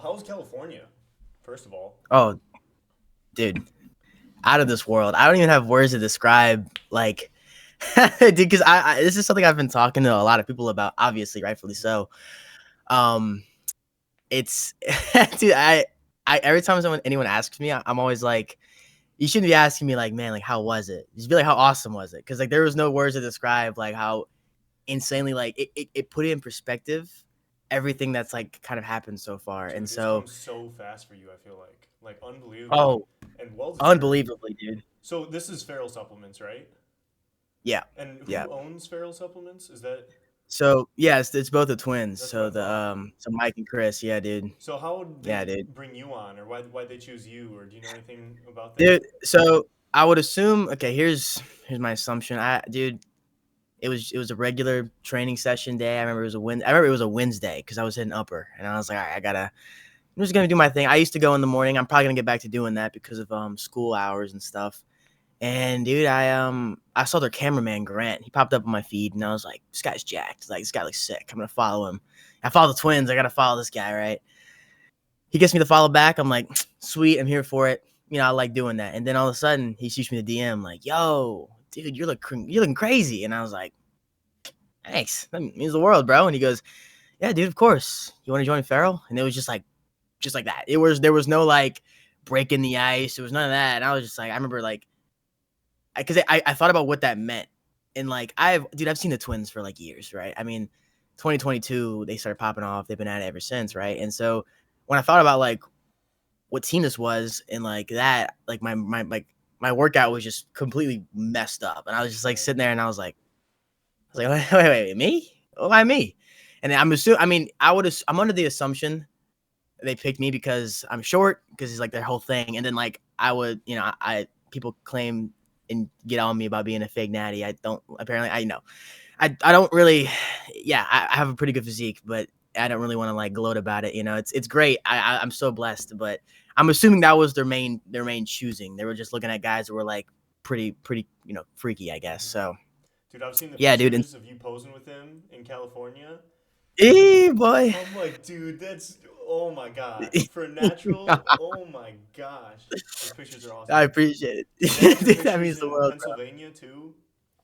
how's California? First of all. Oh, dude, out of this world. I don't even have words to describe like dude, because I this is something I've been talking to a lot of people about, obviously, rightfully so. Um it's dude, I every time anyone asks me, I'm always like, you shouldn't be asking me like, man, like how was it? Just be like, how awesome was it? Because like there was no words to describe like how insanely like it put it in perspective everything that's like kind of happened so far. And Dude, it's so come so fast for you, I feel like. Like unbelievably. oh, And well deserved. unbelievably, dude. So this is Feral Supplements, right? Yeah. And Yeah. who owns Feral Supplements? Is that So yeah, it's both the twins. that's what So I thought. so Mike and Chris, yeah, dude. So how did Yeah, they dude. bring you on, or why'd they choose you, or do you know anything about that? Dude, so I would assume, okay, here's my assumption. Dude, it was a regular training session day. I remember it was a Wednesday because I was hitting upper and I was like, all right, I'm just gonna do my thing. I used to go in the morning. I'm probably gonna get back to doing that because of school hours and stuff. And dude, I saw their cameraman Grant. He popped up on my feed and I was like, this guy's jacked. Like this guy looks sick. I'm gonna follow him. I follow the twins. I gotta follow this guy, right? He gets me to follow back. I'm like, sweet, I'm here for it. I like doing that. And then all of a sudden, he shoots me the DM like, yo, dude, you're looking crazy. And I was like, thanks. That means the world, bro. And he goes, yeah, dude, of course. You want to join Feral? And it was just like that. There was no like breaking the ice. There was none of that. And I was just like, I remember like, because I thought about what that meant. And like, I've seen the twins for like years, right? I mean, 2022, they started popping off. They've been at it ever since, right? And so when I thought about like what team this was and like that, like my workout was just completely messed up. And I was just like Right. sitting there and I was like, wait, me? Why me? And I'm assuming, I mean, I'm under the assumption they picked me because I'm short, because it's like their whole thing. And then like I would, people claim and get on me about being a fake natty. I don't, apparently, I don't really, yeah, I have a pretty good physique, but I don't really want to like gloat about it. It's great. I'm so blessed, but I'm assuming that was their main choosing. They were just looking at guys that were like pretty, freaky, I guess. Mhm. So Dude, I've seen the yeah, dude. And pictures of you posing with him in California. boy. I'm like, dude, that's oh my god. For a natural, oh my gosh. Those pictures are I awesome. appreciate Did they it. have the Dude, that pictures means the in world, bro. Pennsylvania too?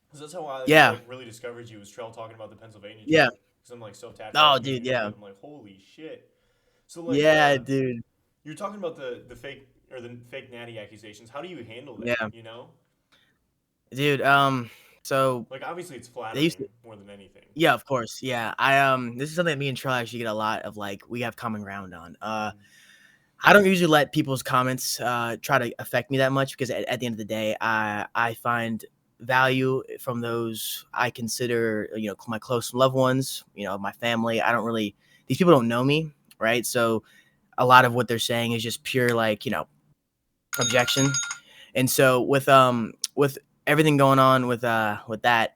Because that's how I Yeah. like really discovered you was Trell talking about the Pennsylvania Yeah. trip. Because I'm like so tapped out in Oh, the dude. community. Yeah. I'm like, holy shit. So like, Yeah, dude. you're talking about the fake or the fake natty accusations. How do you handle that? Yeah. You know, Dude. So like obviously it's they used flattering to. more than anything. Yeah, of course. Yeah. This is something that me and Charlie actually get a lot of. Like, we have common ground on. Mhm. I don't usually let people's comments try to affect me that much because at the end of the day, I find value from those I consider, my close loved ones, my family. I don't really, these people don't know me, right? So a lot of what they're saying is just pure, like, objection. And so with everything going on with that,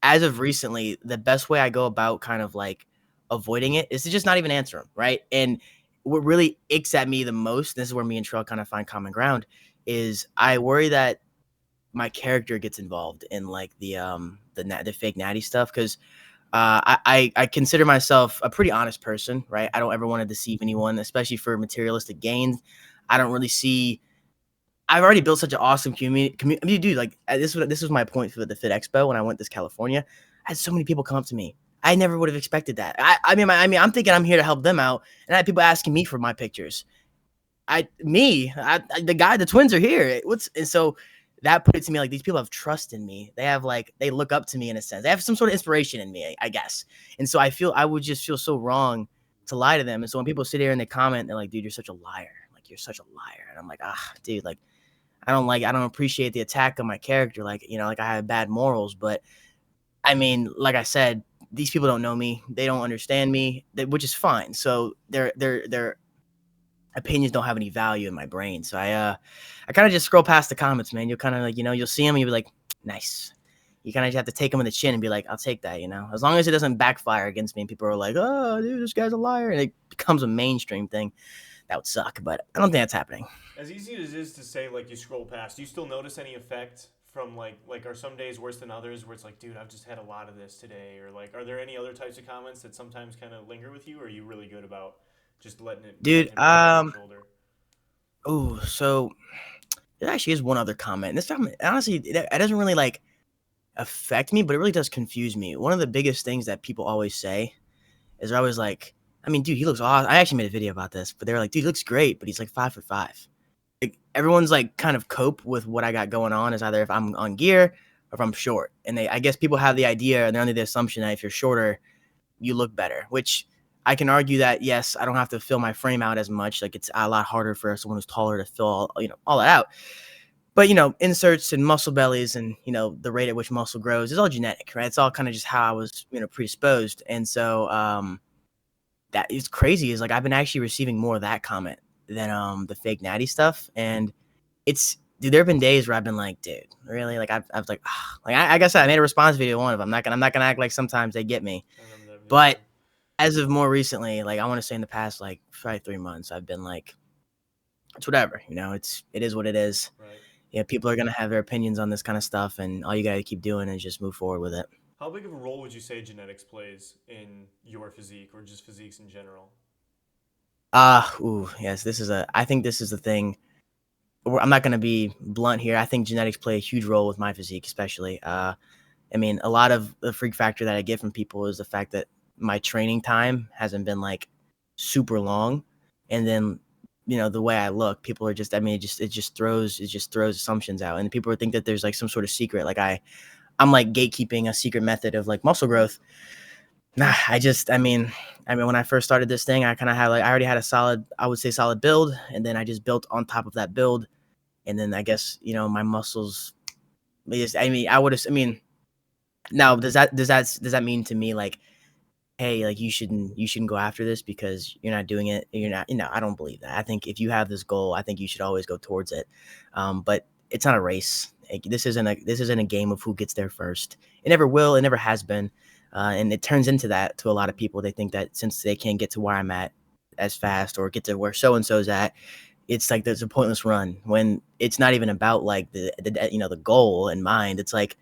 as of recently, the best way I go about kind of like avoiding it is to just not even answer them, right? And what really icks at me the most, this is where me and Trell kind of find common ground, is I worry that my character gets involved in like the fake natty stuff, because I consider myself a pretty honest person, right? I don't ever want to deceive anyone, especially for materialistic gains. I don't really see. I've already built such an awesome community. I mean, dude, like this was my point for the Fit Expo when I went this California. I had so many people come up to me. I never would have expected that. I'm thinking I'm here to help them out, and I had people asking me for my pictures. The twins are here. And so that put it to me like these people have trust in me. They have like they look up to me in a sense. They have some sort of inspiration in me, I guess. And so I would just feel so wrong to lie to them. And so when people sit here and they comment, they're like, "Dude, you're such a liar. Like you're such a liar." And I'm like, dude, like I don't appreciate the attack on my character. Like, like I have bad morals, but I mean, like I said, these people don't know me. They don't understand me, which is fine. So their opinions don't have any value in my brain. So I kind of just scroll past the comments, man. You'll kind of like, you'll see them and you'll be like, nice. You kind of just have to take them in the chin and be like, I'll take that, as long as it doesn't backfire against me and people are like, oh, dude, this guy's a liar. And it becomes a mainstream thing. That would suck, but I don't think that's happening. As easy as it is to say, like you scroll past, do you still notice any effect from like are some days worse than others where it's like, dude, I've just had a lot of this today, or like, are there any other types of comments that sometimes kind of linger with you, or are you really good about just letting it Dude, roll off your shoulder? oh, so there actually is one other comment. This time, honestly, it doesn't really like affect me, but it really does confuse me. One of the biggest things that people always say is they're always like, I mean, dude, he looks awesome. I actually made a video about this, but they were like, dude, he looks great, but he's like 5'5". Like, everyone's like kind of cope with what I got going on is either if I'm on gear or if I'm short. And I guess people have the idea and they're under the assumption that if you're shorter, you look better, which I can argue that yes, I don't have to fill my frame out as much. Like it's a lot harder for someone who's taller to fill all that out. But inserts and muscle bellies and the rate at which muscle grows is all genetic, right? It's all kind of just how I was predisposed. And so that is crazy is like I've been actually receiving more of that comment than the fake natty stuff. And it's dude, there have been days where I've been like, dude, really? Like I was like, like I guess I made a response video to one of them. I'm not gonna act like sometimes they get me. I remember that video. But as of more recently, like I want to say in the past like probably 3 months, I've been like, it's whatever, it is what it is. Right. Yeah, people are gonna have their opinions on this kind of stuff, and all you gotta keep doing is just move forward with it. How big of a role would you say genetics plays in your physique or just physiques in general? Ooh, yes, I think this is the thing. I'm not gonna be blunt here. I think genetics play a huge role with my physique, especially. I mean, a lot of the freak factor that I get from people is the fact that my training time hasn't been like super long, and then the way I look, people are just. I mean, it just throws assumptions out, and people think that there's like some sort of secret. Like I'm like gatekeeping a secret method of like muscle growth. Nah, I mean, when I first started this thing, I kind of had like I already had a solid, I would say solid build, and then I just built on top of that build, and then I guess my muscles. I mean, I mean, now does that mean to me like, hey, like you shouldn't go after this because you're not doing it. You're not, I don't believe that. I think if you have this goal, I think you should always go towards it. But it's not a race. Like, this isn't a game of who gets there first. It never will. It never has been. And it turns into that to a lot of people. They think that since they can't get to where I'm at as fast or get to where so and so's at, it's like there's a pointless run when it's not even about like the goal in mind. It's like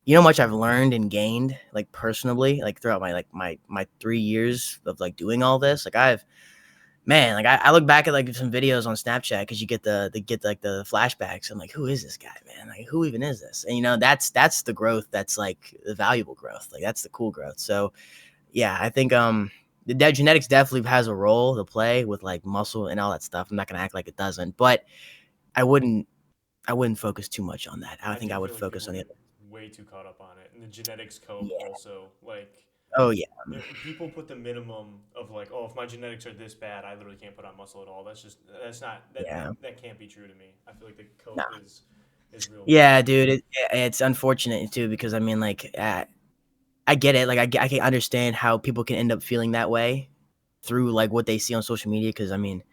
how much I've learned and gained, like, personally, like, throughout my 3 years of, like, doing all this, like, like, I look back at, like, some videos on Snapchat because you get, like, the flashbacks. I'm like, "Who is this guy, man? Like, who even is this?" And, that's the growth that's, like, the valuable growth, like, that's the cool growth. So, yeah, I think, the genetics definitely has a role to play with, like, muscle and all that stuff. I'm not gonna act like it doesn't, but I wouldn't I wouldn't focus too much on that. I I think do I would feel like focus people on the get other. way too caught up on it, and the genetics code Yeah. also like Oh, yeah. people put the minimum of like, oh, if my genetics are this bad, I literally can't put on muscle at all. That's not Yeah. that can't be true to me. I feel like the No. code is real Yeah, important. dude, it's unfortunate too because I mean, like, I get it. Like, I can understand how people can end up feeling that way through like what they see on social media. Because I mean,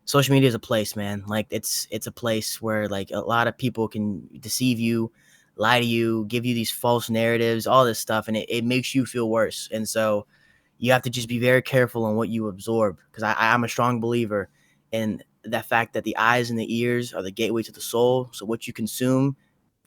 social media is a place, man. Like, it's a place where like a lot of people can deceive you, lie to you, give you these false narratives, all this stuff, and it makes you feel worse. And so you have to just be very careful on what you absorb because I'm a strong believer in that fact that the eyes and the ears are the gateway to the soul. So what you consume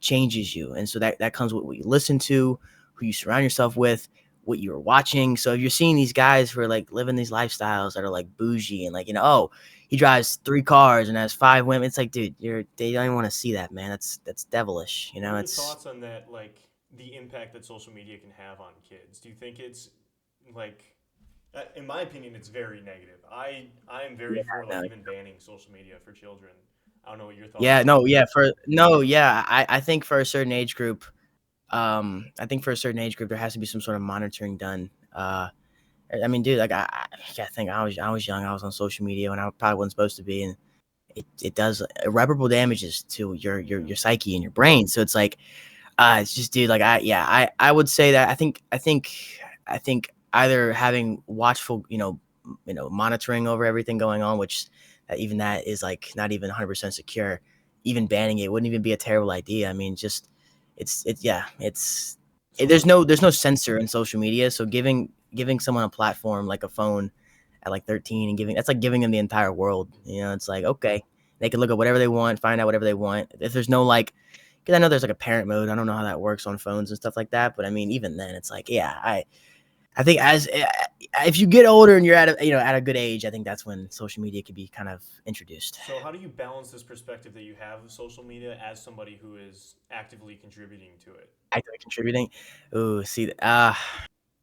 changes you, and so that comes with what you listen to, who you surround yourself with, what you're watching. So if you're seeing these guys who are like living these lifestyles that are like bougie and like oh, he drives 3 cars and has 5 women, it's like, dude, they don't even want to see that, man. That's devilish. What are your It's thoughts on that? Like the impact that social media can have on kids. Do you think it's like in my opinion, it's very negative. I am very yeah, for like no, even banning social media for children. I don't know what your thoughts yeah, are on no, that. yeah, for no, yeah. I think for a certain age group, I think for a certain age group, there has to be some sort of monitoring done. I mean, dude, like I think I was young. I was on social media when I probably wasn't supposed to be, and it does irreparable damages to your Yeah. psyche and your brain. So it's like, it's just, dude, like I would say that I think either having watchful, monitoring over everything going on, which even that is like not even 100% secure. Even banning it wouldn't even be a terrible idea. I mean, just yeah, So there's no censor in social media. So giving someone a platform like a phone at like 13 and that's like giving them the entire world. It's like, okay, they can look at whatever they want, find out whatever they want. If there's no like, because I know there's like a parent mode. I don't know how that works on phones and stuff like that. But I mean, even then, it's like, yeah, I think as if you get older and you're at a good age, I think that's when social media could be kind of introduced. So how do you balance this perspective that you have of social media as somebody who is actively contributing to it? Actively contributing. Ooh, see,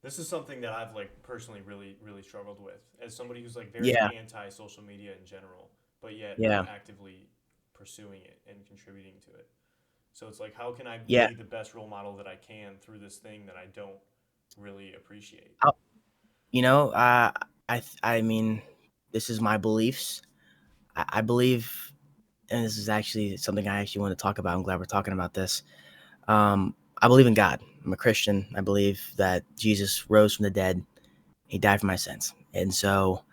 This is something that I've like personally really struggled with as somebody who's like very yeah, anti social media in general, but yet I'm yeah, actively pursuing it and contributing to it. So it's like how can I yeah. be the best role model that I can through this thing that I don't really appreciate? i you know, I mean, this is my beliefs. I believe, and this is actually something I actually want to talk about. I'm glad we're talking about this. I believe in God. I'm a Christian. I believe that Jesus rose from the dead. He died for my sins, and so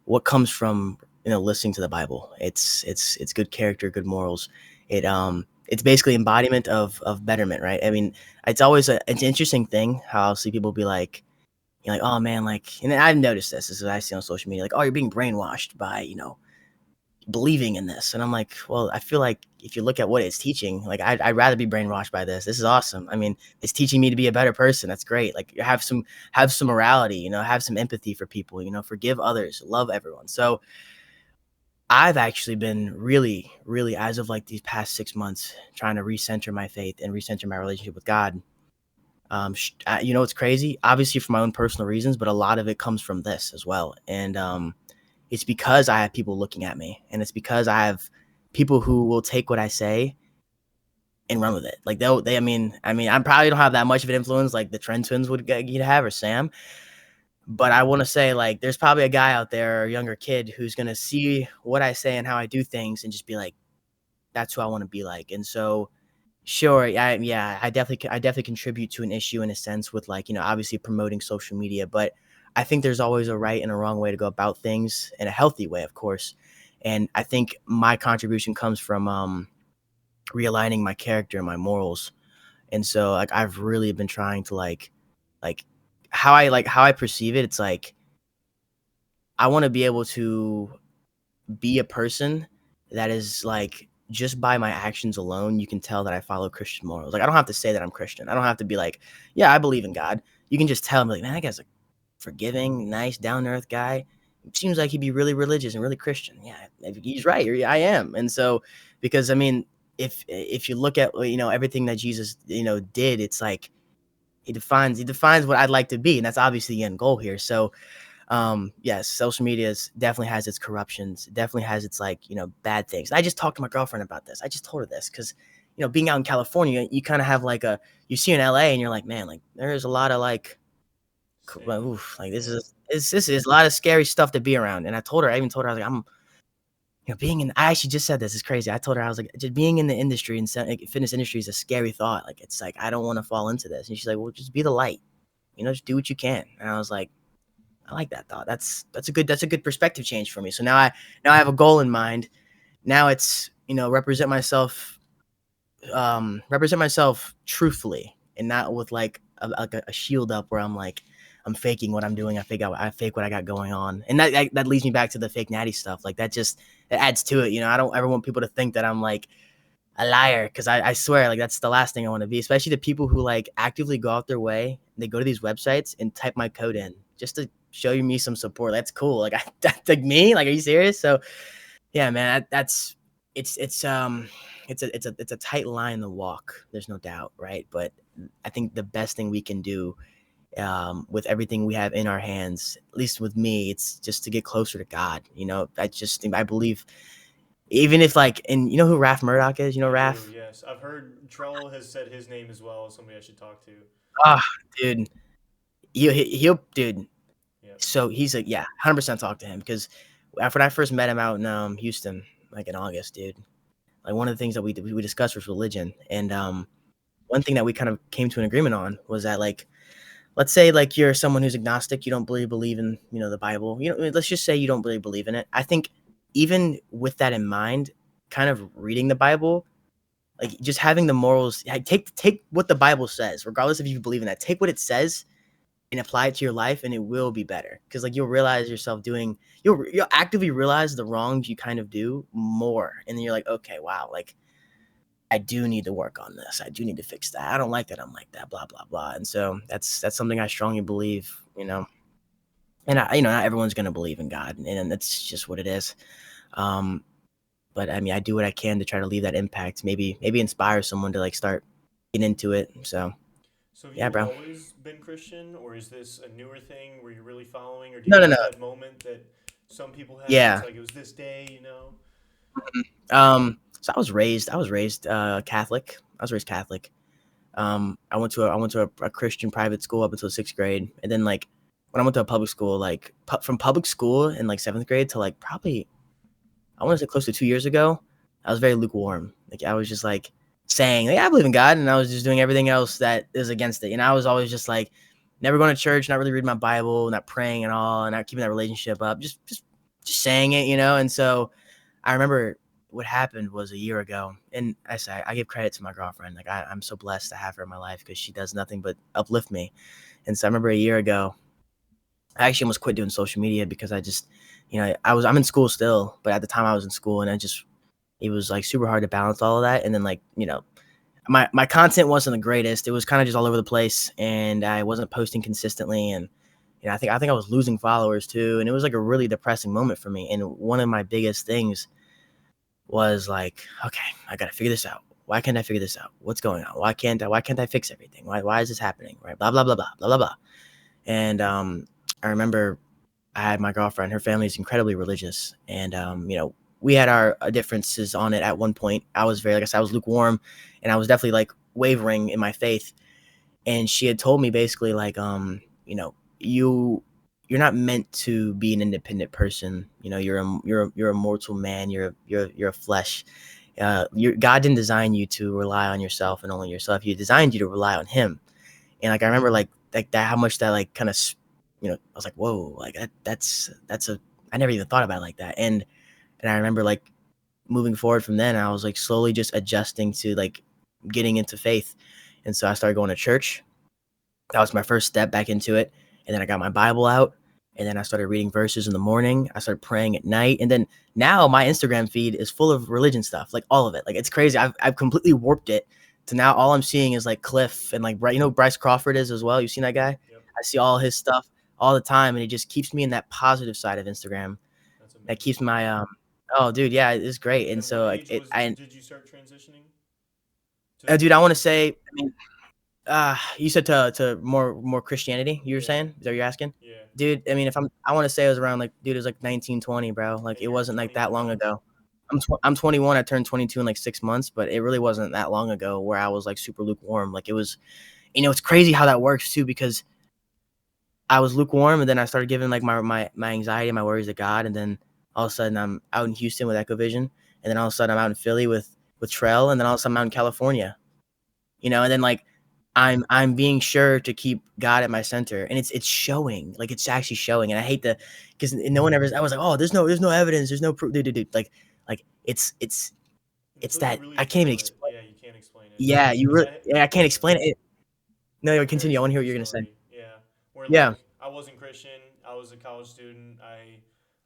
what comes from listening to the Bible? It's good character, good morals. It's basically embodiment of betterment, right? I mean, it's an interesting thing how I'll see people be like, like, oh man, like, and I've noticed this. This is what I see on social media, like, oh, you're being brainwashed by believing in this, and I'm like, well, I feel like if you look at what it's teaching, like, I'd rather be brainwashed by this. This is awesome. I mean, it's teaching me to be a better person. That's great. Like, have some morality, have some empathy for people, forgive others, love everyone. So I've actually been really, really, as of like these past 6 months, trying to recenter my faith and recenter my relationship with God. It's crazy, obviously for my own personal reasons, but a lot of it comes from this as well. And it's because I have people looking at me, and it's because I have people who will take what I say and run with it. Like I mean, I probably don't have that much of an influence like the Trend Twins would get you to have, or Sam. But I want to say, like, there's probably a guy out there, or a younger kid, who's gonna see what I say and how I do things, and just be like, "That's who I want to be like." And so, sure, yeah, I definitely contribute to an issue in a sense with, like, obviously promoting social media, but I think there's always a right and a wrong way to go about things, in a healthy way, of course. And I think my contribution comes from realigning my character and my morals. And so, like, I've really been trying to like how I perceive it. It's like I want to be able to be a person that is like, just by my actions alone, you can tell that I follow Christian morals. Like, I don't have to say that I'm Christian. I don't have to be like, yeah, I believe in God. You can just tell me, like, man, that guy's a forgiving, nice, down to earth guy. Seems like he'd be really religious and really Christian. Yeah, he's right. I am. And so, because I mean, if you look at everything that Jesus did, it's like he defines what I'd like to be, and that's obviously the end goal here. So yes, social media definitely has its corruptions. It definitely has its, like, bad things. I just talked to my girlfriend about this. I just told her this because being out in California, you kind of have like you see in LA, and you're like, man, like, there's a lot of like, Same. oof, like, this Yeah. is this is a lot of scary stuff to be around. And I even told her, I was like, I'm being in. I actually just said this. It's crazy. I told her, I was like, just being in the industry and like, fitness industry is a scary thought. Like, it's like, I don't want to fall into this. And she's like, well, just be the light. Just do what you can. And I was like, I like that thought. That's a good perspective change for me. So now I have a goal in mind. Now it's represent myself truthfully, and not with like a shield up where I'm like, I'm faking what I'm doing. I fake what I got going on, and that leads me back to the fake natty stuff. Like, it adds to it. I don't ever want people to think that I'm like a liar, because I swear, like, that's the last thing I want to be. Especially the people who like actively go out their way. They go to these websites and type my code in just to show me some support. That's cool. Like, that's like me. Like, are you serious? So yeah, man, that's it's a tight line to walk. There's no doubt, right? But I think the best thing we can do, with everything we have in our hands, at least with me, it's just to get closer to God. I believe, even if, like, and you know who Raph Murdoch is? I do. Raph? Yes, I've heard Trell has said his name as well as somebody I should talk to. Ah, dude, he'll dude. Yep. So he's like, yeah, 100% talk to him, because after when I first met him out in Houston, like in August, dude. Like, one of the things that we discussed was religion, and one thing that we kind of came to an agreement on was that, like, let's say, like, you're someone who's agnostic, you don't really believe in the Bible. Let's just say you don't really believe in it. I think, even with that in mind, kind of reading the Bible, like, just having the morals, like, take what the Bible says, regardless if you believe in that. Take what it says and apply it to your life, and it will be better. Because, like, you'll realize yourself doing, you'll actively realize the wrongs you kind of do more, and then you're like, okay, wow, like, I do need to work on this. I do need to fix that. I don't like that I'm like that, blah blah blah. And so that's something I strongly believe you know. And not everyone's gonna believe in God, and that's just what it is. Um, but I mean, I do what I can to try to leave that impact. Maybe inspire someone to like start getting into it. So So have yeah, you bro. always been Christian, or is this a newer thing where you're really following, or do you No, no, no. have that moment that some people have? It's Yeah. like it was this day, you know? So I was raised Catholic. I was raised Catholic. I went to a Christian private school up until sixth grade, and then like when I went to a public school, like from public school in like seventh grade to like probably I want to say close to 2 years ago, I was very lukewarm. Like I was just like saying, like, I believe in God, and I was just doing everything else that is against it. And I was always just like never going to church, not really reading my Bible, not praying at all, and not keeping that relationship up. Just saying it, you know. And so I remember what happened was a year ago, and I give credit to my girlfriend. Like I'm so blessed to have her in my life because she does nothing but uplift me. And so I remember a year ago, I actually almost quit doing social media because I just, I'm in school still, but at the time I was in school and it was like super hard to balance all of that. And then like, my content wasn't the greatest. It was kind of just all over the place and I wasn't posting consistently. And, I think I was losing followers too. And it was like a really depressing moment for me. And one of my biggest things was like, okay, I got to figure this out. Why can't I figure this out? What's going on? Why can't I fix everything? Why is this happening? Right. Blah, blah, blah, blah, blah, blah, blah. And, I remember I had my girlfriend. Her family is incredibly religious, and we had our differences on it at one point. I was very, like I said, I was lukewarm, and I was definitely like wavering in my faith. And she had told me basically like, you're not meant to be an independent person. You're a mortal man. You're a flesh. God didn't design you to rely on yourself and only yourself. He designed you to rely on Him. And like I remember like that how much that like kind of I was like, whoa, like that's a I never even thought about it like that. And I remember like moving forward from then, I was like slowly just adjusting to like getting into faith. And so I started going to church. That was my first step back into it. And then I got my Bible out. And then I started reading verses in the morning. I started praying at night. And then now my Instagram feed is full of religion stuff, like all of it. Like it's crazy. I've completely warped it to now all I'm seeing is like Cliff and like Bryce Crawford is as well. You've seen that guy? Yep, I see all his stuff all the time, and it just keeps me in that positive side of Instagram. that's That amazing. keeps my oh dude, yeah, it's great. And At so what like age it was I did you start transitioning to dude, I want to religion? say, I mean, you said to more Christianity, you were Yeah, saying? Is that what you're asking? yeah. Dude, I mean, I want to say it was around like, dude, it was like 1920, bro. Like And it you're wasn't like that 21 long now? ago. I'm 21. I turned 22 in like 6 months, but it really wasn't that long ago where I was like super lukewarm. Like it was, it's crazy how that works too because I was lukewarm and then I started giving like my anxiety, my worries to God, and then all of a sudden I'm out in Houston with Echovision, and then all of a sudden I'm out in Philly with Trail, and then all of a sudden I'm out in California, and then like I'm being sure to keep God at my center, and it's showing, like it's actually showing, and I hate because no one ever. I was like, oh, there's no evidence, there's no proof, dude, like it's Until you that really I can't even feel it, explain. yeah, you can't explain it. Yeah, Because I, yeah, I can't yeah, explain it. No, I have a very continue. I want to hear similar what you're gonna say. story. Yeah, where Yeah. like I wasn't Christian. I was a college student. I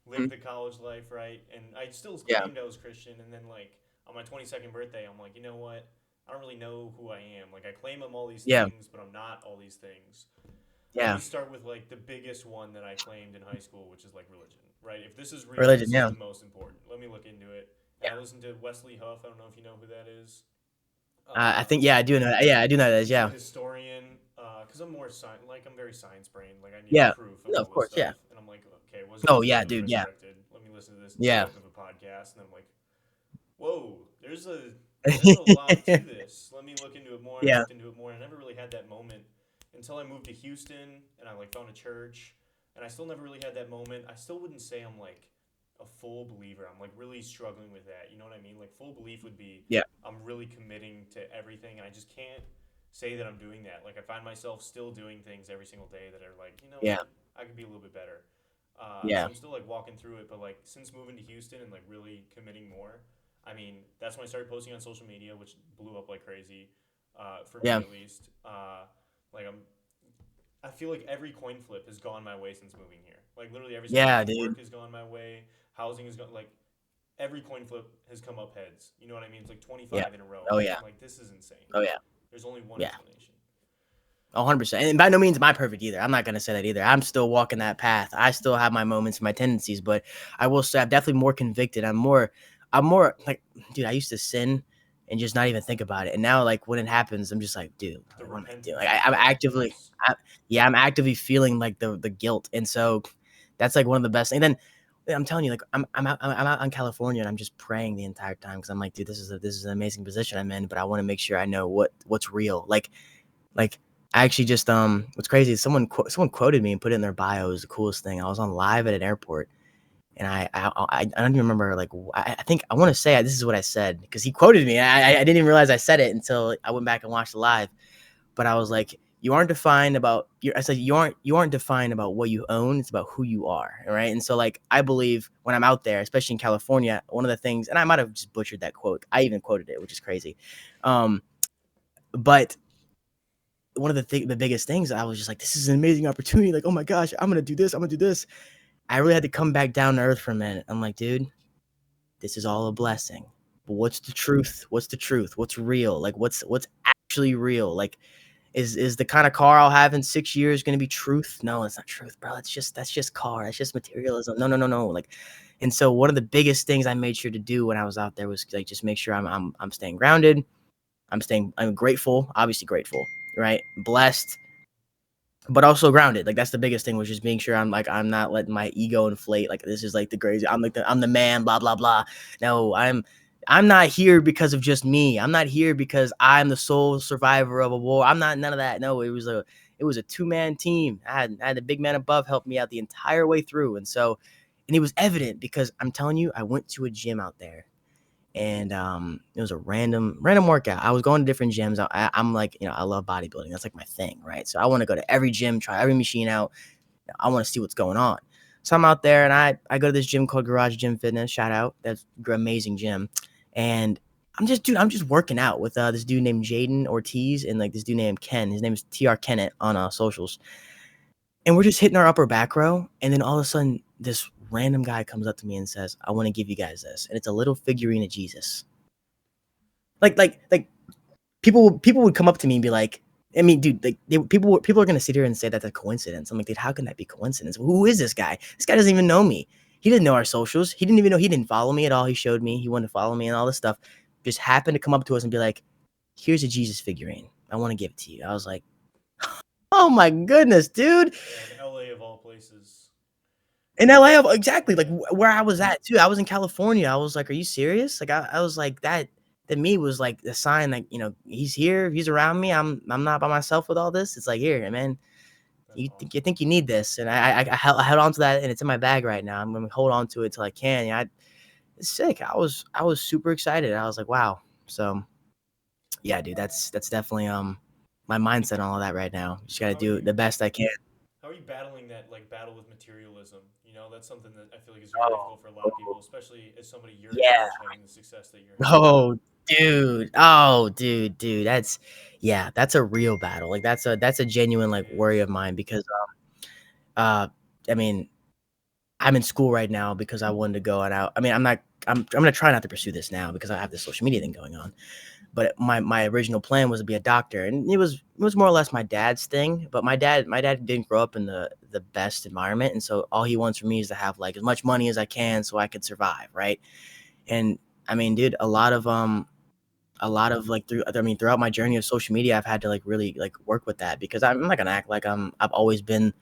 Mhm. lived the college life, right? And I still Yeah. claimed I was Christian. And then like on my 22nd birthday, I'm like, you know what? I don't really know who I am. Like I claim I'm all these Yeah. things, but I'm not all these things. Let me Yeah. start with like the biggest one that I claimed in high school, which is like religion, right? If this is real, Religion. this is Yeah. the most important. Let me look into it. And Yeah. I listened to Wesley Huff. I don't know if you know who that is. I Uh, think, yeah, I do know that. Yeah, I do know that. he's a Yeah. historian because I'm more like I'm very science brained. Like I need Yeah. proof of No, all of this course. Yeah. stuff, and I'm like, okay, was Oh, Jesus yeah, really dude. Yeah. resurrected? Let me listen to this Yeah. joke of a podcast, and I'm like, whoa, there's a lot to this. Let me look into it more, and I Yeah. looked into it more, and I never really had that moment until I moved to Houston, and I like found a church, and I still never really had that moment. I still wouldn't say I'm like a full believer. I'm like really struggling with that. You know what I mean? Like full belief would be Yeah. I'm really committing to everything, and I just can't say that I'm doing that. Like I find myself still doing things every single day that are like, you know Yeah. what, I could be a little bit better. So Yeah. I'm still like walking through it, but like since moving to Houston and like really committing more, I mean that's when I started posting on social media, which blew up like crazy, for me Yeah. at least. Like I feel like every coin flip has gone my way since moving here. Like literally every single Yeah, thing. dude. Work has gone my way. Housing has gone like every coin flip has come up heads. You know what I mean? It's like Yeah. 25 in a row. Oh, yeah. I'm like, this is insane. Oh, yeah. There's only one Yeah. explanation. 100%. And by no means am I perfect either. I'm not gonna say that either. I'm still walking that path. I still have my moments and my tendencies, but I will say I'm definitely more convicted. I'm more like, dude, I used to sin and just not even think about it. And now, like when it happens, I'm just like, dude, The what am I doing? repentance Like, is I'm there. actively, Yes. yeah, I'm actively feeling like the guilt, and so that's like one of the best. And then I'm telling you, like I'm out in California and I'm just praying the entire time because I'm like, dude, this is an amazing position I'm in, but I want to make sure I know what's real. Like I actually just what's crazy is someone quoted me and put it in their bio. It was the coolest thing. I was on live at an airport, and I don't even remember, like, I think I want to say this is what I said because he quoted me. I didn't even realize I said it until I went back and watched the live. But I was like, you aren't defined about I said you aren't defined about what you own. It's about who you are, right? And so, like, I believe when I'm out there, especially in California, one of the things, and I might have just butchered that quote. I even quoted it, which is crazy. Um, but one of the biggest things, I was just like, this is an amazing opportunity. Like, oh my gosh, I'm gonna do this. I'm gonna do this. I really had to come back down to earth for a minute. I'm like, dude, this is all a blessing. But what's the truth? What's the truth? What's real? Like, what's actually real? Like, is the kind of car I'll have in 6 years gonna be truth? No, it's not truth, bro. That's just car. That's just materialism. No, no, no, no. Like, and so one of the biggest things I made sure to do when I was out there was like just make sure I'm staying grounded. I'm grateful, obviously grateful, right? Blessed, but also grounded. Like that's the biggest thing was just being sure I'm not letting my ego inflate. Like this is like the crazy. I'm the man. Blah blah blah. No, I'm not here because of just me. I'm not here because I'm the sole survivor of a war. I'm not none of that. No, it was a 2-man team. I had the big man above help me out the entire way through, and it was evident because I'm telling you, I went to a gym out there and it was a random workout. I was going to different gyms. I'm like, I love bodybuilding. That's like my thing, right? So I want to go to every gym, try every machine out. I want to see what's going on. So I'm out there and I go to this gym called Garage Gym Fitness. Shout out, that's an amazing gym. And I'm just working out with this dude named Jaden Ortiz and like this dude named Ken. His name is TR Kennett on socials. And we're just hitting our upper back row, and then all of a sudden, this random guy comes up to me and says, "I want to give you guys this," and it's a little figurine of Jesus. Like people would come up to me and be like, I mean, dude, like people are gonna sit here and say that's a coincidence. I'm like, dude, how can that be coincidence? Who is this guy? This guy doesn't even know me. He didn't know our socials. He didn't even know. He didn't follow me at all. He showed me he wanted to follow me and all this stuff. Just happened to come up to us and be like, "Here's a Jesus figurine. I want to give it to you." I was like, "Oh my goodness, dude!" Yeah, in LA of all places. In LA, exactly, like, where I was at too, I was in California, I was like, "Are you serious?" Like, I was like, that to me was like the sign that, he's here, he's around me, I'm not by myself with all this, it's like, "Here, man, That's you think you need this," and I held on to that, and it's in my bag right now, I'm gonna hold on to it till I can, it's sick, I was super excited, I was like, "Wow." So, yeah, dude, that's definitely, my mindset on all that right now, just gotta how are do you the best I can. how are you battling that like battle with materialism? You know, that's something that I feel like is very Oh, difficult for a lot of people, especially as somebody your yeah. age having the success that you're having. Oh, dude. Oh, dude. That's a real battle. Like that's a genuine It like worry is. of mine because uh I mean, I'm in school right now because I wanted to go and out. I mean, I'm gonna try not to pursue this now because I have this social media thing going on. But my original plan was to be a doctor, and it was more or less my dad's thing. But my dad didn't grow up in the best environment, and so all he wants from me is to have like as much money as I can so I could survive, right? And I mean, dude, a lot of like throughout my journey of social media, I've had to like really like work with that because I'm not gonna act like I've always been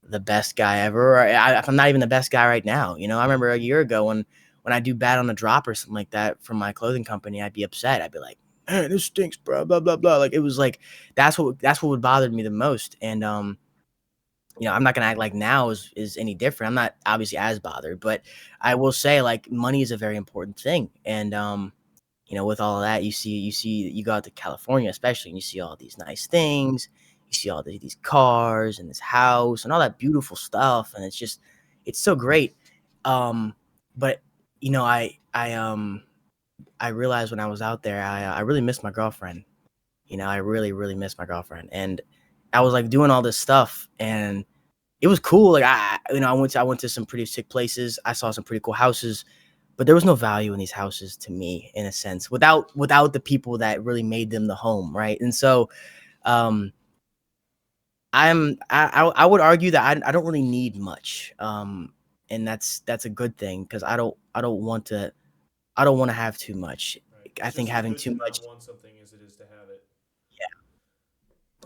the best guy ever. Or if I'm not even the best guy right now, I remember a year ago when I do bad on a drop or something like that from my clothing company, I'd be upset. I'd be like, "Man, this stinks, bro." Blah blah blah. Like it was like that's what would bother me the most. And I'm not gonna act like now is any different. I'm not obviously as bothered, but I will say like money is a very important thing. And with all of that, you go out to California, especially, and you see all these nice things. You see all these cars and this house and all that beautiful stuff, and it's so great. But I realized when I was out there, I really missed my girlfriend. I really really missed my girlfriend, and I was like doing all this stuff, and it was cool. Like I went to some pretty sick places. I saw some pretty cool houses, but there was no value in these houses to me in a sense without the people that really made them the home, right? And so um I would argue that I don't really need much. And that's a good thing because I don't want to have too much. Right. I It's think just as having good too to much, not want something as it is to have it.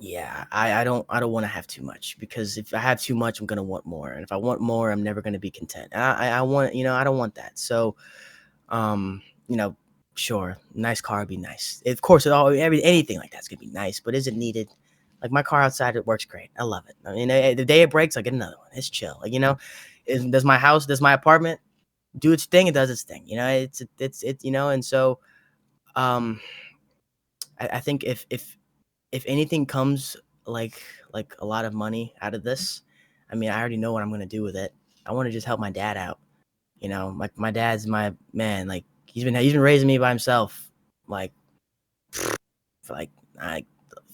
yeah, I don't want to have too much because if I have too much, I'm gonna want more, and if I want more, I'm never gonna be content. And I want, I don't want that. So, um, you know, sure, nice car would be nice. Of course, anything like that's gonna be nice, but is it needed? Like my car outside, it works great. I love it. I mean, the day it breaks, I get another one. It's chill. Like does my apartment do its thing? It does its thing. It's and so um, I think if anything comes like like a lot of money out of this, I mean, I already know what I'm gonna do with it. I want to just help my dad out. My dad's my man. Like he's been raising me by himself, like for like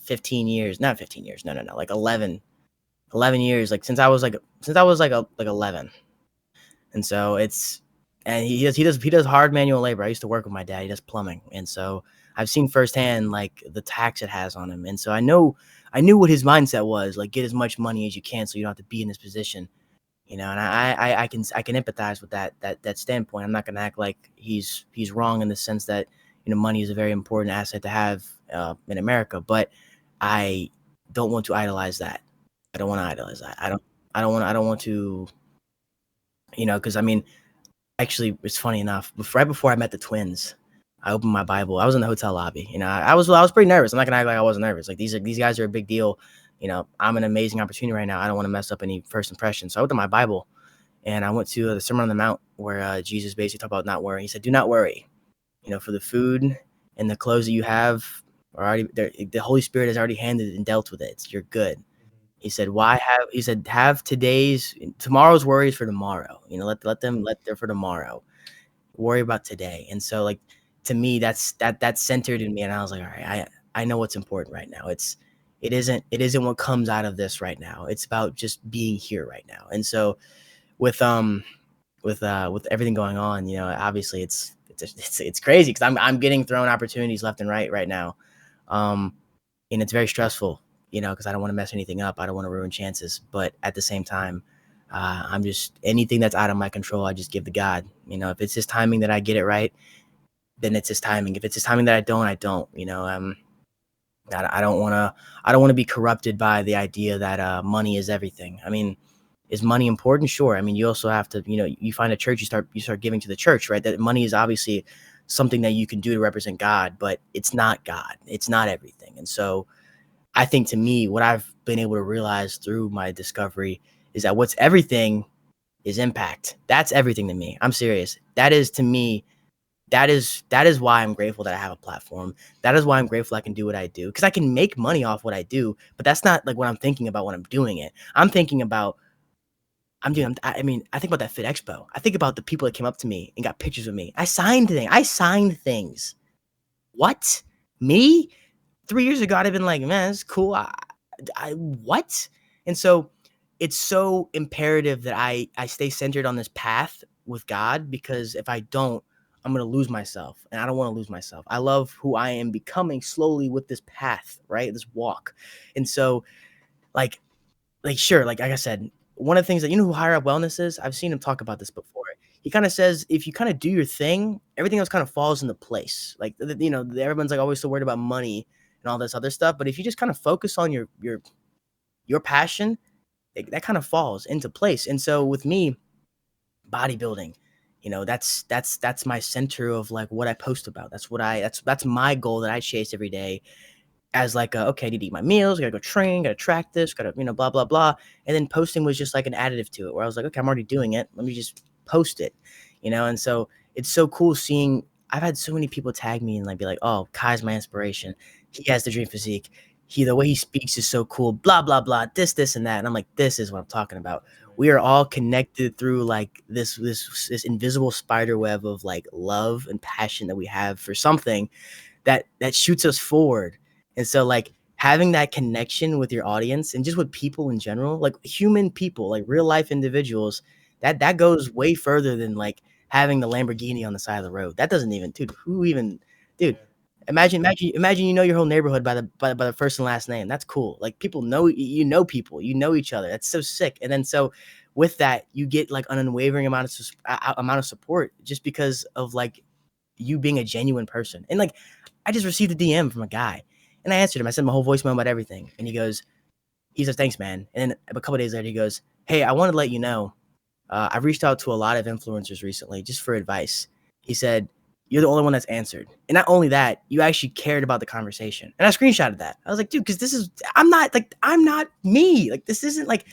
15 years, not 15 years, no, like 11 years, like since I was like 11. And so and he does hard manual labor. I used to work with my dad. He does plumbing, and so I've seen firsthand like the tax it has on him. And so I knew what his mindset was. Like get as much money as you can, so you don't have to be in this position. And I can empathize with that standpoint. I'm not gonna act like he's wrong in the sense that money is a very important asset to have in America, but I don't want to idolize that. I don't want to idolize that. I don't want to because I mean actually, it's funny enough. Right before I met the twins, I opened my Bible. I was in the hotel lobby. I was pretty nervous. I'm not gonna act like I wasn't nervous. Like these guys are a big deal. I'm an amazing opportunity right now. I don't want to mess up any first impressions. So I opened my Bible and I went to the Sermon on the Mount where Jesus basically talked about not worrying. He said, "Do not worry. For the food and the clothes that you have are already there. The Holy Spirit has already handed and dealt with it. You're good." Mm-hmm. He said, "Why have?" He said, "Have tomorrow's worries for tomorrow. Let there for tomorrow." Worry about today. And so like to me that's centered in me, and I was like, all right, I know what's important right now. It isn't what comes out of this right now. It's about just being here right now. And so with with everything going on, obviously it's crazy because I'm getting thrown opportunities left and right now. Um and it's very stressful, because I don't want to mess anything up. I don't want to ruin chances. But at the same time, I'm just anything that's out of my control, I just give to God. If it's his timing that I get it right, then it's his timing. If it's his timing that I don't, I don't. I don't want to. I don't want to be corrupted by the idea that money is everything. I mean, is money important? Sure. I mean, you also have to. You find a church, you start giving to the church, right? That money is obviously something that you can do to represent God, but it's not God. It's not everything. And so I think to me, what I've been able to realize through my discovery is that what's everything is impact. That's everything to me. I'm serious. That is to me, that is why I'm grateful that I have a platform. That is why I'm grateful I can do what I do. Because I can make money off what I do, but that's not like what I'm thinking about when I'm doing it. I'm thinking about I mean, I think about that Fit Expo. I think about the people that came up to me and got pictures with me. I signed things. I signed things. What? Me? 3 years ago, I'd have been like, man, it's cool. I what? And so it's so imperative that I stay centered on this path with God, because if I don't, I'm gonna lose myself, and I don't want to lose myself. I love who I am becoming slowly with this path, right? This walk. And so like sure, like I said, one of the things that who Higher Up Wellness is, I've seen him talk about this before. He kind of says if you kind of do your thing, everything else kind of falls into place. Like everyone's like always so worried about money and all this other stuff, but if you just kind of focus on your passion, that kind of falls into place. And so with me, bodybuilding, that's my center of like what I post about. That's my goal that I chase every day, as like okay, I need to eat my meals, gotta go train, gotta track this, gotta blah blah blah. And then posting was just like an additive to it, where I was like, okay, I'm already doing it, let me just post it. And so it's so cool seeing. I've had so many people tag me and like be like, oh, Kai's my inspiration, he has the dream physique, the way he speaks is so cool, blah blah blah, this and that. And I'm like, this is what I'm talking about. That's right. We are all connected through like this invisible spider web of like love and passion that we have for something that shoots us forward. And so like having that connection with your audience and just with people in general, like human people, like real life individuals, that goes way further than like having the Lamborghini on the side of the road. That doesn't even, dude, who even, dude, Yeah. Imagine you know your whole neighborhood by the first and last name. That's cool. Like people know you know people, you know each other. That's so sick. And then so with that, you get like an unwavering amount of support just because of like you being a genuine person. And like I just received a DM from a guy and I answered him. I sent him a whole voicemail about everything. And he says, thanks, man. And then a couple of days later, he goes, hey, I wanted to let you know I've reached out to a lot of influencers recently just for advice. He said, you're the only one that's answered. And not only that, you actually cared about the conversation. And I screenshotted that. I was like, dude, because I'm not me. Like, this isn't like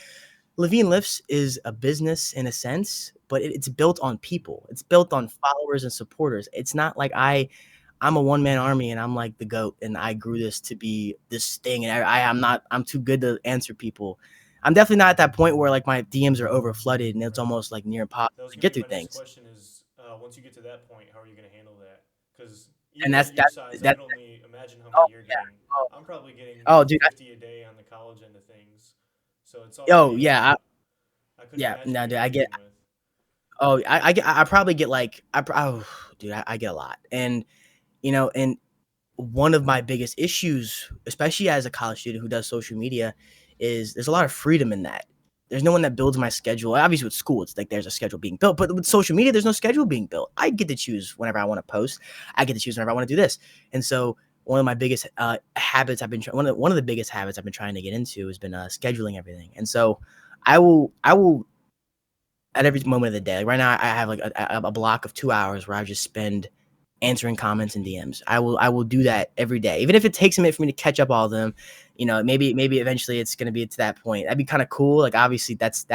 Lavigne Lifts is a business in a sense, but it's built on people. It's built on followers and supporters. It's not like I'm a one man army and I'm like the goat and I grew this to be this thing and I'm not I'm too good to answer people. I'm definitely not at that point where like my DMs are over flooded and it's Right. almost like near impossible That was to gonna get be through my next things. question. Is once you get to that point, how are you gonna handle that? Because And even at your size, I that could only imagine how many oh you're yeah. getting. Oh, I'm probably getting oh dude. 50 a day on the college end of things, so it's Oh already. yeah. I couldn't Yeah. imagine No, what dude, you're I get dealing with. I probably get like oh dude, I get a lot. And and one of my biggest issues, especially as a college student who does social media, is there's a lot of freedom in that. There's no one that builds my schedule. Obviously, with school, it's like there's a schedule being built, but with social media, there's no schedule being built. I get to choose whenever I want to post. I get to choose whenever I want to do this. And so, one of my biggest habits one of the biggest habits I've been trying to get into has been scheduling everything. And so, I will at every moment of the day. Like right now, I have like a block of 2 hours where I just spend answering comments and DMs. I will do that every day, even if it takes a minute for me to catch up all of them. Maybe eventually it's gonna be to that point. That'd be kind of cool. Like obviously that's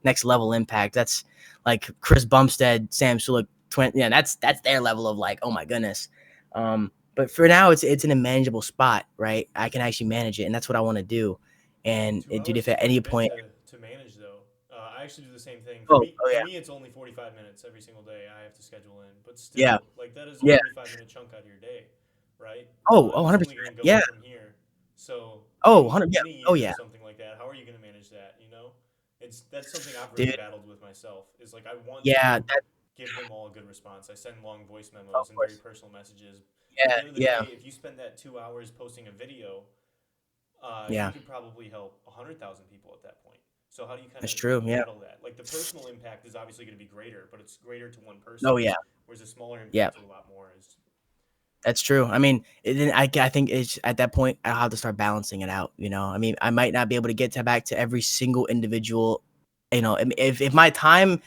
next level impact. That's like Chris Bumstead, Sam Sulek, yeah, that's their level of like, oh my goodness. But for now, it's in a manageable spot, right? I can actually manage it, and that's what I want to do. And Two dude, hours if is at quite any a bit point, to manage, though. I actually do the same thing. For oh, me, oh for yeah, me, it's only 45 minutes every single day. I have to schedule in, but yeah, still, like that is a yeah, 45-minute chunk out of your day, right? oh, And oh, it's 100%, only gonna go yeah, up from here. So oh, in 100, yeah, a oh year or yeah, something like that, how are you gonna manage that? That's something I've really dude, battled with myself. Is like I want yeah, to that, give them all a good response. I send long voice of memos and very course. personal messages. But at Yeah, the end of the yeah, day, if you spend that 2 hours posting a video, you yeah, could probably help 100,000 people at that point. So how do you kind that's of true. Yeah. battle that? Like the personal impact is obviously going to be greater, but it's greater to one person, Oh yeah, whereas a smaller yeah, impact to a lot more is. that's true. I mean, I think it's at that point I'll have to start balancing it out. I mean, I might not be able to get to back to every single individual. If my time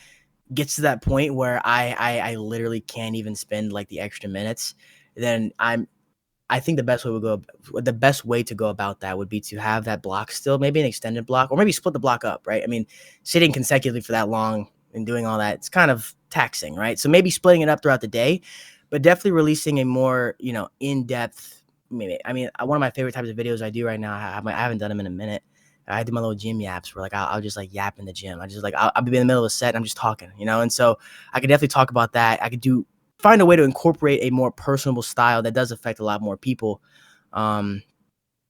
gets to that point where I literally can't even spend like the extra minutes, then I think the best way to go about that would be to have that block still, maybe an extended block, or maybe split the block up, right? I mean, sitting consecutively for that long and doing all that, it's kind of taxing, right? So maybe splitting it up throughout the day, but definitely releasing a more, in-depth. Maybe I mean one of my favorite types of videos I do right now. I haven't done them in a minute. I do my little gym yaps where like I'll just like yap in the gym. I just like I'll be in the middle of a set and I'm just talking. And so I could definitely talk about that. I could find a way to incorporate a more personable style that does affect a lot more people. Um,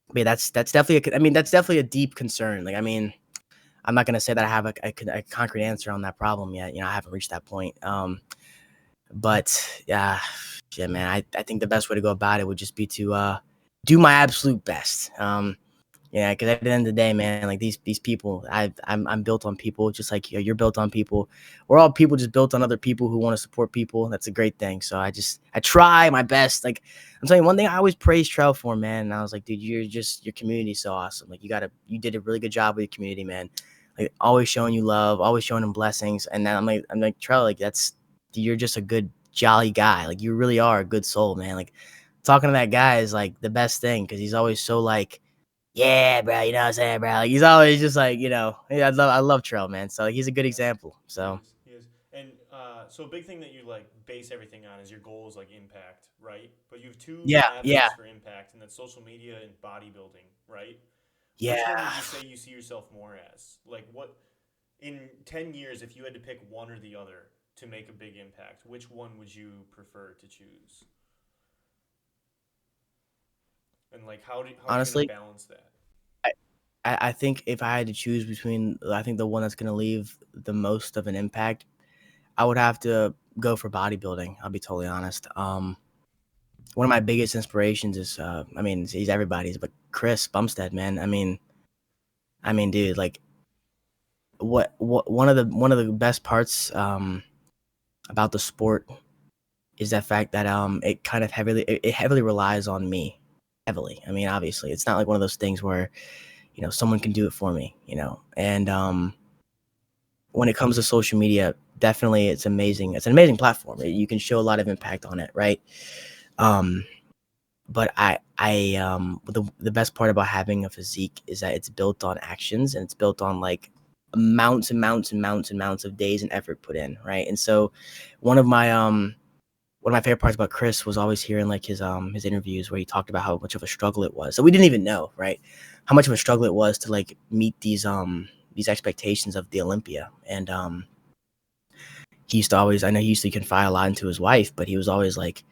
but yeah, that's definitely I mean that's definitely a deep concern. Like I mean, I'm not gonna say that I have a concrete answer on that problem yet. I haven't reached that point. But yeah, man, I think the best way to go about it would just be to do my absolute best. Yeah, because at the end of the day, man, like these people, I'm built on people, just like you're built on people. We're all people, just built on other people who want to support people. That's a great thing. So I try my best. Like I'm telling you, one thing I always praise Trell for, man. And I was like, dude, your community's so awesome. Like you did a really good job with your community, man. Like always showing you love, always showing them blessings. And then I'm like Trell, like you're just a good jolly guy. Like you really are a good soul, man. Like talking to that guy is like the best thing because he's always so like yeah, bro, you know what I'm saying, bro? Like, he's always just like, yeah, I love Trell, man. So like, he's a good Yeah, example. he So is. He is. And so a big thing that you like base everything on is your goals, like impact, right? But you have two yeah, yeah, avenues for impact, and that's social media and bodybuilding, right? Which one yeah. would you say you see yourself more as? Like what in 10 years if you had to pick one or the other to make a big impact, which one would you prefer to choose? And like how are you going to Honestly, balance that? I, I think if I had to choose between, I think the one that's gonna leave the most of an impact, I would have to go for bodybuilding. I'll be totally honest. one of my biggest inspirations is, I mean, he's everybody's, but Chris Bumstead, man. I mean, dude, like what one of the best parts about the sport is that fact that it kind of it heavily relies on me. Heavily. I mean, obviously, it's not like one of those things where, someone can do it for me, And when it comes to social media, definitely it's amazing. It's an amazing platform. You can show a lot of impact on it, right? Um but the best part about having a physique is that it's built on actions, and it's built on like amounts and mounts and mounts and mounts of days and effort put in, right? And so one of my one of my favorite parts about Chris was always hearing like his interviews where he talked about how much of a struggle it was. So we didn't even know, right? How much of a struggle it was to like meet these expectations of the Olympia. And he used to always, I know he used to confide a lot into his wife, but he was always like,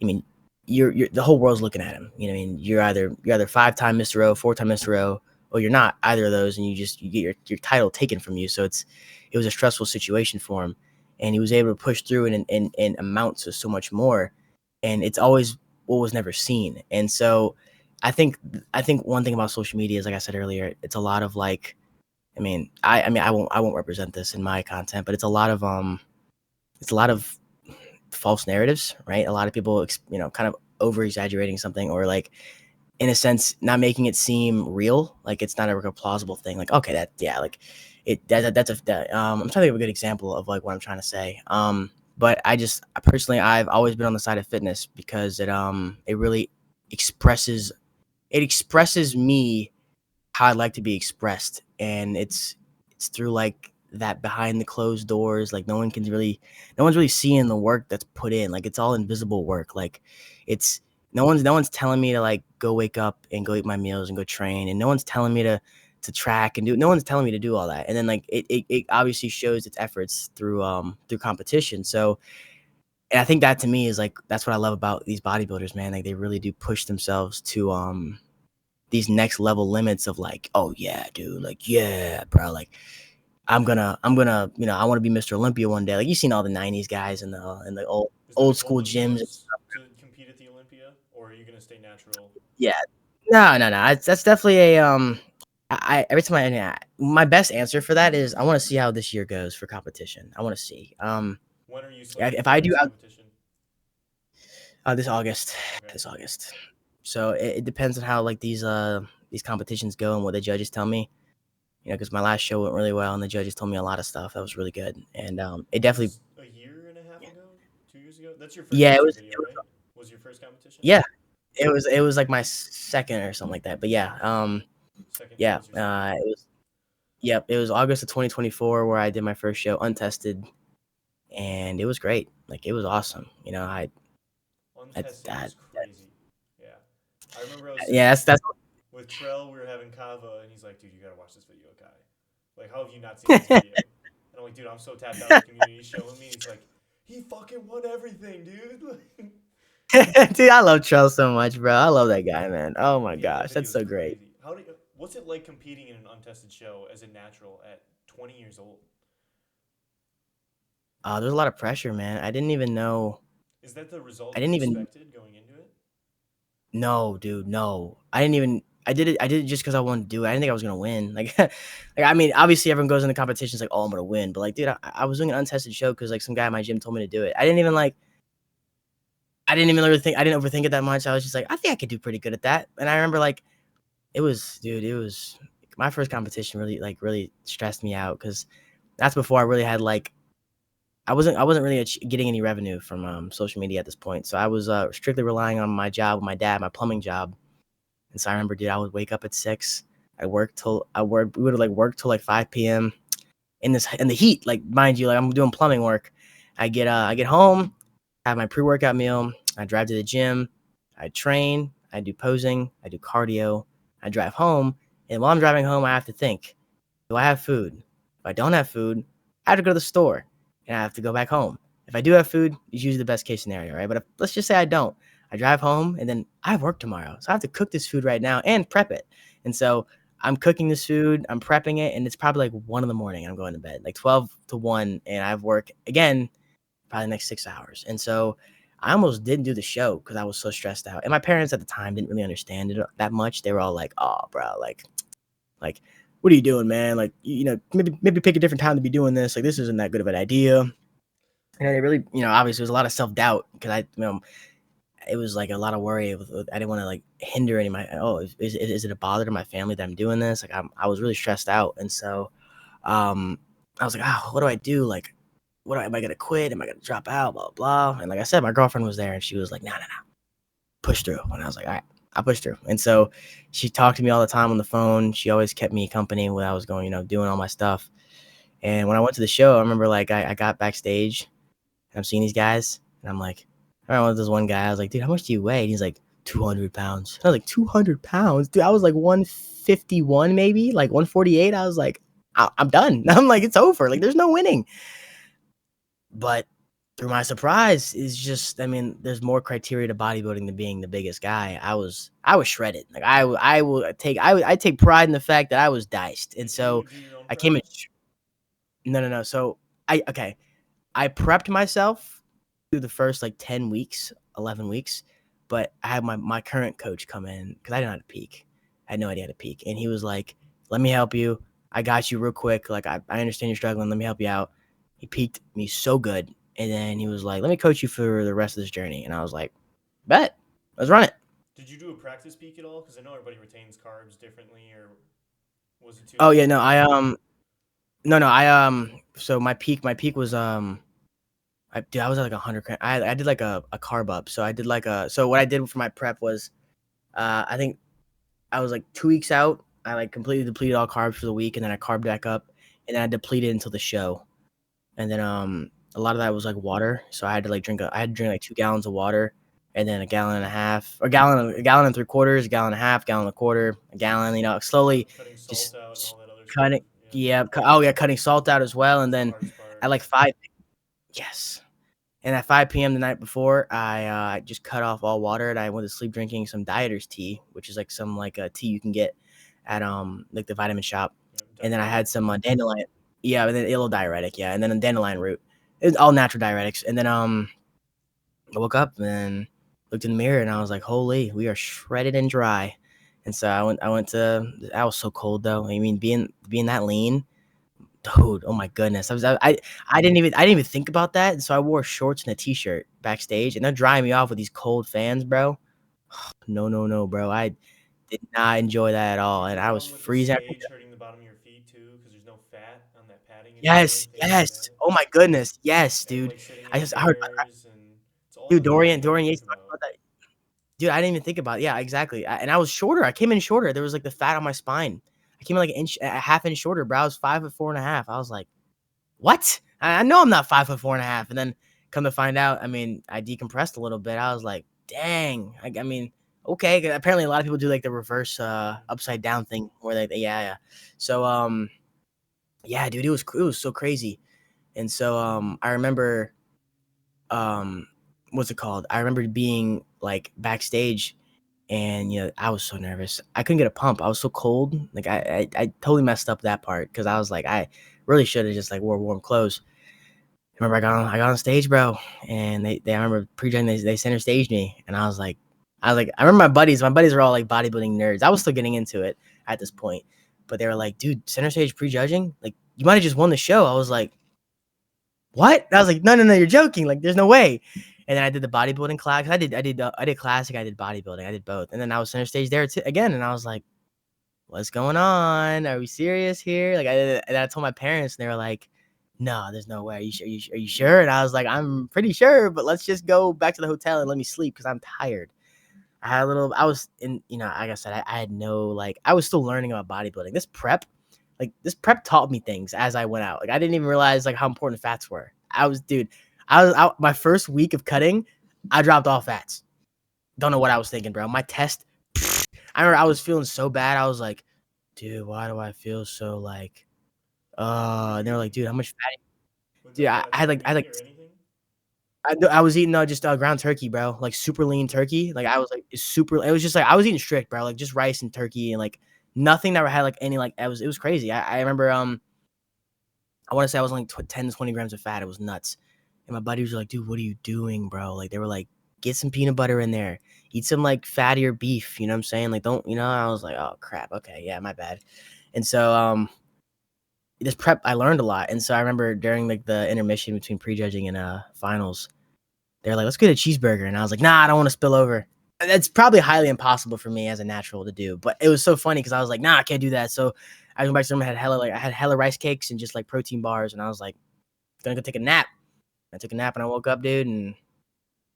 I mean, you're the whole world's looking at him. What I mean? You're either 5-time Mr. O, 4-time Mr. O, or you're not either of those, and you get your title taken from you. So it was a stressful situation for him, and he was able to push through and amount to so much more. And it's always what was never seen. And so I think I think one thing about social media is, like I said earlier, it's a lot of like, I mean I won't represent this in my content, but it's a lot of false narratives, right? A lot of people, kind of over exaggerating something, or like, in a sense, not making it seem real. Like it's not a plausible thing. Like, okay, yeah, like I'm trying to think of a good example of like what I'm trying to say. But personally, I've always been on the side of fitness because it really expresses, it expresses me how I'd like to be expressed, and it's through like that behind the closed doors. Like no one's really seeing the work that's put in. Like it's all invisible work. Like it's no one's telling me to like go wake up and go eat my meals and go train, and no one's telling me to track and do. No one's telling me to do all that. And then like it obviously shows its efforts through competition. So, and I think that to me is like that's what I love about these bodybuilders, man. Like they really do push themselves to these next level limits of like, oh yeah, dude, like yeah, bro, like I'm gonna, I want to be Mr. Olympia one day. Like you've seen all the '90s guys in the Is that the old goal school of gyms. yours to compete at the Olympia, or are you gonna stay natural? Yeah, no, no, no. That's definitely a every time yeah, my best answer for that is I want to see how this year goes for competition. I want to see. When are you Yeah, slated if for your I do next competition? this August, Okay. this August. So it depends on how like these competitions go and what the judges tell me. Because my last show went really well, and the judges told me a lot of stuff that was really good, and it Was definitely, this a year and a half ago? 2 years ago? That's your first yeah, YouTube video, it was, right? Was your first competition? yeah, it was like my second or something like that, but yeah, Second. What yeah, was your second? yep, it was August of 2024 where I did my first show, untested, and it was great. Like it was awesome. Untested I was crazy. Yeah. I remember I was yeah, sitting that's with Trell, we were having kava, and he's like, dude, you gotta watch this video, guy. Like, how have you not seen this video? And I'm like, dude, I'm so tapped out of the community. He's showing me, he's like, he fucking won everything, dude. dude, I love Trell so much, bro. I love that guy, man. Oh my Yeah, that gosh, video that's is so great. crazy. What's it like competing in an untested show as a natural at 20 years old? There's a lot of pressure, man. I didn't even know. Is that the result I you didn't even expected going into it? No, dude, no. I didn't even. I did it just because I wanted to do it. I didn't think I was gonna win. Like, I mean, obviously everyone goes into competitions like, oh, I'm gonna win. But like, dude, I was doing an untested show because like some guy at my gym told me to do it. I didn't even really think. I didn't overthink it that much. I was just like, I think I could do pretty good at that. And I remember like it was my first competition. Really stressed me out because that's before I really had like I wasn't really getting any revenue from social media at this point. So I was strictly relying on my job with my dad, my plumbing job. And so I remember, dude, I would wake up at 6. We would like work till like 5 p.m. in the heat. Like mind you, like I'm doing plumbing work. I get home, have my pre-workout meal. I drive to the gym. I train. I do posing. I do cardio. I drive home, and while I'm driving home, I have to think: do I have food? If I don't have food, I have to go to the store, and I have to go back home. If I do have food, it's usually the best case scenario, right? But let's just say I don't. I drive home, and then I have work tomorrow, so I have to cook this food right now and prep it. And so I'm cooking this food, I'm prepping it, and it's probably like 1 in the morning. And I'm going to bed like 12 to 1, and I have work again probably the next 6 hours. And so I almost didn't do the show because I was so stressed out. And my parents at the time didn't really understand it that much. They were all like, "Oh, bro, like, what are you doing, man? Like, maybe pick a different time to be doing this. Like, this isn't that good of an idea." And they really, obviously, there's a lot of self doubt because it was like a lot of worry. I didn't want to like hinder any of my. Oh, is it a bother to my family that I'm doing this? Like, I was really stressed out, and so, um, I was like, what do I do? Like, am I gonna quit? Am I gonna drop out? Blah blah. And like I said, my girlfriend was there, and she was like, no, no, no, push through. And I was like, all right, I'll push through. And so she talked to me all the time on the phone. She always kept me company when I was going, doing all my stuff. And when I went to the show, I remember like I got backstage and I'm seeing these guys, and I'm like, I remember this one guy. I was like, dude, how much do you weigh? And he's like, 200 pounds. I was like, 200 pounds, dude. I was like 151, maybe like 148. I was like, I'm done. I'm like, it's over. Like, there's no winning. But through my surprise is just, I mean, there's more criteria to bodybuilding than being the biggest guy. I was shredded. Like I take pride in the fact that I was diced. And Did so you do your own I prep? came in. No, no, no. So okay. I prepped myself through the first like 10 weeks, 11 weeks, but I had my current coach come in because I didn't know how to peak. I had no idea how to peak. And he was like, let me help you. I got you real quick. Like, I understand you're struggling. Let me help you out. He peaked me so good. And then he was like, let me coach you for the rest of this journey. And I was like, bet. Let's run it. Did you do a practice peak at all? Because I know everybody retains carbs differently, or was it too Oh yeah, early? no, no, so my peak was dude, I was at like 100. I did like a carb up. So I did like so what I did for my prep was, I think I was like 2 weeks out. I like completely depleted all carbs for the week, and then I carb back up, and then I depleted until the show. And then a lot of that was like water. So I had to like I had to drink like 2 gallons of water, and then a gallon and a half, or a gallon and 3/4, a gallon and a half, gallon and a quarter, a gallon. Slowly Cutting salt just out and all that other stuff. cutting. Yeah, Yeah. Oh yeah, cutting salt out as well, and that's the then hardest part. at like 5. Yes. And at 5 p.m. the night before, I just cut off all water, and I went to sleep drinking some dieter's tea, which is like some like a tea you can get at like the vitamin shop. Yeah, And then I had diuretic. some dandelion, yeah, and then a little diuretic, yeah, and then a dandelion root. It's all natural diuretics. And then I woke up and looked in the mirror, and I was like, holy, we are shredded and dry. And so I was so cold though. I mean, being that lean, dude, oh my goodness. I didn't even think about that. And so I wore shorts and a t-shirt backstage, and they're drying me off with these cold fans, bro. No, no, no, bro. I did not enjoy that at Do all. you And get a I was problem with the freezing. stage hurting the bottom of your feet too? Because there's no fat on that padding anymore Yes, and things like yes. that. Oh my goodness. Yes, And dude. like sitting I in just I heard chairs, and it's all dude, the little things Dorian you think Yates talked about. about that. Dude, I didn't even think about it. Yeah, exactly. And I was shorter. I came in shorter. There was like the fat on my spine. I came in like a half inch shorter, bro. I was 5'4" and a half. I was like, what? I know I'm not 5'4" and a half. And then come to find out, I mean, I decompressed a little bit. I was like, dang. I mean, okay. Apparently, a lot of people do like the reverse Mm-hmm. upside down thing where yeah, yeah. So yeah, dude, it was so crazy. And so I remember um what's it called? I remember being like backstage, and I was so nervous. I couldn't get a pump. I was so cold. Like I totally messed up that part because I was like, I really should have just like wore warm clothes. Remember I got on stage, bro, and I remember pre-judging, they center staged me, and I remember my buddies were all like bodybuilding nerds. I was still getting into it at this point, but they were like, dude, center stage pre-judging, like you might have just won the show. I was like, what? And I was like, no, no, no, you're joking. Like, there's no way. And then I did the bodybuilding class. I did classic. I did bodybuilding. I did both. And then I was center stage there again. And I was like, what's going on? Are we serious here? Like, and I told my parents, and they were like, no, there's no way. Are you sure? Are you sure? And I was like, I'm pretty sure, but let's just go back to the hotel and let me sleep because I'm tired. I was in, like I said, I had no, like, I was still learning about bodybuilding. This prep taught me things as I went out. Like, I didn't even realize like how important fats were. Dude, I was out my first week of cutting, I dropped all fats. Don't know what I was thinking, bro. My test, I remember I was feeling so bad. I was like, dude, why do I feel so like, Were and they were you like, dude, how much fat? with Dude, no I had no like, meat or anything? I was eating just ground turkey, bro. Like super lean turkey. Like I was like super. It was just like I was eating strict, bro. Like just rice and turkey and like nothing that had like any like. It was crazy. I remember I want to say I was only 10 to 20 grams of fat. It was nuts. and my buddies were like, "Dude, what are you doing, bro?" Like, they were like, "Get some peanut butter in there. Eat some, like, fattier beef," you know what I'm saying? Like, don't, I was like, "Oh, crap. Okay, yeah, my bad." And so, this prep, I learned a lot, and so I remember during, like, the intermission between prejudging and, finals, they're like, "Let's get a cheeseburger," and I was like, "Nah, I don't wanna spill over." And that's probably highly impossible for me as a natural to do, but it was so funny because I was like, "Nah, I can't do that." So I went back to them, I had hella rice cakes and just, like, protein bars, and I was like, "Gonna go take a nap." I took a nap and I woke up, dude, and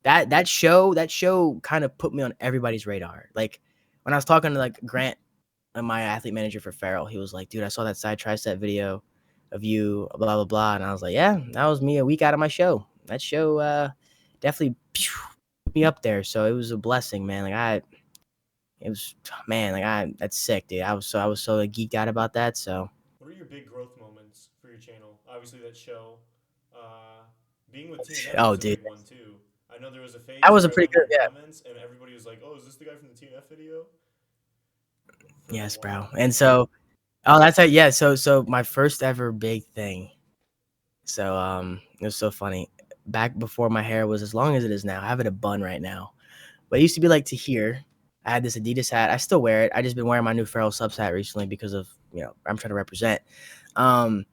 that show kind of put me on everybody's radar. Like, when I was talking to, like, Grant, my athlete manager for Farrell, he was like, "Dude, I saw that side tricep video of you, blah blah blah," and I was like, "Yeah, that was me a week out of my show. That show definitely put me up there, so it was a blessing, man. It was, man, that's sick, dude. I was so like, geeked out about that. So, What are your big growth moments for your channel? Obviously, that show. Uh, Being with TNF oh, was a dude, big one too. I know there was a that phase was where a I pretty went in good, your yeah, comments and everybody was like, "Oh, is this the guy from the TNF video?" For a yes, bro. while. And so, oh, that's how, yeah. So my first ever big thing. So, it was so funny. Back before my hair was as long as it is now, I have it a bun right now. But it used to be like to here. I had this Adidas hat. I still wear it. I just been wearing my new Feral Subs hat recently because of, I'm trying to represent. Um,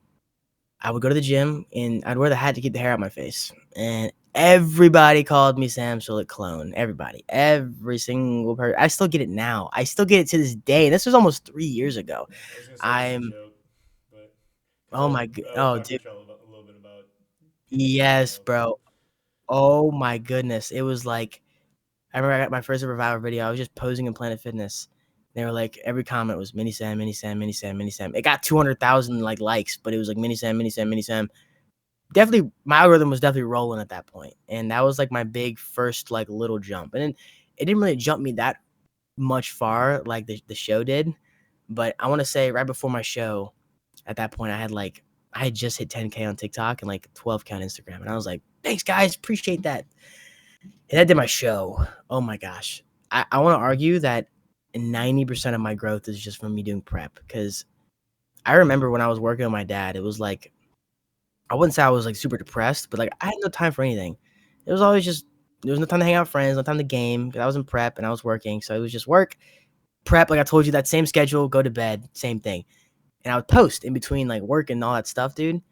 I would go to the gym and I'd wear the hat to keep the hair out my face. And everybody called me Sam Sulek clone. Everybody. Every single person. I still get it now. I still get it to this day. This was almost 3 years ago. I was gonna say it was a I'm joke, but because oh my I was oh talking dude. to Trell a little bit about your Yes, channel too. bro. Oh my goodness. It was like I remember I got my first ever viral video. I was just posing in Planet Fitness. They were like, every comment was Mini Sam, Mini Sam, Mini Sam, Mini Sam. It got 200,000 like likes, but it was like Mini Sam, Mini Sam, Mini Sam. Definitely, my algorithm was definitely rolling at that point, and that was like my big first like little jump. And then it didn't really jump me that much far like the show did, but I want to say right before my show, at that point, I had just hit 10K on TikTok and like 12K on Instagram, and I was like, thanks guys, appreciate that. And I did my show. Oh my gosh. I want to argue that 90% of my growth is just from me doing prep. Because I remember when I was working with my dad, it was like, I wouldn't say I was like super depressed, but like I had no time for anything. It was always just, there was no time to hang out with friends, no time to game. Because I was in prep and I was working. So it was just work, prep. Like I told you, that same schedule, go to bed, same thing. And I would post in between like work and all that stuff, dude.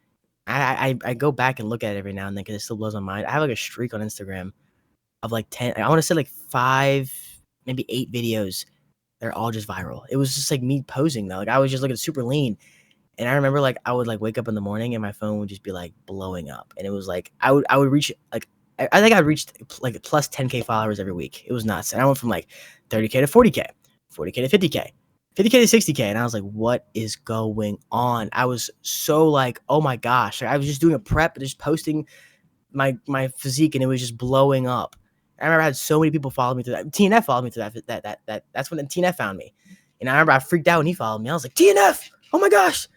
I go back and look at it every now and then because it still blows my mind. I have like a streak on Instagram of like 10, I want to say like 5, maybe 8 videos. They're all just viral. It was just like me posing though. Like I was just looking super lean. And I remember like I would like wake up in the morning and my phone would just be like blowing up. And it was like I would reach like I think I reached like plus 10K followers every week. It was nuts. And I went from like 30K to 40K, 40K to 50K, 50K to 60K. And I was like, what is going on? I was so like, oh my gosh. Like, I was just doing a prep, just posting my physique, and it was just blowing up. I remember I had so many people follow me through that. TNF followed me through that's when TNF found me. And I remember I freaked out when he followed me. I was like, TNF, oh my gosh.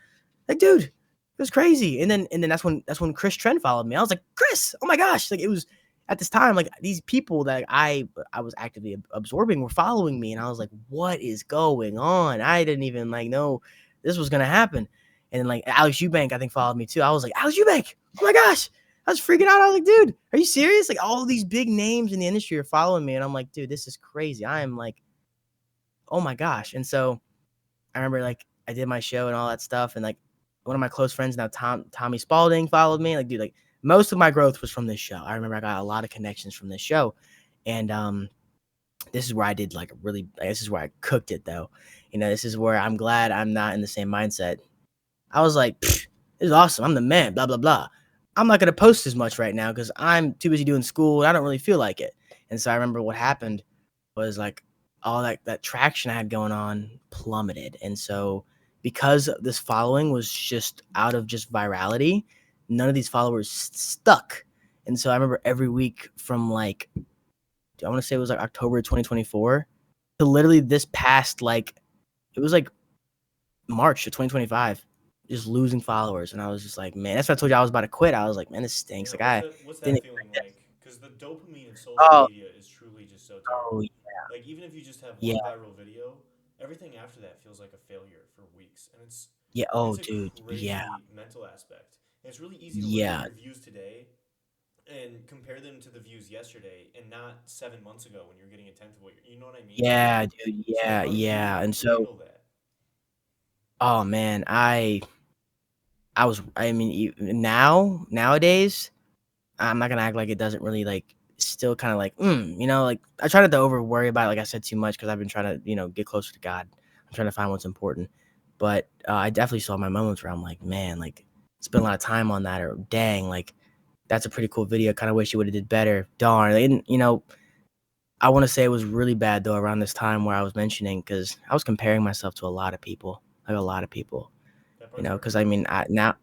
Like, dude, it was crazy. And then that's when Chris Trent followed me. I was like, Chris, oh my gosh. Like it was at this time, like these people that I was actively absorbing were following me. And I was like, what is going on? I didn't even like know this was gonna happen. And then like Alex Eubank, I think, followed me too. I was like, Alex Eubank, oh my gosh. I was freaking out. I was like, dude, are you serious? Like all these big names in the industry are following me. And I'm like, dude, this is crazy. I am like, oh my gosh. And so I remember like I did my show and all that stuff. And like one of my close friends now, Tommy Spalding, followed me. Like, dude, like most of my growth was from this show. I remember I got a lot of connections from this show. And this is where I did like really, this is where I cooked it though. This is where I'm glad I'm not in the same mindset. I was like, this is awesome. I'm the man, blah, blah, blah. I'm not going to post as much right now because I'm too busy doing school and I don't really feel like it. And so I remember what happened was like all that traction I had going on plummeted. And so because this following was just out of just virality, none of these followers stuck. And so I remember every week from like, I want to say it was like October 2024 to literally this past, like, it was like March of 2025, just losing followers. And I was just like, man, that's what I told you I was about to quit. I was like, man, this stinks. Yeah, Like I what's didn't that feeling expect this. like? Because the dopamine in social Oh, media is truly just so oh terrible. Like even if you just have yeah, one viral video, everything after that feels like a failure for weeks, and yeah. Oh, it's a dude, yeah, crazy mental aspect. And it's really easy to look at yeah, your views today and compare them to the views yesterday and not 7 months ago when you're getting a tenth of what you know what I mean? Yeah, dude. So like Yeah, how do you yeah. And so, handle that? oh man, I mean, nowadays, I'm not gonna act like it doesn't really like still kind of like, like I try not to over worry about it, like I said too much because I've been trying to, get closer to God. I'm trying to find what's important. But I definitely saw my moments where I'm like, man, like spend a lot of time on that, or dang, like that's a pretty cool video. Kind of wish you would have did better. Darn, and I want to say it was really bad though around this time where I was mentioning because I was comparing myself to a lot of people, like a lot of people, That part's hard to because I do. mean, now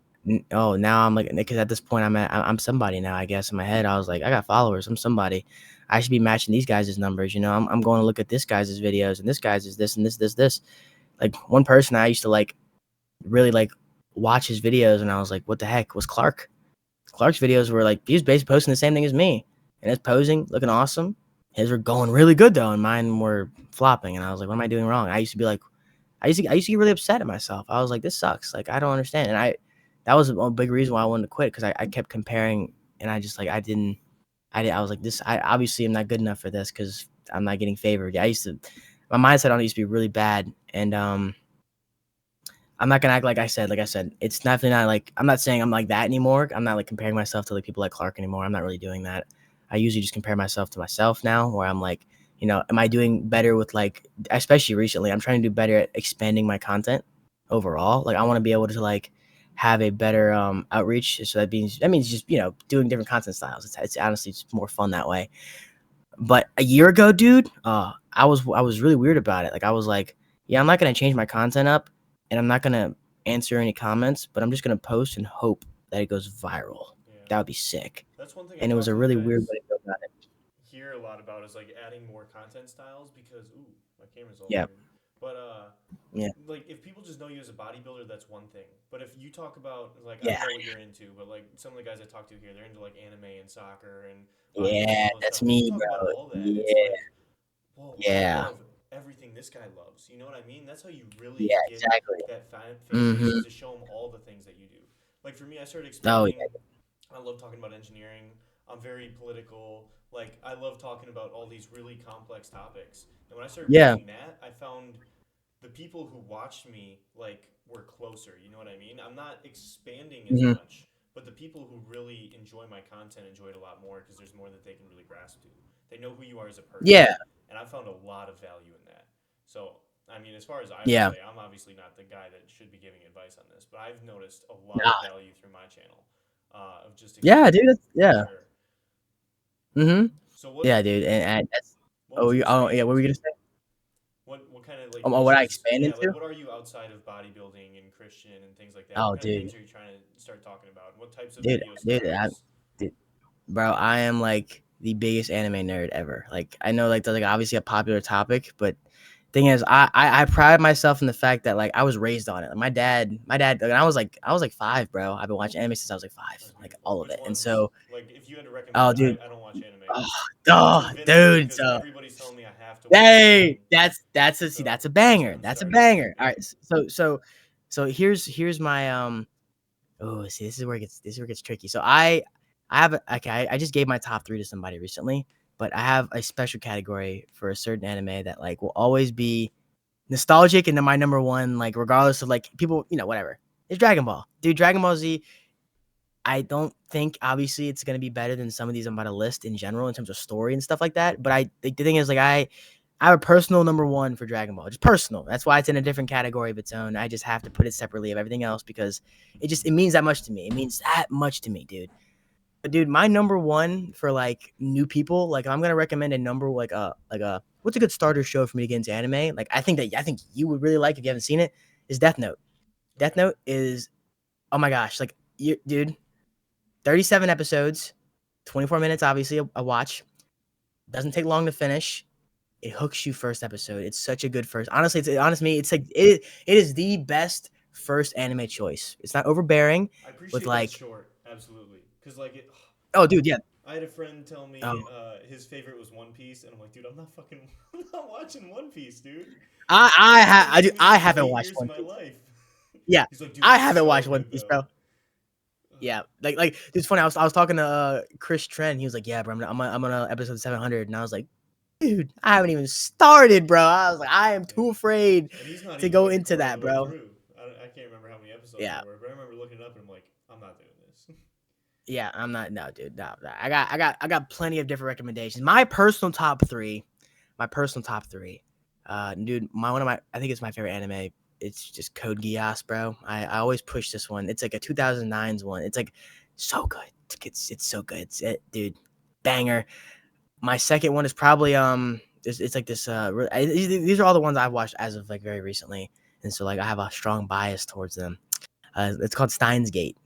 I'm like, because at this point I'm somebody now. I guess in my head I was like, I got followers. I'm somebody. I should be matching these guys' numbers. I'm going to look at this guy's videos and this guy's is this and this. Like one person I used to like really like watch his videos and I was like, what the heck was Clark? Clark's videos were like he was basically posting the same thing as me, and his posing looking awesome. His were going really good though, and mine were flopping. And I was like, what am I doing wrong? I used to be like, I used to get really upset at myself. I was like, this sucks. Like I don't understand. And that was a big reason why I wanted to quit because I kept comparing, and I just like I was like this. I obviously am not good enough for this because I'm not getting favored. My mindset on it used to be really bad, and I'm not gonna act like I said, it's definitely not like I'm not saying I'm like that anymore. I'm not like comparing myself to like people like Clark anymore. I'm not really doing that. I usually just compare myself to myself now, where I'm like, am I doing better with like, especially recently, I'm trying to do better at expanding my content overall. Like I want to be able to like have a better outreach. So that means just doing different content styles. It's honestly it's more fun that way. But a year ago, dude, I was really weird about it. Like I was like, yeah, I'm not gonna change my content up, and I'm not gonna answer any comments, but I'm just gonna post and hope that it goes viral. Yeah. That would be sick. That's one thing I And it was talk a to the really weird guys way to go about it. hear a lot about is like adding more content styles because my camera's all Yeah, weird. But yeah, like if people just know you as a bodybuilder, that's one thing. But if you talk about like I yeah, don't know what you're into, but like some of the guys I talk to here, they're into like anime and soccer and bodybuilding, yeah. all this That's stuff. If you me, talk about bro. all that, it's Yeah, like, whoa, I yeah, love everything this guy loves. You know what I mean? That's how you yeah. really get Exactly. that fan base Mm-hmm. is to show them all the things that you do. Like for me, I started Oh explaining. yeah, I love talking about engineering. I'm very political. Like I love talking about all these really complex topics. And when I started yeah. doing that, I found the people who watched me like were closer. You know what I mean? I'm not expanding as Mm-hmm. much, but the people who really enjoy my content enjoy it a lot more because there's more that they can really grasp to. They know who you are as a person, Yeah, and I found a lot of value in that. So, I mean, as far as I would yeah. say, I'm obviously not the guy that should be giving advice on this, but I've noticed a lot of Nah. value through my channel of just Yeah, dude. expanding for Yeah. sure. Mm-hmm. So, Yeah, dude. And that's. what Oh, would you oh, expand yeah. What were you into? gonna say? What kind of like What I niches? expand Yeah, like into? what are you outside of bodybuilding and Christian and things like that? What Oh, kind of dude. things are you trying to start talking about? What types of Dude, video dude, styles? dude, bro, I am like the biggest anime nerd ever. Like, I know, like, that's like obviously a popular topic, but thing is, I pride myself in the fact that like I was raised on it. Like, my dad, like, I was like 5, bro. I've been watching anime since I was like 5, That's like beautiful. all of Which it. And ones? so, Like, if you had to oh, recommend, I, dude, I don't watch anime, oh, which oh, convinced me dude, because so everybody's telling me I have to watch it, hey, and that's a see, so that's a that's where banger. I'm That's a starting. banger. All Yeah. right, so here's my oh, see, this is where it gets tricky. So I have okay, I just gave my top 3 to somebody recently, but I have a special category for a certain anime that like will always be nostalgic and then my number one, like regardless of like people, whatever. It's Dragon Ball. Dude, Dragon Ball Z, I don't think obviously it's gonna be better than some of these I'm about to list in general in terms of story and stuff like that. But the thing is like I have a personal number one for Dragon Ball. Just personal. That's why it's in a different category of its own. I just have to put it separately of everything else because it means that much to me. It means that much to me, dude. But dude, my number one for like new people, like I'm gonna recommend a number like a what's a good starter show for me to get into anime? Like I think you would really like if you haven't seen it, is Death Note. Death Okay. Note is oh my gosh, like dude, 37 episodes, 24 minutes, obviously a watch. Doesn't take long to finish. It hooks you first episode. It's such a good first. Honestly, it's like it is the best first anime choice. It's not overbearing I with appreciate that like, short, absolutely, because like it. oh dude, yeah. I had a friend tell me Oh, his favorite was One Piece, and I'm like, dude, I'm not fucking, I'm not watching One Piece, dude. I It's I gonna do take me I the next haven't eight watched years of One my Piece. life. Yeah, He's like, dude, I it's haven't so watched One good Piece, though. bro. Yeah, like it's funny. I was talking to Chris Trent. He was like, "Yeah, bro, I'm on episode 700," and I was like, "Dude, I haven't even started, bro." I was like, "I am too Yeah. afraid And he's not to even go like a into quarter of that, the way bro." through. I can't remember how many episodes Yeah, there were, but I remember looking it up and I'm like, I'm not doing this. yeah, I'm not. No, dude, no. I got plenty of different recommendations. My personal top three. Dude, one of my, I think it's my favorite anime. It's just Code Geass, bro. I always push this one. It's like a 2009's one. It's like so good. It's so good. Dude, banger. My second one is probably it's like this these are all the ones I've watched as of like very recently, and so like I have a strong bias towards them. It's called Steins Gate.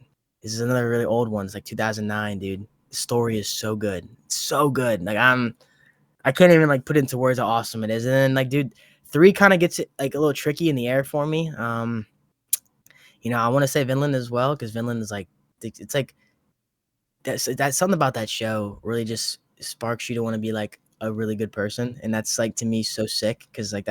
This is another really old one. It's like 2009, dude. The story is so good. It's so good. Like I can't even like put into words how awesome it is. And then like, dude, three kind of gets it like a little tricky in the air for me. I want to say Vinland as well because Vinland is like it's like that's something about that show really just sparks you to want to be like a really good person, and that's like to me so sick because like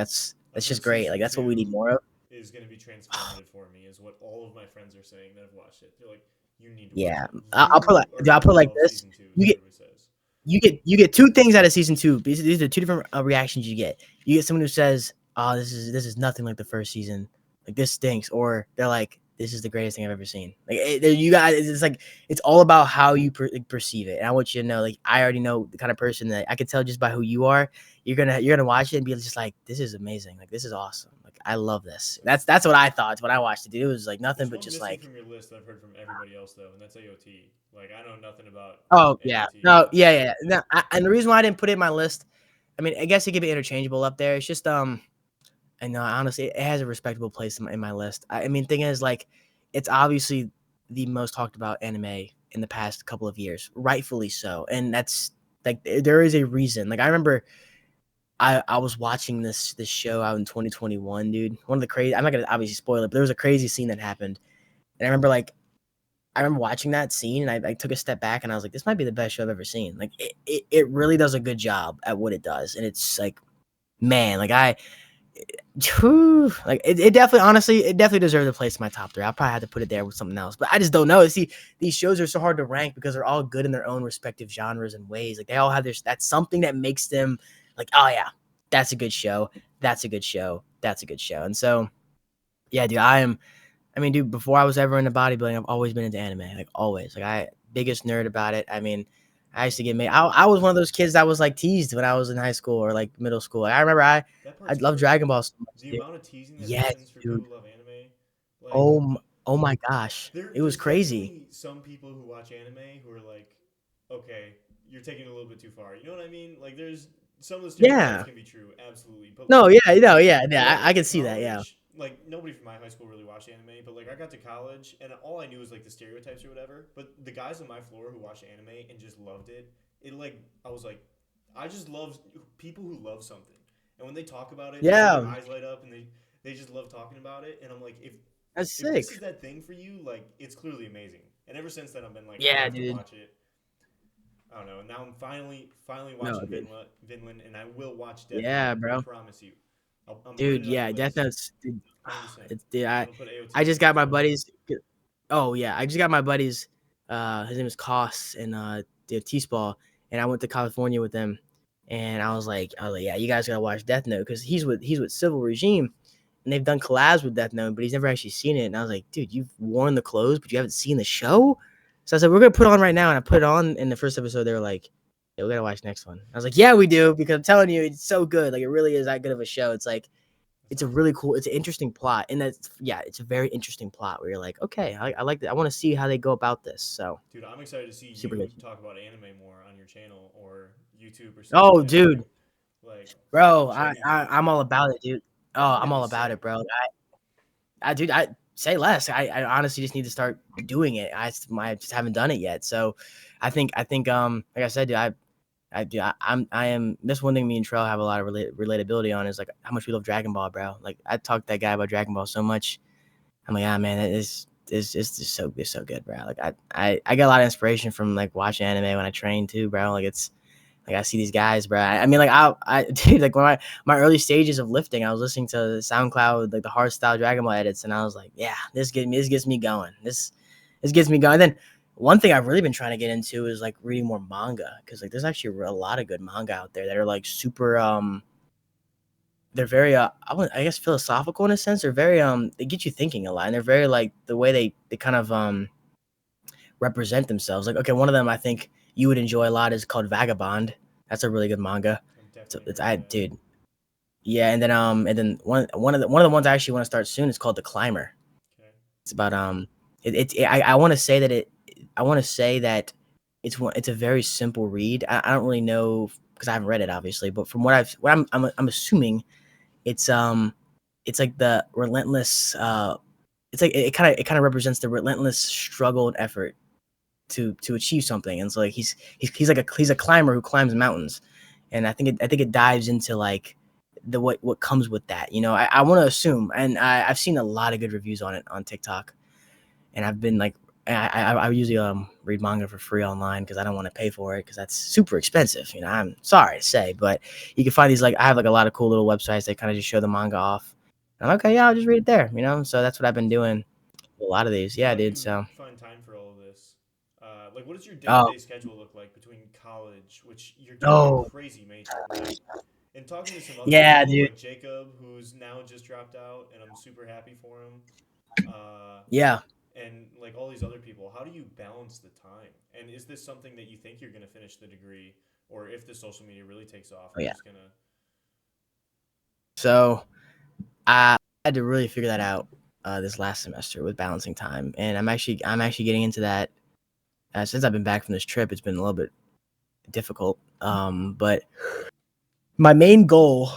I've that's heard just great. Like season that's what we need two more of. is going to be transformative for me, is what all of my friends are saying that have watched it. They're like, you need to watch Yeah, it. I'll put You like are I'll going to put like love this. season two, is You what get everybody says. you get two things out of season two. These are two different reactions you get. You get someone who says, "Oh, this is nothing like the first season. Like this stinks," or they're like, "This is the greatest thing I've ever seen." Like you guys, it's like it's all about how you perceive it. And I want you to know, like I already know the kind of person that I can tell just by who you are. You're gonna watch it and be just like, "This is amazing. Like this is awesome. Like I love this." That's what I thought when I watched it. Dude. It was like nothing There's but one just missing like. from your list that I've heard from everybody else though, and that's AOT. Like I know nothing about Oh yeah, AOT. no, yeah, yeah. No, and the reason why I didn't put it in my list, I mean, I guess it could be interchangeable up there. It's just and honestly, it has a respectable place in my list. I mean, thing is, like, it's obviously the most talked about anime in the past couple of years, rightfully so, and that's like there is a reason. Like I remember, I was watching this show out in 2021, dude. One of the crazy. I'm not gonna obviously spoil it, but there was a crazy scene that happened, and I remember watching that scene and I took a step back and I was like, this might be the best show I've ever seen. Like it really does a good job at what it does. And it's like, man, like it definitely, honestly, it definitely deserves a place in my top three. I'll probably have to put it there with something else, but I just don't know. See, these shows are so hard to rank because they're all good in their own respective genres and ways. Like they all have that's something that makes them like, oh yeah, that's a good show. That's a good show. That's a good show. And so, yeah, dude, I mean, dude, before I was ever into bodybuilding, I've always been into anime, like always. Like biggest nerd about it. I mean, I used to get made. I was one of those kids that was like teased when I was in high school or like middle school. Like, I remember That I part's love Dragon crazy. Ball so much, The dude. amount of teasing that Yes, happens for people dude. who love anime, like Oh my gosh, it was there's crazy. definitely some people who watch anime who are like, okay, you're taking it a little bit too far. You know what I mean? Like there's some of the stereotypes Yeah. can be true, absolutely, but No, like yeah, no, yeah, when yeah. I I got to can see that. Yeah. college, like nobody from my high school really watched anime, but like I got to college and all I knew was like the stereotypes or whatever. But the guys on my floor who watched anime and just loved it, it like I was like, I just love people who love something, and when they talk about it, you see their Yeah, eyes light up and they just love talking about it. And I'm like, that's if this sick. is that thing for you, like it's clearly amazing. And ever since then, I've been like, I Yeah, have to dude. watch it. I don't know. And now I'm finally No, watching dude. Vinland, and I will watch Death Note. Yeah, I bro. promise you. I'm putting Dude, it on the yeah, Death list, Note's dude, 100%. it's dude, I'm I gonna put AOT I in just there got as my well. buddies. Oh yeah, I just got my buddies. His name is Koss and the T-Spall, and I went to California with them, and I was like, yeah, you guys gotta watch Death Note because he's with Civil Regime, and they've done collabs with Death Note, but he's never actually seen it. And I was like, dude, you've worn the clothes, but you haven't seen the show. So I said, we're gonna put it on right now, and I put it on. In the first episode, they were like, yeah, we gotta watch the next one. I was like, yeah, we do, because I'm telling you, it's so good. Like it really is that good of a show. It's like That it's a sounds really awesome. cool, it's an interesting plot, and that's yeah, it's a very interesting plot where you're like, okay, I like that. I want to see how they go about this. So Dude, I'm excited to see super good. you talk about anime more on your channel or YouTube or stuff like Oh, that. dude, Like, bro, I'm chugging you. I'm all about it, dude. Oh, I think I'm that'd be all about sick. it, bro. Dude, I say less. I honestly just need to start doing it. I just haven't done it yet. So, I think, like I said, dude, I am. That's one thing me and Trell have a lot of relatability on is like how much we love Dragon Ball, bro. Like I talked to that guy about Dragon Ball so much. I'm like, ah, man, it's just so good, bro. Like I get a lot of inspiration from like watching anime when I train too, bro. Like it's like I see these guys, bro. I mean, like dude, like when my early stages of lifting, I was listening to SoundCloud, like the hard style Dragon Ball edits, and I was like, yeah, this gets me going. this gets me going. Then one thing I've really been trying to get into is like reading more manga because like there's actually a lot of good manga out there that are like super they're very I guess philosophical in a sense. They're very they get you thinking a lot, and they're very like the way they kind of represent themselves. Like okay, one of them I think you would enjoy a lot is called Vagabond. That's a really good manga. I've So definitely it's heard of I that. dude. Yeah, and then one of the ones I actually want to start soon is called The Climber. Okay. It's about I want to say that I want to say that it's a very simple read. I don't really know because I haven't read it obviously, but from what I'm assuming it's like the relentless it's like it kind of represents the relentless struggle and effort to achieve something. And so like he's a climber who climbs mountains, and I think it dives into like the what comes with that. You know, I want to assume, and I've seen a lot of good reviews on it on TikTok, and I've been like. I usually read manga for free online because I don't want to pay for it because that's super expensive. You know, I'm sorry to say, but you can find these like I have like a lot of cool little websites that kind of just show the manga off. I'm like, okay, yeah, I'll just read it there. You know, so that's what I've been doing. A lot of these, So yeah, how do dude. you So, find time for all of this? Like, what does your oh, day-to-day schedule look like between college, which you're doing a no, crazy major, right? And talking to some other yeah, people dude, like Jacob, who's now just dropped out, and I'm super happy for him. Uh, yeah, and like all these other people, how do you balance the time? And is this something that you think you're gonna finish the degree, or if the social media really takes off, oh you're yeah. just gonna? So I had to really figure that out this last semester with balancing time, and I'm actually getting into that since I've been back from this trip. It's been a little bit difficult, but my main goal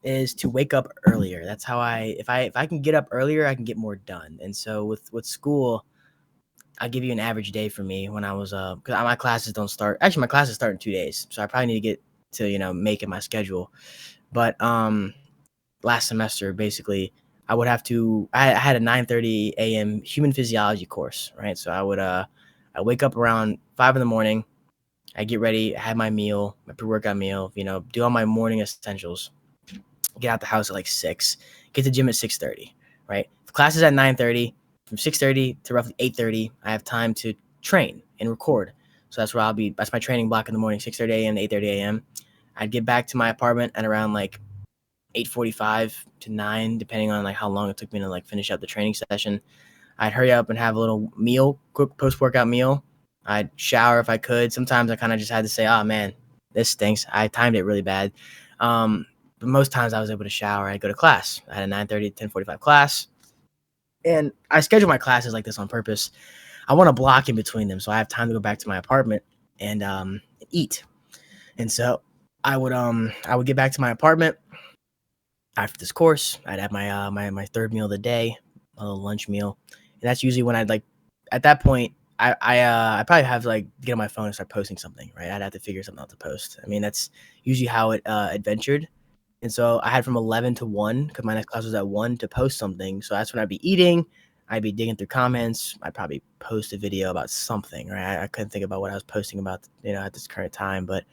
is to wake up earlier. That's how if I can get up earlier, I can get more done. And so with school, I'll give you an average day for me when I was because my classes don't start. Actually, my classes start in 2 days, so I probably need to get to making my schedule. But last semester, basically, I would have to. I had a 9:30 a.m. human physiology course, right? So I wake up around 5 in the morning. I get ready, have my meal, my pre-workout meal, do all my morning essentials. Get out the house at like 6, get to the gym at 6:30, right? If class is at 9:30, from 6:30 to roughly 8:30, I have time to train and record. So that's where I'll be. That's my training block in the morning, 6:30 a.m. to 8:30 a.m. I'd get back to my apartment at around like 8:45 to 9, depending on like how long it took me to like finish up the training session. I'd hurry up and have a little meal, quick post-workout meal. I'd shower if I could. Sometimes I kind of just had to say, oh man, this stinks. I timed it really bad. But most times I was able to shower. I'd go to class. I had a 9:30 to 10:45 class. And I schedule my classes like this on purpose. I want to block in between them so I have time to go back to my apartment and eat. And so I would get back to my apartment after this course. I'd have my third meal of the day, a little lunch meal, and that's usually when I'd like. At that point, I probably have to like get on my phone and start posting something, right? I'd have to figure something out to post. I mean, that's usually how it adventured. And so I had from 11 to 1 because my next class was at 1 to post something. So that's when I'd be eating. I'd be digging through comments. I'd probably post a video about something, right? I couldn't think about what I was posting about, at this current time. But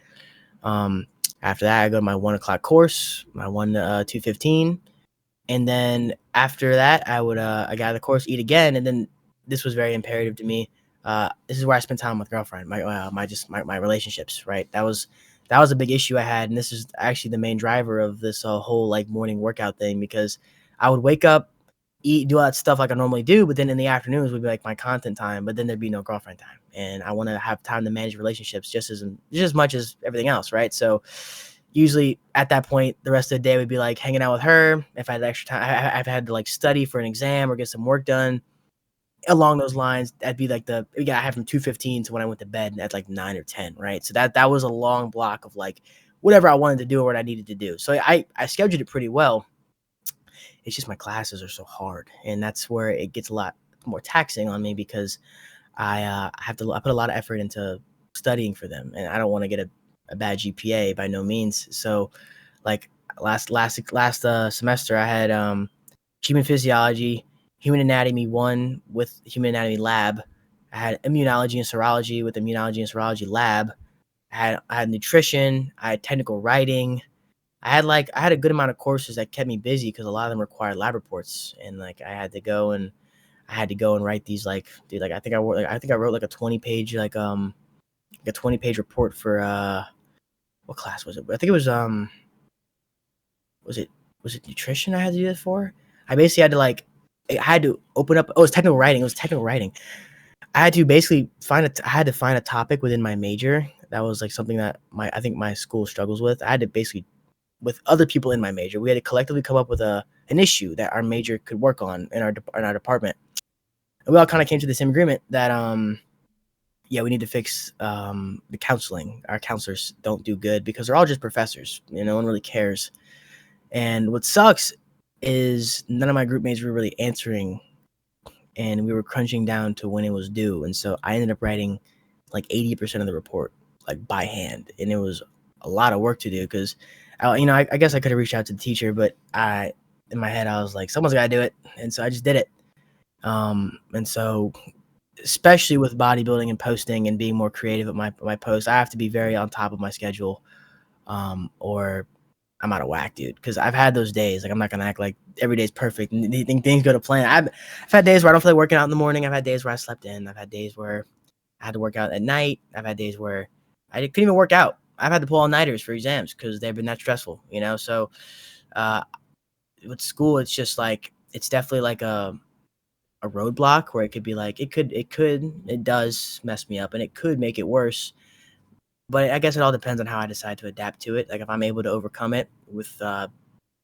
um, after that, I go to my 1 o'clock course, my 1 to 2:15, and then after that, I got out of the course, eat again, and then this was very imperative to me. This is where I spent time with girlfriend, my relationships, right? That was a big issue I had, and this is actually the main driver of this whole like morning workout thing because I would wake up, eat, do all that stuff like I normally do, but then in the afternoons would be like my content time, but then there'd be no girlfriend time, and I want to have time to manage relationships just as much as everything else, right? So usually at that point, the rest of the day would be like hanging out with her. If I had extra time, I've had to like study for an exam or get some work done along those lines. That'd be like I have from 2:15 to when I went to bed at like 9 or 10, right? So that was a long block of like whatever I wanted to do or what I needed to do. So I scheduled it pretty well. It's just my classes are so hard, and that's where it gets a lot more taxing on me because I put a lot of effort into studying for them, and I don't want to get a bad GPA by no means. So like last semester I had human physiology, human anatomy 1 with human anatomy lab. I had immunology and serology with immunology and serology lab. I had nutrition, I had technical writing. I had a good amount of courses that kept me busy because a lot of them required lab reports, and like I had to go and I had to go and write these like, dude, like I think I wrote like a 20-page like a 20-page report for what class was it? I think it was it was it nutrition I had to do this for? I basically had to like I had to open up. Oh, it was technical writing. It was technical writing. I had to basically I had to find a topic within my major that was like something that I think my school struggles with. I had to basically with other people in my major, we had to collectively come up with an issue that our major could work on in our department. And we all kind of came to the same agreement that yeah, we need to fix the counseling. Our counselors don't do good because they're all just professors. No one really cares. And what sucks is none of my group mates were really answering, and we were crunching down to when it was due. And so I ended up writing like 80% of the report, like by hand. And it was a lot of work to do because, I guess I could have reached out to the teacher, but in my head, I was like, someone's got to do it. And so I just did it. And so, especially with bodybuilding and posting and being more creative at my posts, I have to be very on top of my schedule, or I'm out of whack, dude. Because I've had those days. Like I'm not gonna act like every day's perfect and things go to plan. I've had days where I don't feel like working out in the morning. I've had days where I slept in. I've had days where I had to work out at night. I've had days where I couldn't even work out. I've had to pull all nighters for exams because they've been that stressful. So uh, with school, it's just like it's definitely like a roadblock where it could be like it does mess me up and it could make it worse. But I guess it all depends on how I decide to adapt to it. Like if I'm able to overcome it with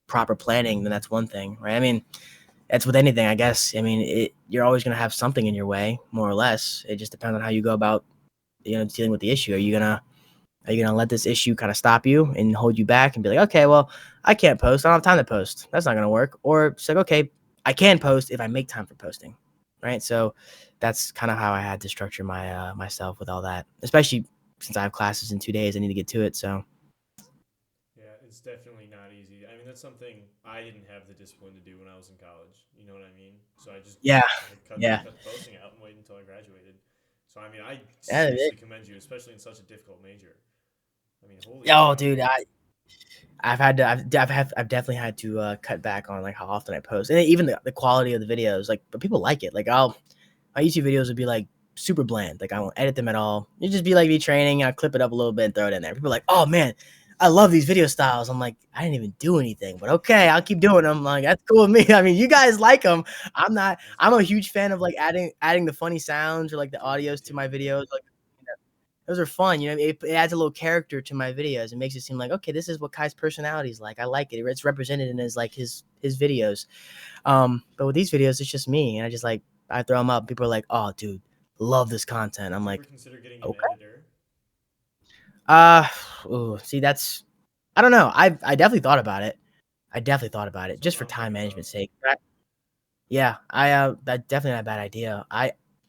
proper planning, then that's one thing, right? I mean, that's with anything, I guess. I mean, you're always going to have something in your way, more or less. It just depends on how you go about, dealing with the issue. Are you gonna let this issue kind of stop you and hold you back and be like, okay, well, I can't post. I don't have time to post. That's not gonna work. Or it's like, okay, I can post if I make time for posting, right? So that's kind of how I had to structure my myself with all that, especially since I have classes in 2 days. I need to get to it. So Yeah, it's definitely not easy. I mean, that's something I didn't have the discipline to do when I was in college. You know what I mean? So yeah, I yeah, cut the posting out and waited until I graduated. So I mean, I yeah. seriously commend you, especially in such a difficult major. I mean, holy Oh, cow. dude, I've definitely had to cut back on like how often I post, and even the quality of the videos. Like, but people like it. Like, my YouTube videos would be like super bland. Like, I won't edit them at all. It just be like me training. I clip it up a little bit and throw it in there. People are like, oh man, I love these video styles. I'm like, I didn't even do anything, but okay, I'll keep doing them. Like, that's cool with me. I mean, you guys like them. I'm not. That's I'm a awesome. huge fan of like adding the funny sounds or like the Dude, me audios to my too. videos. Like, those are fun. It adds a little character to my videos. It makes it seem like, okay, this is what Kai's personality is like. I like it. It's represented in his videos. But with these videos, it's just me, and I throw them up. People are like, "Oh, dude, love this content." I'm Do you ever like, consider getting an "Okay." editor? Uh, see, I don't know. I definitely thought about it. I definitely thought about it just Something for I'm time thinking about. management's sake. Yeah, that's definitely not a bad idea.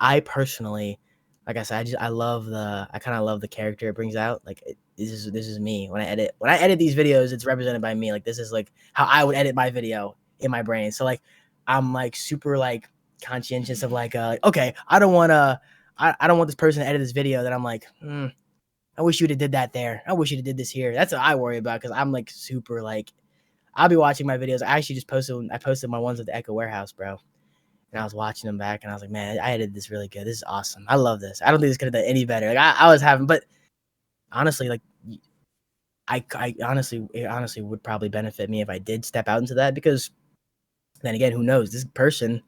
I personally, like I said, I kind of love the character it brings out. Like this is me when I edit these videos, it's represented by me. Like this is like how I would edit my video in my brain. So like I'm like super like conscientious of like okay, I don't want this person to edit this video that I'm like, I wish you'd have did that there. I wish you'd have did this here. That's what I worry about because I'm like super like I'll be watching my videos. I posted my ones with the Echo Warehouse, bro. And I was watching them back, and I was like, man, I edited this really good. This is awesome. I love this. I don't think this could have done any better. Like I was having, but honestly, like it honestly would probably benefit me if I did step out into that because then again, who knows? This person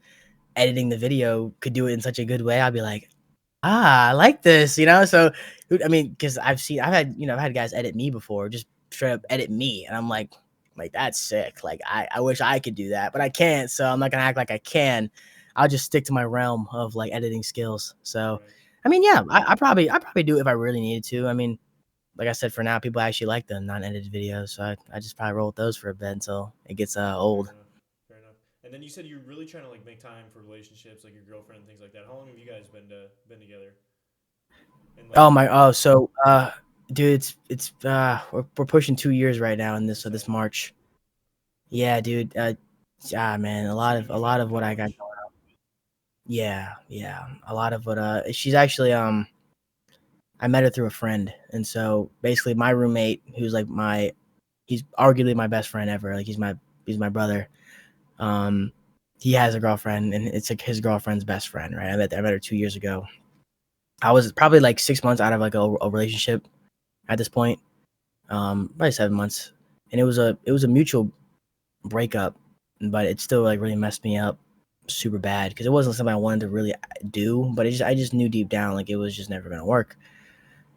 editing the video could do it in such a good way. I'd be like, I like this. So, I mean, because I've had guys edit me before, just straight up edit me, and I'm like that's sick. Like I wish I could do that, but I can't. So I'm not gonna act like I can. I'll just stick to my realm of like editing skills. So, Right. I mean, yeah, I probably do it if I really needed to. I mean, like I said, for now, people actually like the non-edited videos, so I just probably roll with those for a bit until it gets Fair old. enough. Fair enough. And then you said you're really trying to like make time for relationships, like your girlfriend and things like that. How long have you guys been together? And like, So dude, we're pushing 2 years right now in that's this insane. March. Yeah, dude. Man, So you a met lot in of what I got. college? Yeah, yeah, a lot of what she's actually I met her through a friend, and so basically my roommate, who's like he's arguably my best friend ever. Like he's my brother. Um, he has a girlfriend, and it's like his girlfriend's best friend, right? I met her 2 years ago. I was probably like 6 months out of like a relationship at this point, probably 7 months, and it was a mutual breakup, but it still like really messed me up super bad because it wasn't something I wanted to really do, but I just knew deep down like it was just never gonna work.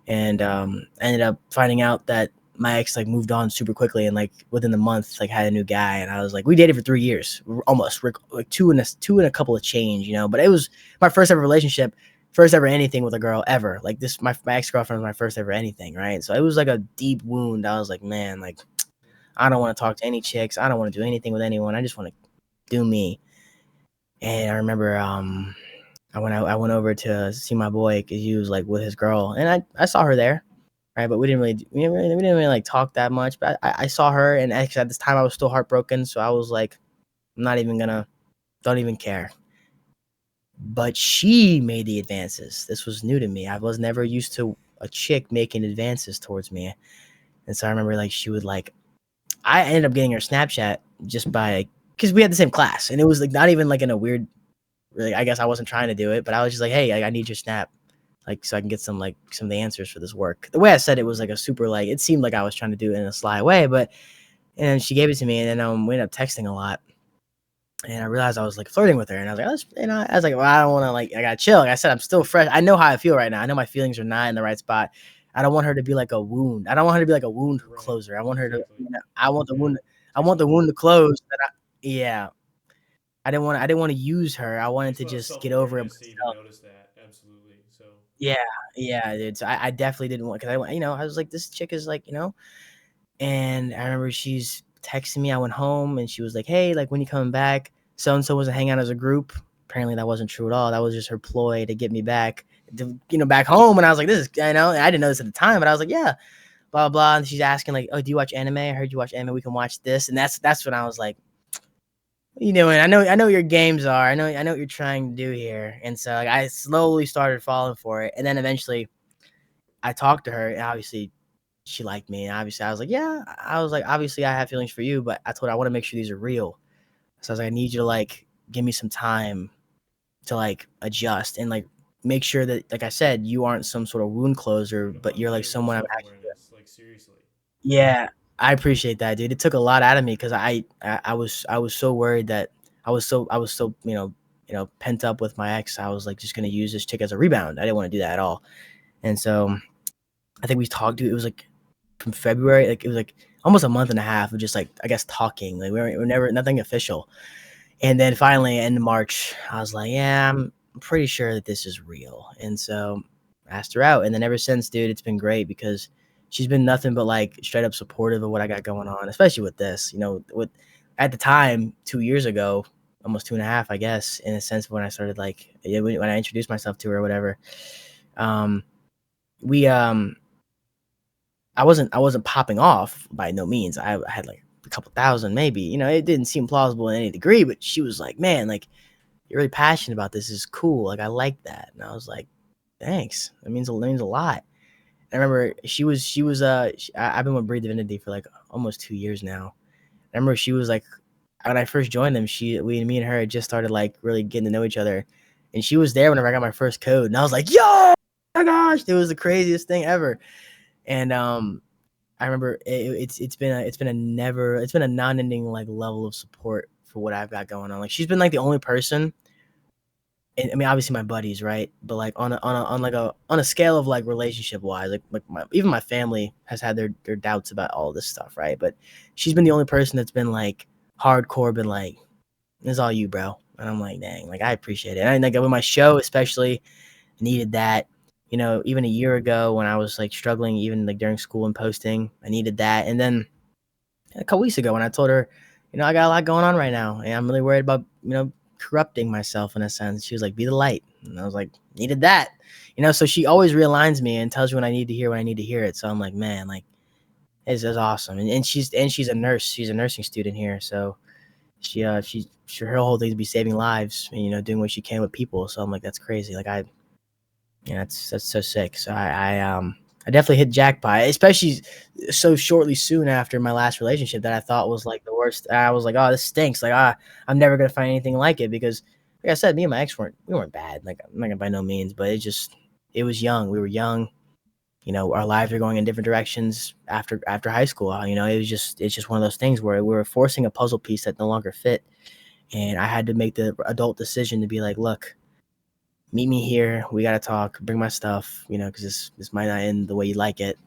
And I ended up finding out that my ex like moved on super quickly and like within the month like had a new guy, and I was like, we dated for 3 years almost, like two and a couple of change, you know. But it was my first ever relationship, first ever anything with a girl ever. Like this, my ex girlfriend was my first ever anything, right? So it was like a deep wound. I was like, man, like I don't want to talk to any chicks. I don't want to do anything with anyone. I just want to do me. And I remember I went over to see my boy because he was like with his girl, and I saw her there, right? But we didn't really like talk that much. But I saw her, and actually at this time I was still heartbroken, so I was like, I'm not even gonna, don't even care. But she made the advances. This was new to me. I was never used to a chick making advances towards me, and so I remember like she would like, I ended up getting her Snapchat just by because we had the same class, and it was like not even like in a weird. Really, I guess I wasn't trying to do it, but I was just like, hey, I need your snap, like so I can get some of the answers for this work. The way I said it was like a super like it seemed like I was trying to do it in a sly way, but and she gave it to me, and then we ended up texting a lot, and I realized I was like flirting with her, and I was like, I was like, well, I don't want to like I gotta chill. Like I said, I'm still fresh. I know how I feel right now. I know my feelings are not in the right spot. I don't want her to be like a wound. I don't want her to be like a wound Right. closer. I want her to, Exactly. I want the Yeah. wound. I Takes a want the lot of wound to close. Yeah. I didn't want to use her. I wanted takes a to lot of just self get over it awareness to even myself. notice that. Absolutely. So Yeah, yeah, dude. So I definitely didn't want because I was like, this chick is like, and I remember she's texting me. I went home and she was like, hey, like when you coming back? So and so wasn't hanging out as a group. Apparently that wasn't true at all. That was just her ploy to get me back, back home. And I was like, this is, I didn't know this at the time, but I was like, yeah, blah blah. And she's asking like, oh, do you watch anime? I heard you watch anime. We can watch this. And that's when I was like, and I know what your games are. I know what you're trying to do here. And so like, I slowly started falling for it, and then eventually I talked to her, and obviously she liked me. And obviously I was like, yeah. I was like, obviously I have feelings for you, but I told her I want to make sure these are real. So I was like, I need you to like give me some time to like adjust and like make sure that, like I said, you aren't some sort of wound closer, but you're like unbelievable someone I'm self actually. awareness. Like seriously. Yeah, I appreciate that, dude. It took a lot out of me because I was so worried that I was so pent up with my ex. I was like just gonna use this chick as a rebound. I didn't want to do that at all. And so I think we talked. Dude, it was like from February. Like it was like almost a month and a half of just like I guess talking. Like we were never nothing official. And then finally in March, I was like, yeah, I'm pretty sure that this is real. And so I asked her out. And then ever since, dude, it's been great because she's been nothing but like straight up supportive of what I got going on, especially with this, with at the time, 2 years ago, almost two and a half, I guess, in a sense, when I started like, when I introduced myself to her or whatever. Um, we, I wasn't popping off by no means. I had like a couple thousand, maybe, it didn't seem plausible in any degree, but she was like, man, like, you're really passionate about this. Is cool. Like I like that. And I was like, thanks. That means a lot. I remember I've been with Breed Divinity for like almost 2 years now. I remember she was like, when I first joined them, me and her had just started like really getting to know each other, and she was there whenever I got my first code, and I was like, yo, oh my gosh, it was the craziest thing ever. And I remember it's been a non-ending like level of support for what I've got going on. Like she's been like the only person, and I mean, obviously my buddies, right? But like on a scale of like relationship wise, even my family has had their doubts about all this stuff, right? But she's been the only person that's been like hardcore, been like, "It's all you, bro." And I'm like, dang, like I appreciate it. And like with my show, especially, I needed that. Even a year ago when I was like struggling, even like during school and posting, I needed that. And then a couple weeks ago when I told her, I got a lot going on right now, and I'm really worried about, corrupting myself in a sense. She was like, be the light. And I was like, needed that. So she always realigns me and tells me when I need to hear when I need to hear it. So I'm like, man, like this is awesome. And she's a nurse. She's a nursing student here. So her whole thing is be saving lives and, doing what she can with people. So I'm like, that's crazy. Like that's so sick. So I definitely hit jackpot, especially so shortly soon after my last relationship that I thought was like the worst. I was like, oh, this stinks. Like, I'm never gonna find anything like it because, like I said, me and my ex we weren't bad. Like, I'm not gonna by no means, but it was young. We were young. Our lives were going in different directions after high school. It's just one of those things where we were forcing a puzzle piece that no longer fit, and I had to make the adult decision to be like, look, meet me here. We gotta talk. Bring my stuff. Because this might not end the way you like it.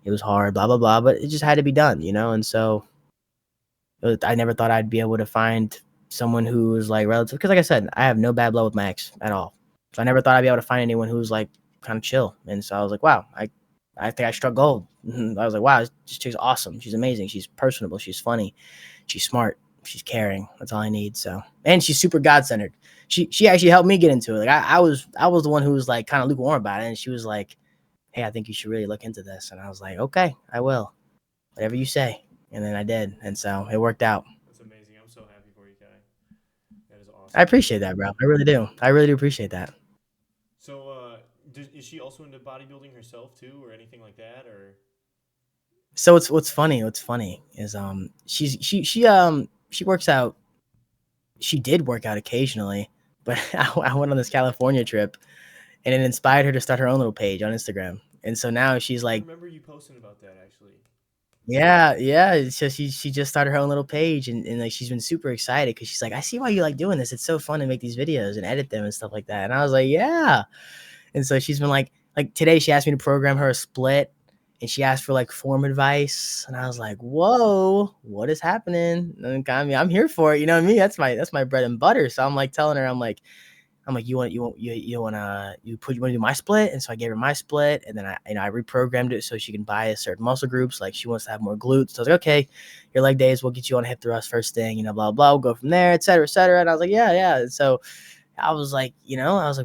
It was hard, blah blah blah, but it just had to be done. And so I never thought I'd be able to find someone who was like relative. Because like I said, I have no bad blood with my ex at all. So I never thought I'd be able to find anyone who's like kind of chill. And so I was like, wow, I think I struck gold. I was like, wow, this chick's awesome. She's amazing. She's personable. She's funny. She's smart. She's caring. That's all I need. So, and she's super God centered. She actually helped me get into it. Like I was the one who was like kind of lukewarm about it, and she was like, hey, I think you should really look into this. And I was like, okay, I will. Whatever you say. And then I did. And so it worked out. That's amazing. I'm so happy for you, Kai. That is I awesome. appreciate that, bro. I really do. I really do appreciate that. So, is she also into bodybuilding herself too, or anything like that, or? So what's funny is she works out. She did work out occasionally, but I went on this California trip and it inspired her to start her own little page on Instagram. And so now she's I like, remember you posting about that actually. yeah, yeah. So she just started her own little page and like she's been super excited because she's like, I see why you like doing this. It's so fun to make these videos and edit them and stuff like that. And I was like, yeah. And so she's been like today she asked me to program her a split and she asked for like form advice. And I was like, whoa, what is happening? And I mean, I'm here for it. You know what I mean? That's my bread and butter. So I'm like telling her, I'm like, you want to do my split? And so I gave her my split, and then I reprogrammed it so she can bias certain muscle groups. Like she wants to have more glutes. So I was like, okay, your leg days, we'll get you on a hip thrust first thing, blah, blah, we'll go from there, et cetera, et cetera. And I was like, yeah, yeah. And so I was like,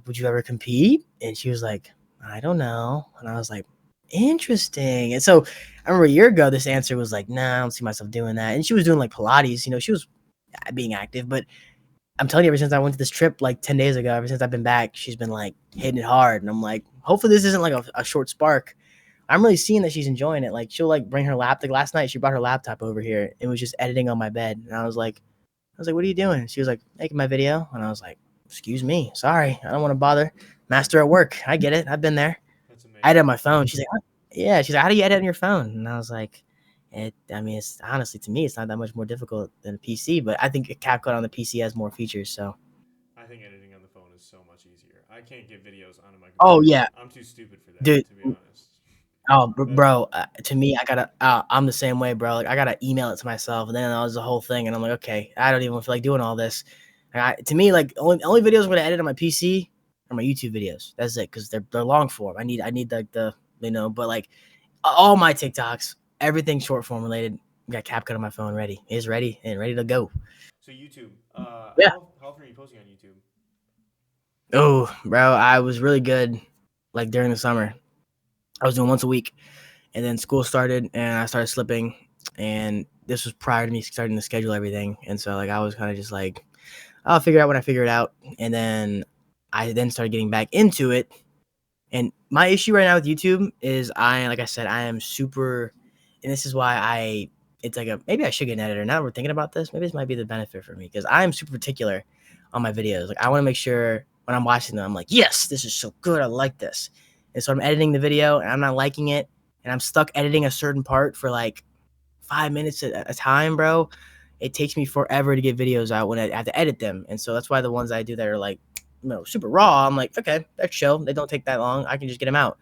would you ever compete? And she was like, I don't know. And I was like, interesting. And so I remember a year ago, this answer was like, nah, I don't see myself doing that. And she was doing like Pilates, she was being active, but I'm telling you, ever since I went to this trip like 10 days ago, ever since I've been back, she's been like hitting it hard. And I'm like, hopefully this isn't like a short spark. I'm really seeing that she's enjoying it. Like she'll like bring her laptop. Like last night, she brought her laptop over here and was just editing on my bed. And I was like, what are you doing? She was like, making my video. And I was like, excuse me. Sorry. I don't want to bother. Master at work. I get it. I've been there. That's I edit amazing. on my phone. She's like, yeah. She's like, how do you edit on your phone? And I was like, it's honestly, to me, it's not that much more difficult than a PC, but I think CapCut on the PC has more features. So, I think editing on the phone is so much easier. I can't get videos onto my oh computer. yeah, I'm too stupid for that, dude. to be honest. Oh, That bro, to me, I'm the same way, bro. Like, I gotta email it to myself, and then that was the whole thing. And I'm like, okay, I don't even feel like doing all this. To me, like, only videos I'm gonna edit on my PC are my YouTube videos. That's it, because they're long form. I need like but like all my TikToks, everything short form related. Got CapCut on my phone, ready. Is ready and ready to go. so YouTube. Yeah. How often are you posting on YouTube? Oh, bro, I was really good, like during the summer. I was doing once a week. And then school started and I started slipping. And this was prior to me starting to schedule everything. And so like I was kind of just like, I'll figure it out when I figure it out. And then I then started getting back into it. And my issue right now with YouTube is like I said, I am super, and this is why it's like maybe I should get an editor. Now that we're thinking about this, maybe this might be the benefit for me because I am super particular on my videos. Like I want to make sure when I'm watching them, I'm like, yes, this is so good. I like this. And so I'm editing the video and I'm not liking it. And I'm stuck editing a certain part for like 5 minutes at a time, bro. It takes me forever to get videos out when I have to edit them. And so that's why the ones I do that are like, super raw, I'm like, okay, they're chill. They don't take that long. I can just get them out.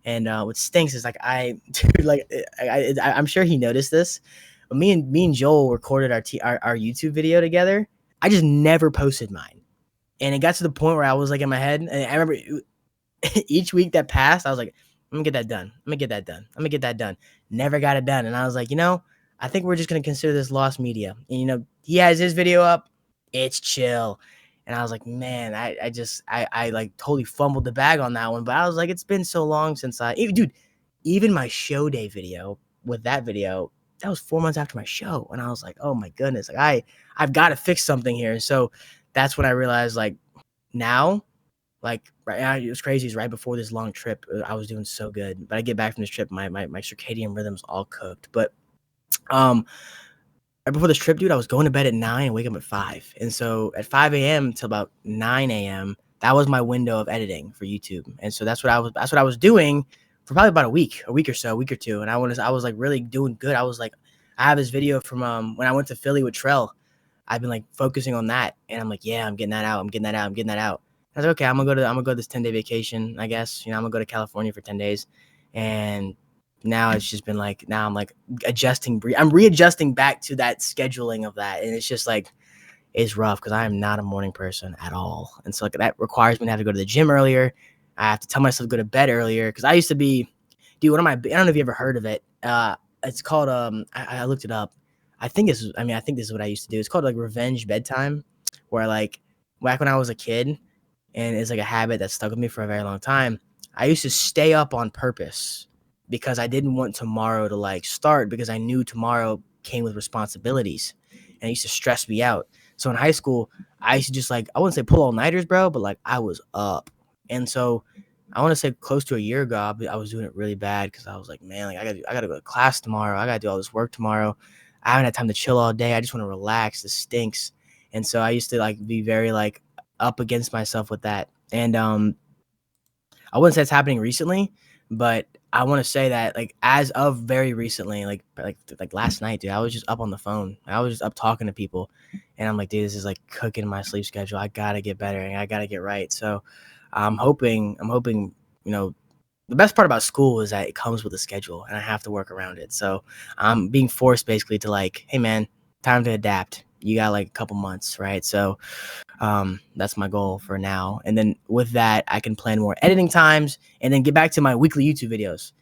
And what stinks is like dude, like I'm sure he noticed this, but me and Joel recorded our YouTube video together. I just never posted mine, and it got to the point where I was like in my head, and I remember each week that passed, I was like, I'm gonna get that done. I'm gonna get that done. I'm gonna get that done. Never got it done, and I was like, I think we're just gonna consider this lost media. And he has his video up. It's chill. And I was like, man, I like totally fumbled the bag on that one. But I was like, it's been so long since even my show day video with that video, that was 4 months after my show. And I was like, oh my goodness, like I've got to fix something here. So that's when I realized like now, like right now, it was crazy. It's right before this long trip. I was doing so good, but I get back from this trip, my circadian rhythm's all cooked. But um, right before this trip, dude, I was going to bed at 9 and wake up at 5. And so at 5 a.m. till about 9 a.m., that was my window of editing for YouTube. And so that's what I was doing for probably about a week or so, a week or two. And I was like really doing good. I was like, I have this video from when I went to Philly with Trell. I've been like focusing on that, and I'm like, yeah, I'm getting that out. I'm getting that out. I'm getting that out. I was like, okay, I'm gonna go this 10-day vacation, I guess. I'm gonna go to California for 10 days. And now it's just been like, now I'm like I'm readjusting back to that scheduling of that. And it's just like, it's rough because I am not a morning person at all. And so like that requires me to have to go to the gym earlier. I have to tell myself to go to bed earlier because I used to be, dude, I don't know if you ever heard of it. It's called, I looked it up. I think this is what I used to do. It's called like revenge bedtime, where like back when I was a kid, and it's like a habit that stuck with me for a very long time. I used to stay up on purpose because I didn't want tomorrow to like start because I knew tomorrow came with responsibilities, and it used to stress me out. So in high school, I used to just like, I wouldn't say pull all nighters, bro, but like I was up. And so I want to say close to a year ago, I was doing it really bad because I was like, man, like I gotta go to class tomorrow. I gotta do all this work tomorrow. I haven't had time to chill all day. I just want to relax. This stinks. And so I used to like be very like up against myself with that. And I wouldn't say it's happening recently, but I want to say that like as of very recently, like last night, dude, I was just up on the phone. I was just up talking to people, and I'm like, dude, this is like cooking my sleep schedule. I gotta get better and I gotta get right. So I'm hoping, the best part about school is that it comes with a schedule and I have to work around it. So I'm being forced basically to like, hey man, time to adapt. You got like a couple months, right? So that's my goal for now. And then with that, I can plan more editing times and then get back to my weekly YouTube videos.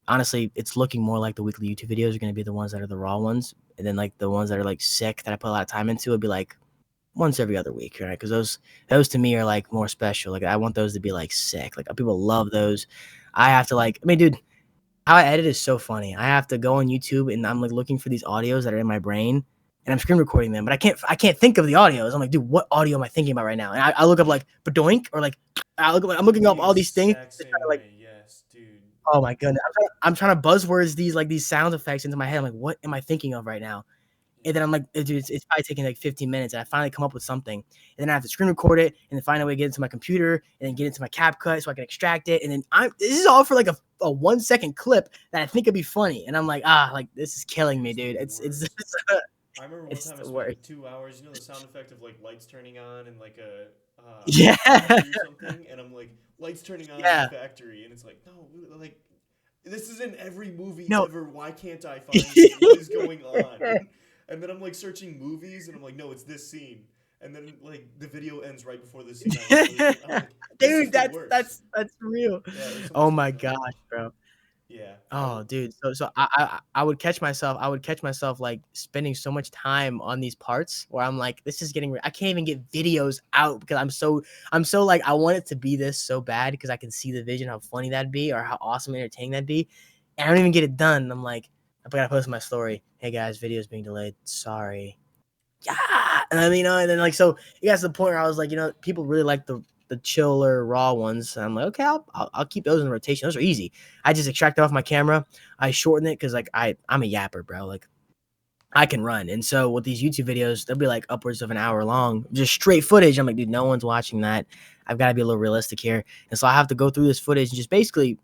Honestly, it's looking more like the weekly YouTube videos are going to be the ones that are the raw ones. And then like the ones that are like sick that I put a lot of time into would be like once every other week, right? Because those to me are like more special. Like I want those to be like sick. Like people love those. I have to like, I mean, dude, how I edit is so funny. I have to go on YouTube and I'm like looking for these audios that are in my brain and I'm screen recording them, but I can't think of the audios. I'm like, dude, what audio am I thinking about right now? And I look up like Badoink or like I'm looking I'm up the all these things exact to try same to like, way. Yes, dude. oh my goodness. I'm trying to buzzwords these sound effects into my head. I'm like, what am I thinking of right now? And then I'm like, dude, it's probably taking like 15 minutes. And I finally come up with something. And then I have to screen record it and then find a way to get into my computer and then get into my CapCut so I can extract it. And then this is all for like a 1 second clip that I think would be funny. And I'm like, like this is killing me, dude. I remember one It's time I the spent worst. like 2 hours. You know the sound effect of like lights turning on in like a Yeah. factory or something, and I'm like lights turning on in a Yeah. factory, and it's like no, like this is in every movie No. ever. Why can't I find it? What is going on? And then I'm like searching movies, and I'm like, no, it's this scene. And then like the video ends right before the scene I was searching. I'm like, this is Dude, the worst. that's real. Yeah, there's so Oh much my going on. gosh, bro. Yeah, Oh, dude. So I would catch myself. I would catch myself like spending so much time on these parts where I'm like, this is getting. I can't even get videos out because I'm so like I want it to be this so bad because I can see the vision how funny that'd be or how awesome and entertaining that'd be, and I don't even get it done. I'm like, I gotta post my story. Hey guys, video's being delayed. Sorry. Yeah, and then and then like so it got to the point where I was like, people really like the chiller raw ones. And I'm like, okay, I'll keep those in rotation. Those are easy. I just extract it off my camera. I shorten it because like I'm a yapper, bro. Like I can run, and so with these YouTube videos, they'll be like upwards of an hour long, just straight footage. I'm like, dude, no one's watching that. I've got to be a little realistic here, and so I have to go through this footage and just basically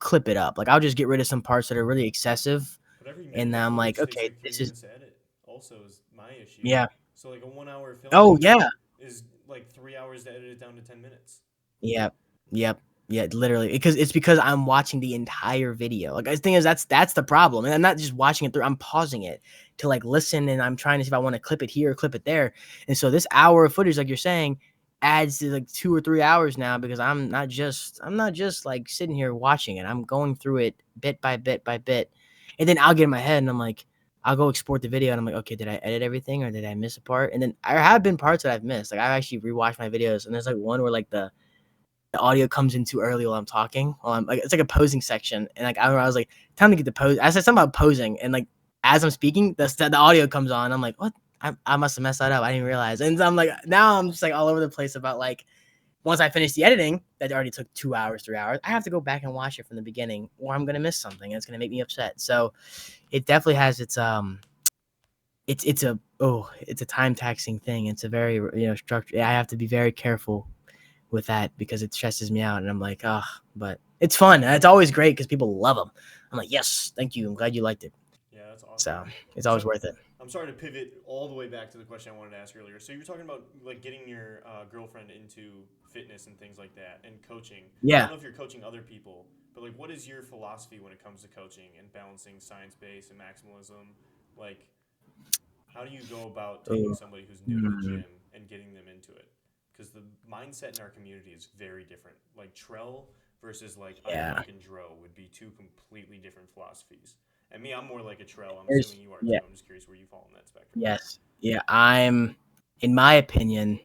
clip it up. Like I'll just get rid of some parts that are really excessive, but every minute and then of I'm like, footage takes okay, like three this is minutes to edit. Also, is my issue. yeah. So like a 1 hour film Oh clip yeah. is like 3 hours to edit it down to 10 minutes. Yep. Yep. Yeah, literally. Because I'm watching the entire video. Like the thing is that's the problem. And I'm not just watching it through, I'm pausing it to like listen and I'm trying to see if I want to clip it here or clip it there. And so this hour of footage, like you're saying, adds to like 2 or 3 hours now because I'm not just like sitting here watching it. I'm going through it bit by bit by bit. And then I'll get in my head and I'm like, I'll go export the video and I'm like, okay, did I edit everything or did I miss a part? And then I have been parts that I've missed. Like I've actually rewatched my videos and there's like one where like the audio comes in too early while I'm talking. While I'm like, it's like a posing section, and like I remember I was like, time to get the pose. I said something about posing, and like as I'm speaking, the audio comes on. I'm like, what? I must have messed that up. I didn't realize, and so I'm like, now I'm just like all over the place about like once I finish the editing, that already took 2 hours, 3 hours, I have to go back and watch it from the beginning, or I'm gonna miss something, and it's gonna make me upset. So it definitely has it's a time taxing thing. It's a very structure. I have to be very careful with that because it stresses me out, and I'm like, oh, but it's fun. It's always great because people love them. I'm like, yes, thank you. I'm glad you liked it. Yeah, that's awesome. So it's So always worth it. I'm sorry to pivot all the way back to the question I wanted to ask earlier. So you were talking about like getting your girlfriend into fitness and things like that, and coaching. I don't Yeah. know if you're coaching other people, but like, what is your philosophy when it comes to coaching and balancing science based and maximalism? Like, how do you go about taking Ooh. somebody who's new to the Mm, gym and getting them into it? Because the mindset in our community is very different. Like Trell versus like Iron yeah. Mike and Dro would be two completely different philosophies. And me, I'm more like a Trell. I'm There's assuming you are too. yeah. I'm just curious where you fall in that spectrum. Yes. Yeah. In my opinion,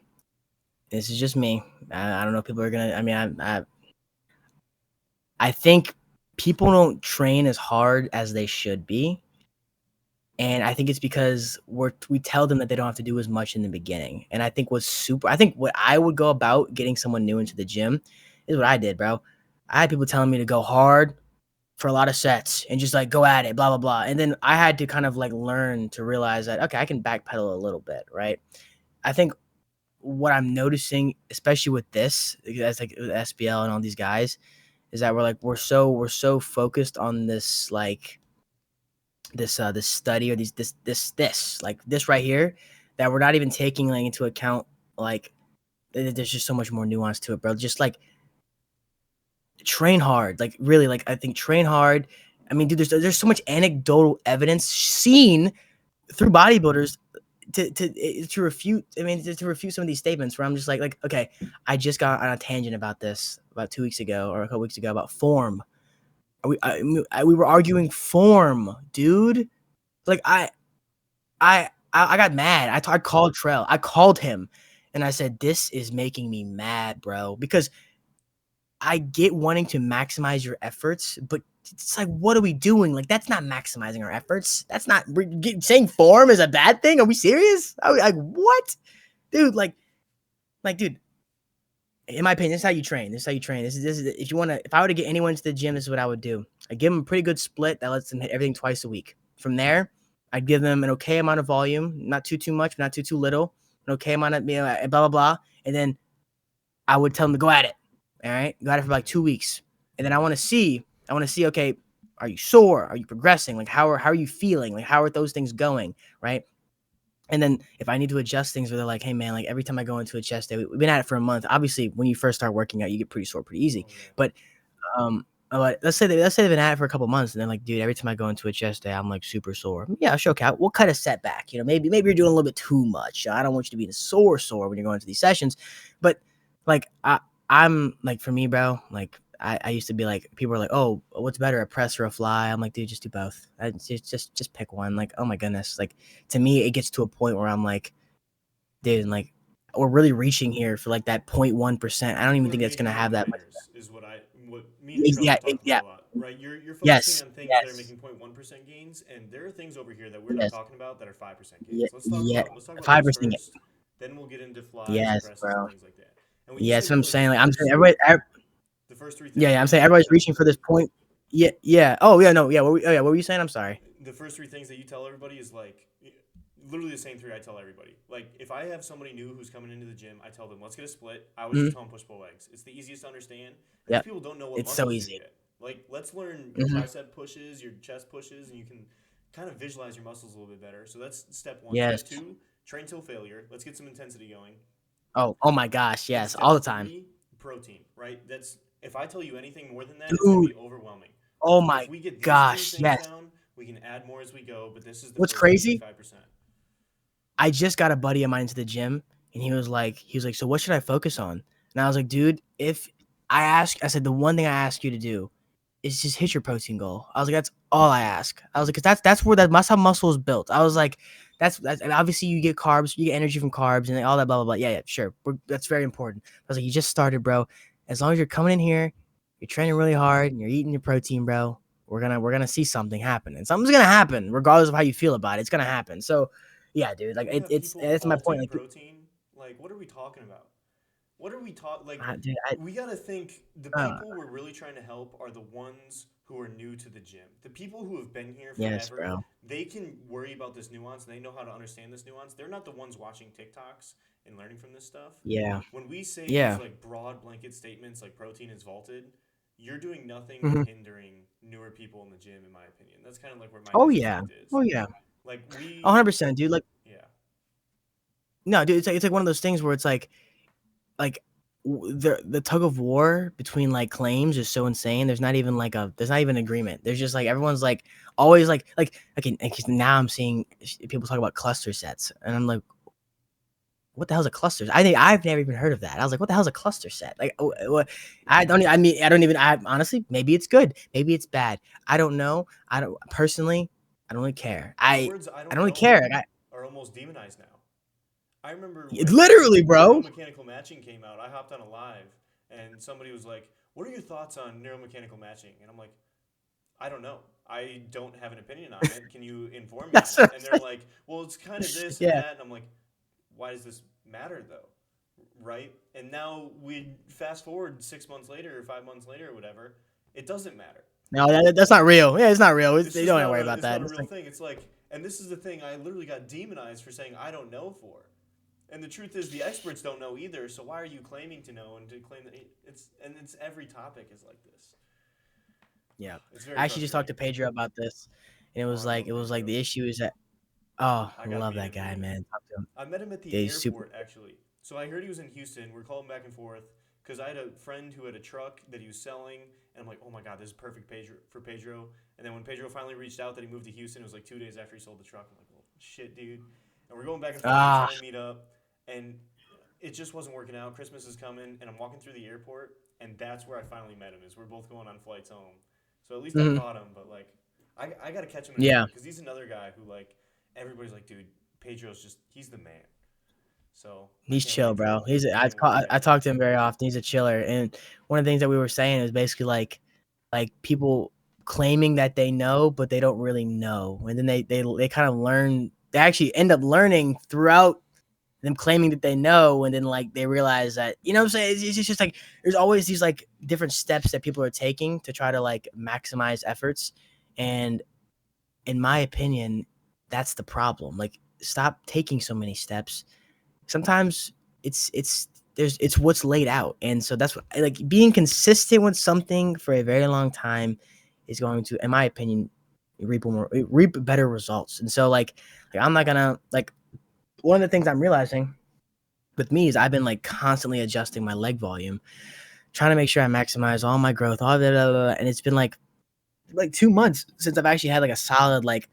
this is just me. I don't know if people are gonna. I mean, I think people don't train as hard as they should be. And I think it's because we tell them that they don't have to do as much in the beginning. And I think what I would go about getting someone new into the gym is what I did, bro. I had people telling me to go hard for a lot of sets and just like go at it, blah, blah, blah. And then I had to kind of like learn to realize that, okay, I can backpedal a little bit, right? I think what I'm noticing, especially with this, that's like with SBL and all these guys, is that we're so focused on this like this study or this like this right here that we're not even taking like into account like there's just so much more nuance to it, bro. Just like train hard, like really, like I think train hard. I mean, dude, there's so much anecdotal evidence seen through bodybuilders to refute. I mean, to refute some of these statements where I'm just like okay, I just got on a tangent about this about 2 weeks ago or a couple weeks ago about form. We were arguing form, dude. Like I got mad. I called Trell. I called him, and I said, "This is making me mad, bro." Because I get wanting to maximize your efforts, but it's like, what are we doing? Like, that's not maximizing our efforts. That's not saying form is a bad thing. Are we serious? Like, what, dude? Dude. In my opinion, this is how you train. This is how you train. This is if you want to. If I were to get anyone to the gym, this is what I would do. I give them a pretty good split that lets them hit everything twice a week. From there, I'd give them an okay amount of volume, not too much, not too little, an okay amount of blah blah blah, and then I would tell them to go at it. All right, go at it for like 2 weeks, and then I want to see. Okay, are you sore? Are you progressing? Like how are you feeling? Like how are those things going? Right. And then if I need to adjust things where they're like, hey man, like every time I go into a chest day, we've been at it for a month. Obviously, when you first start working out, you get pretty sore pretty easy. Oh yeah. But let's say they've been at it for a couple months, and then like, dude, every time I go into a chest day, I'm like super sore. Yeah, sure, okay, we'll cut a setback. Maybe you're doing a little bit too much. I don't want you to be in a sore when you're going to these sessions. But like I'm like for me, bro, like I used to be like, people are like, oh, what's better, a press or a fly? I'm like, dude, just do both. Just pick one. Like, oh my goodness. Like to me, it gets to a point where I'm like, dude, like we're really reaching here for like that 0.1%. I don't even For think that's gonna major have that much. minors is what me and Trell Yeah, have talked about yeah, a lot, right? You're focusing yes, on things that are yes, making 0.1% gains, and there are things over here that we're not yes, talking about that are 5% yeah, gains. yeah. Let's talk about those 5%. first. Then we'll get into flies, Yes, presses, and bro. things like that. And when you Yeah, say that's what I'm really saying. Like I'm saying, everybody, the first three yeah, things yeah, I'm that saying you everybody's tell reaching for this point. Yeah, yeah. Oh, yeah, no, yeah. What were you saying? I'm sorry. the first three things that you tell everybody is like literally the same three I tell everybody. Like if I have somebody new who's coming into the gym, I tell them let's get a split. I always Hmm. just tell them push pull legs. It's the easiest to understand, and these Yep, people don't know what it's so muscles do easy. yet. Like let's learn your Hmm. tricep pushes, your chest pushes, and you can kind of visualize your muscles a little bit better. So that's step one. Step Yes. two, train till failure. Let's get some intensity going. Oh my gosh. And Yes, all step the time, three, protein. Right? That's if I tell you anything more than that, it's going to dude. be overwhelming. Oh If my we get these three gosh. things Yes. down, we can add more as we go. But this is the What's first crazy? 85%. I just got a buddy of mine to the gym, and he was like, so what should I focus on? And I was like, dude, if I said the one thing I ask you to do is just hit your protein goal. I was like, that's all I ask. I was like, 'cause that's where that's how muscle is built. I was like, that's and obviously you get carbs, you get energy from carbs and all that blah blah blah. Yeah, yeah, sure. That's very important. I was like, you just started, bro. As long as you're coming in here, you're training really hard, and you're eating your protein, bro. We're gonna see something happen, and something's gonna happen, regardless of how you feel about it. It's gonna happen. So, yeah, dude. Like You have it's people that's my point. halting Like, protein. Like, what are we talking about? What are we taught? Like, Dude, we gotta think the uh, people we're really trying to help are the ones who are new to the gym. The people who have been here yes, forever, bro. they can worry about this nuance and they know how to understand this nuance. They're not the ones watching TikToks and learning from this stuff. Yeah, When we say these yeah. like broad blanket statements like protein is vaulted, you're doing nothing but Mhm. hindering newer people in the gym, in my opinion. That's kind of like where my Oh yeah, disrespect is. oh yeah, Like we, 100%, dude. Like, yeah, no, dude, it's like one of those things where it's like the tug of war between like claims is so insane. There's not even agreement. There's just like everyone's like always like okay. Now I'm seeing people talk about cluster sets, and I'm like, what the hell's a cluster? I think I've never even heard of that. I was like, what the hell's a cluster set? Like, what? I don't. I mean, I don't even. I honestly, maybe it's good, maybe it's bad. I don't know. I don't personally. I don't really care. the words "I I don't don't really know" care. Like, are almost demonized now. I remember when literally, bro. neuromechanical matching came out, I hopped on a live and somebody was like, "What are your thoughts on neuromechanical matching?" And I'm like, "I don't know. I don't have an opinion on it. Can you inform me on That's it?" what And I'm they're saying. like, "Well, it's kind of this and Yeah. that." And I'm like, "Why does this matter though?" Right? And now we fast forward 6 months later or 5 months later or whatever, it doesn't matter. No, that's not real. Yeah, it's not real. It's You just don't have to not worry a about it's that. not a It's real like, thing. It's like, and this is the thing, I literally got demonized for saying I don't know for. And the truth is, the experts don't know either. So why are you claiming to know and to claim that it's every topic is like this. yeah. It's very I actually just talked frustrating. to Pedro about this, and Oh, I love it was like Pedro. the issue is that oh, I I gotta love meet that him, guy, dude. man. Talk to him. I met him at the Yeah, he's super. airport actually. So I heard he was in Houston. We're calling back and forth because I had a friend who had a truck that he was selling, and I'm like, oh my god, this is perfect for Pedro. And then when Pedro finally reached out that he moved to Houston, it was like 2 days after he sold the truck. I'm like, well, shit, dude. And we're going back and forth. We're Ah, trying to meet up, and it just wasn't working out. Christmas is coming, and I'm walking through the airport, and that's where I finally met him. Is we're both going on flights home. So at least I mhm. caught him, but like, I gotta catch him in a Yeah. gym because he's another guy who like everybody's like, dude, Pedro's just he's the man. So I He's can't chill, wait to bro. He's can't wait to I catch him. talk to him very often. He's a chiller, and one of the things that we were saying is basically like people claiming that they know, but they don't really know, and then they kind of learn. They actually end up learning throughout them claiming that they know, and then like they realize that what I'm saying. It's just like there's always these like different steps that people are taking to try to like maximize efforts, and in my opinion, that's the problem. Like, stop taking so many steps. Sometimes it's it's what's laid out, and so that's what like being consistent with something for a very long time is going to, in my opinion, reap better results. And so like I'm not gonna like one of the things I'm realizing with me is I've been like constantly adjusting my leg volume, trying to make sure I maximize all my growth, all blah, blah, blah, and it's been like 2 months since I've actually had like a solid like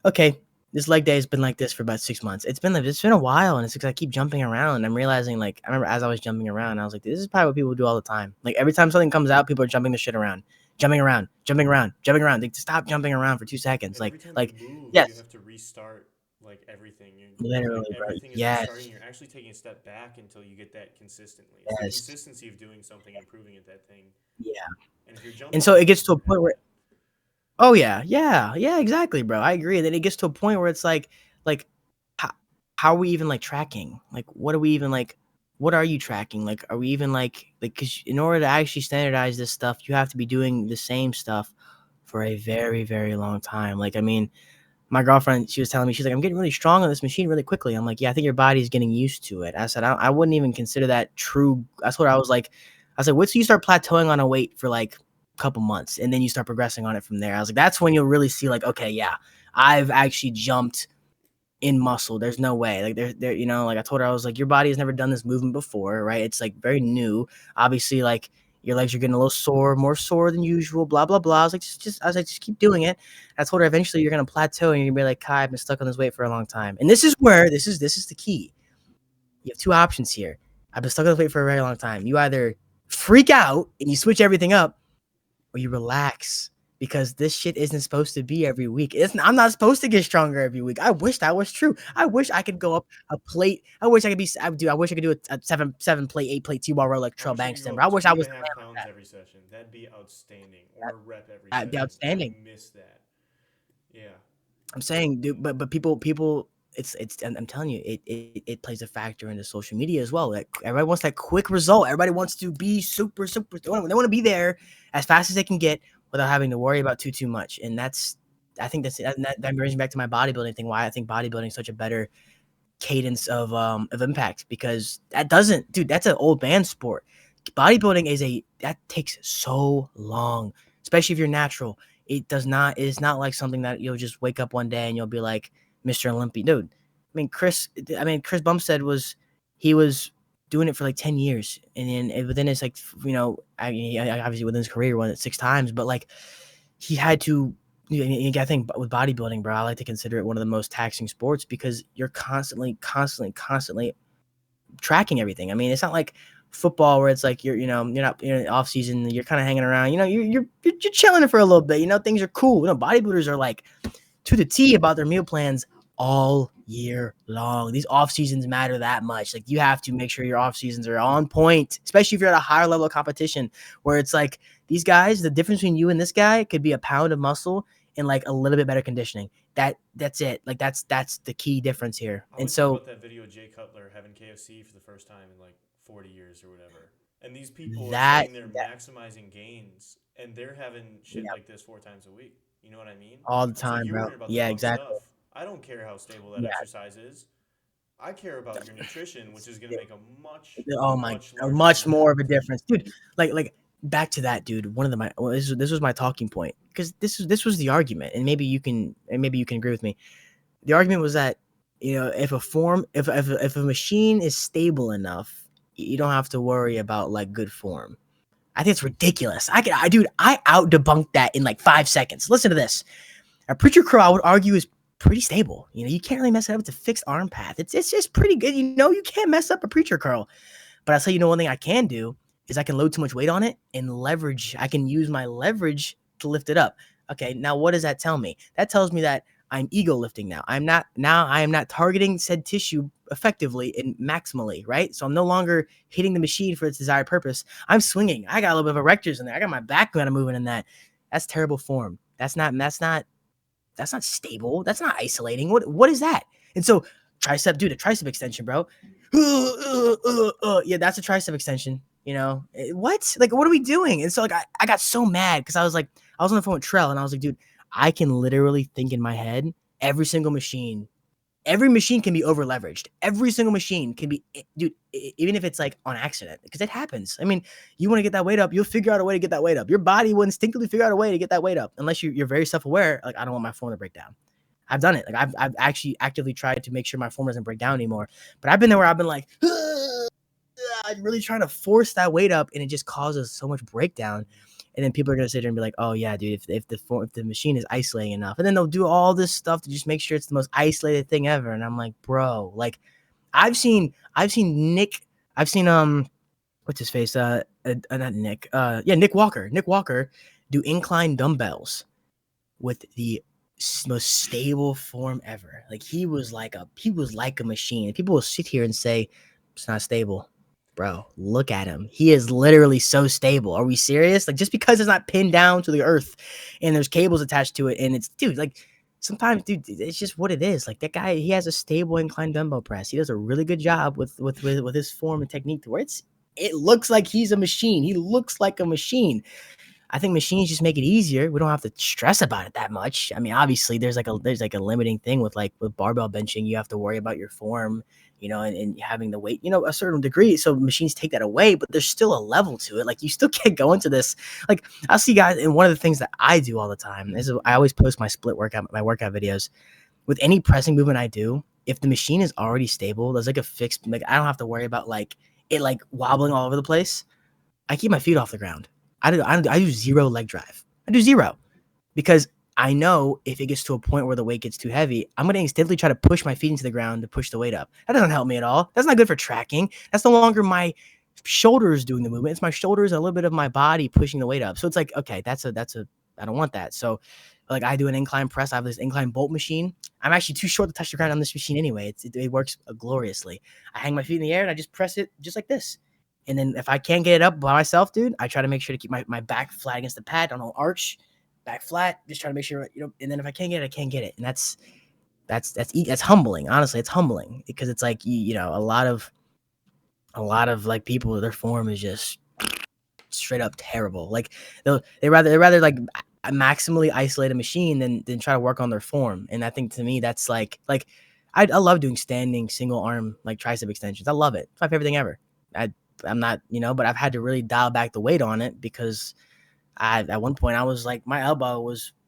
okay, this leg day has been like this for about 6 months. It's been a while, and it's because I keep jumping around. And I'm realizing, like, I remember as I was jumping around, I was like, this is probably what people do all the time. Like every time something comes out, people are jumping the shit around, jumping around, jumping around, jumping around. Like, stop jumping around for 2 seconds. And every time you Like, move, you yes, have to restart like everything. It's like literally, bro. everything is restarting. Yes, You're actually taking a step back until you get that consistently. It's the yes, consistency of doing something, improving at that thing. yeah. And if you're And jumping so it around, gets you're to a gonna have point where that. oh yeah, yeah, yeah, exactly, bro. I agree. And then it gets to a point where it's like, how, how are we even like tracking? Like, what are we even like? What are you tracking? Like, are we even like? Because in order to actually standardize this stuff, you have to be doing the same stuff for a very, very long time. Like, I mean, my girlfriend, she was telling me, she's like, I'm getting really strong on this machine really quickly. I'm like, yeah, I think your body's getting used to it. I said, I wouldn't even consider that true. That's what I was like. I said, wait till you start plateauing on a weight for like a couple months and then you start progressing on it from there. I was like, that's when you'll really see, like, okay, yeah, I've actually jumped in muscle. There's no way. Like there, like I told her, I was like, your body has never done this movement before, right? It's like very new. Obviously, like your legs are getting a little sore, more sore than usual, blah, blah, blah. I was like, just I was like, just keep doing it. I told her eventually you're gonna plateau and you're gonna be like, Kai, I've been stuck on this weight for a long time. And this is where this is the key. You have two options here. I've been stuck on this weight for a very long time. You either freak out and you switch everything up, or you relax because this shit isn't supposed to be every week. I'm not supposed to get stronger every week. I wish that was true. I wish I could go up a plate. I wish I could be. I wish I could do a seven plate, 8 plate T-bar row like I Trail wish I could go Bankston. Bro, up I wish I two and was a the half man like pounds that. every session. That'd be outstanding. Or a rep every That'd be session. I outstanding. miss that. Yeah. I'm saying, dude, but people. I'm telling you, it plays a factor into social media as well. Like everybody wants that quick result. Everybody wants to be super. They want to be there as fast as they can get without having to worry about too much. And I think that brings me back to my bodybuilding thing. Why I think bodybuilding is such a better cadence of impact, because that's an old man sport. Bodybuilding that takes so long, especially if you're natural. It's not like something that you'll just wake up one day and you'll be like Mr. Olympia, dude. Chris Bumstead he was doing it for like 10 years, and then within his, like, obviously within his career he won it 6 times, but like he had to. I think with bodybuilding, bro, I like to consider it one of the most taxing sports, because you're constantly tracking everything. I mean, it's not like football where it's like you're not off season, you're kind of hanging around. You're chilling for a little bit. Things are cool. Bodybuilders are like to the T about their meal plans all year long. These off seasons matter that much. Like, you have to make sure your off seasons are on point, especially if you're at a higher level of competition, where it's like these guys, the difference between you and this guy could be a pound of muscle and like a little bit better conditioning. That's it. Like, that's the key difference here. I And always think so about that video of Jay Cutler having KFC for the first time in like 40 years or whatever. And these people are that sitting there maximizing gains, and they're having shit yeah, like this 4 times a week. You know what I mean? all the It's like time, you were bro. hearing about the Yeah, wrong exactly. stuff. I don't care how stable that Yeah. exercise is. I care about your nutrition, which is going to make a much, Oh my, much larger much more of impact. a difference, dude. Like back to that, dude. One of this was my talking point, because this was the argument, and maybe you can agree with me. The argument was that, if if a machine is stable enough, you don't have to worry about like good form. I think it's ridiculous. I out debunked that in like 5 seconds. Listen to this. A preacher curl, I would argue, is pretty stable. You can't really mess it up. It's a fixed arm path. It's just pretty good. You can't mess up a preacher curl. But I'll tell you, one thing I can do is I can load too much weight on it and leverage. I can use my leverage to lift it up. Okay, now what does that tell me? That tells me that I'm ego lifting now. I am not targeting said tissue effectively and maximally, right? So I'm no longer hitting the machine for its desired purpose. I'm swinging. I got a little bit of erectors in there. I got my back kind of moving in that. That's terrible form. That's not stable. That's not isolating. What is that? And so tricep, dude, a tricep extension, bro. Yeah, that's a tricep extension. What? Like, what are we doing? And so like I got so mad, because I was on the phone with Trell, and I was like, dude, I can literally think in my head every single machine. Every machine can be over leveraged. Every single machine can be, dude, even if it's like on accident, because it happens. I mean, you want to get that weight up, you'll figure out a way to get that weight up. Your body will instinctively figure out a way to get that weight up, unless you're very self-aware. Like, I don't want my form to break down. I've done it. Like, I've actually actively tried to make sure my form doesn't break down anymore. But I've been there where I've been like, really trying to force that weight up, and it just causes so much breakdown. And then people are gonna sit there and be like, "Oh yeah, dude, if the machine is isolating enough," and then they'll do all this stuff to just make sure it's the most isolated thing ever. And I'm like, bro, like, I've seen Nick, I've seen what's his face, not Nick, yeah, Nick Walker do incline dumbbells with the most stable form ever. Like, he was like a machine. And people will sit here and say it's not stable. Bro, look at him. He is literally so stable. Are we serious? Like, just because it's not pinned down to the earth and there's cables attached to it, and it's, dude, like, sometimes, dude, it's just what it is. Like, that guy, he has a stable incline dumbbell press. He does a really good job with his form and technique, to where it looks like he's a machine. He looks like a machine. I think machines just make it easier. We don't have to stress about it that much. I mean, obviously there's like a limiting thing with barbell benching. You have to worry about your form, and having the weight, a certain degree. So machines take that away, but there's still a level to it. Like, you still can't go into this. Like, I'll see guys, and one of the things that I do all the time is I always post my workout videos. With any pressing movement I do, if the machine is already stable, there's like a fixed, like, I don't have to worry about like it like wobbling all over the place. I keep my feet off the ground. I do zero leg drive. I do zero, because I know if it gets to a point where the weight gets too heavy, I'm going to instinctively try to push my feet into the ground to push the weight up. That doesn't help me at all. That's not good for tracking. That's no longer my shoulders doing the movement. It's my shoulders and a little bit of my body pushing the weight up. So it's like, okay, I don't want that. So like, I do an incline press. I have this incline bolt machine. I'm actually too short to touch the ground on this machine anyway. It works gloriously. I hang my feet in the air and I just press it just like this. And then if I can't get it up by myself, dude, I try to make sure to keep my back flat against the pad. Don't arch, back flat. Just try to make sure, and then if I can't get it, I can't get it. And that's that's humbling. Honestly, it's humbling because it's like you know a lot of like people their form is just straight up terrible. Like they rather like maximally isolate a machine than try to work on their form. And I think to me that's like I love doing standing single arm like tricep extensions. I love it. It's my favorite thing ever. I I'm not but I've had to really dial back the weight on it because I at one point I was like my elbow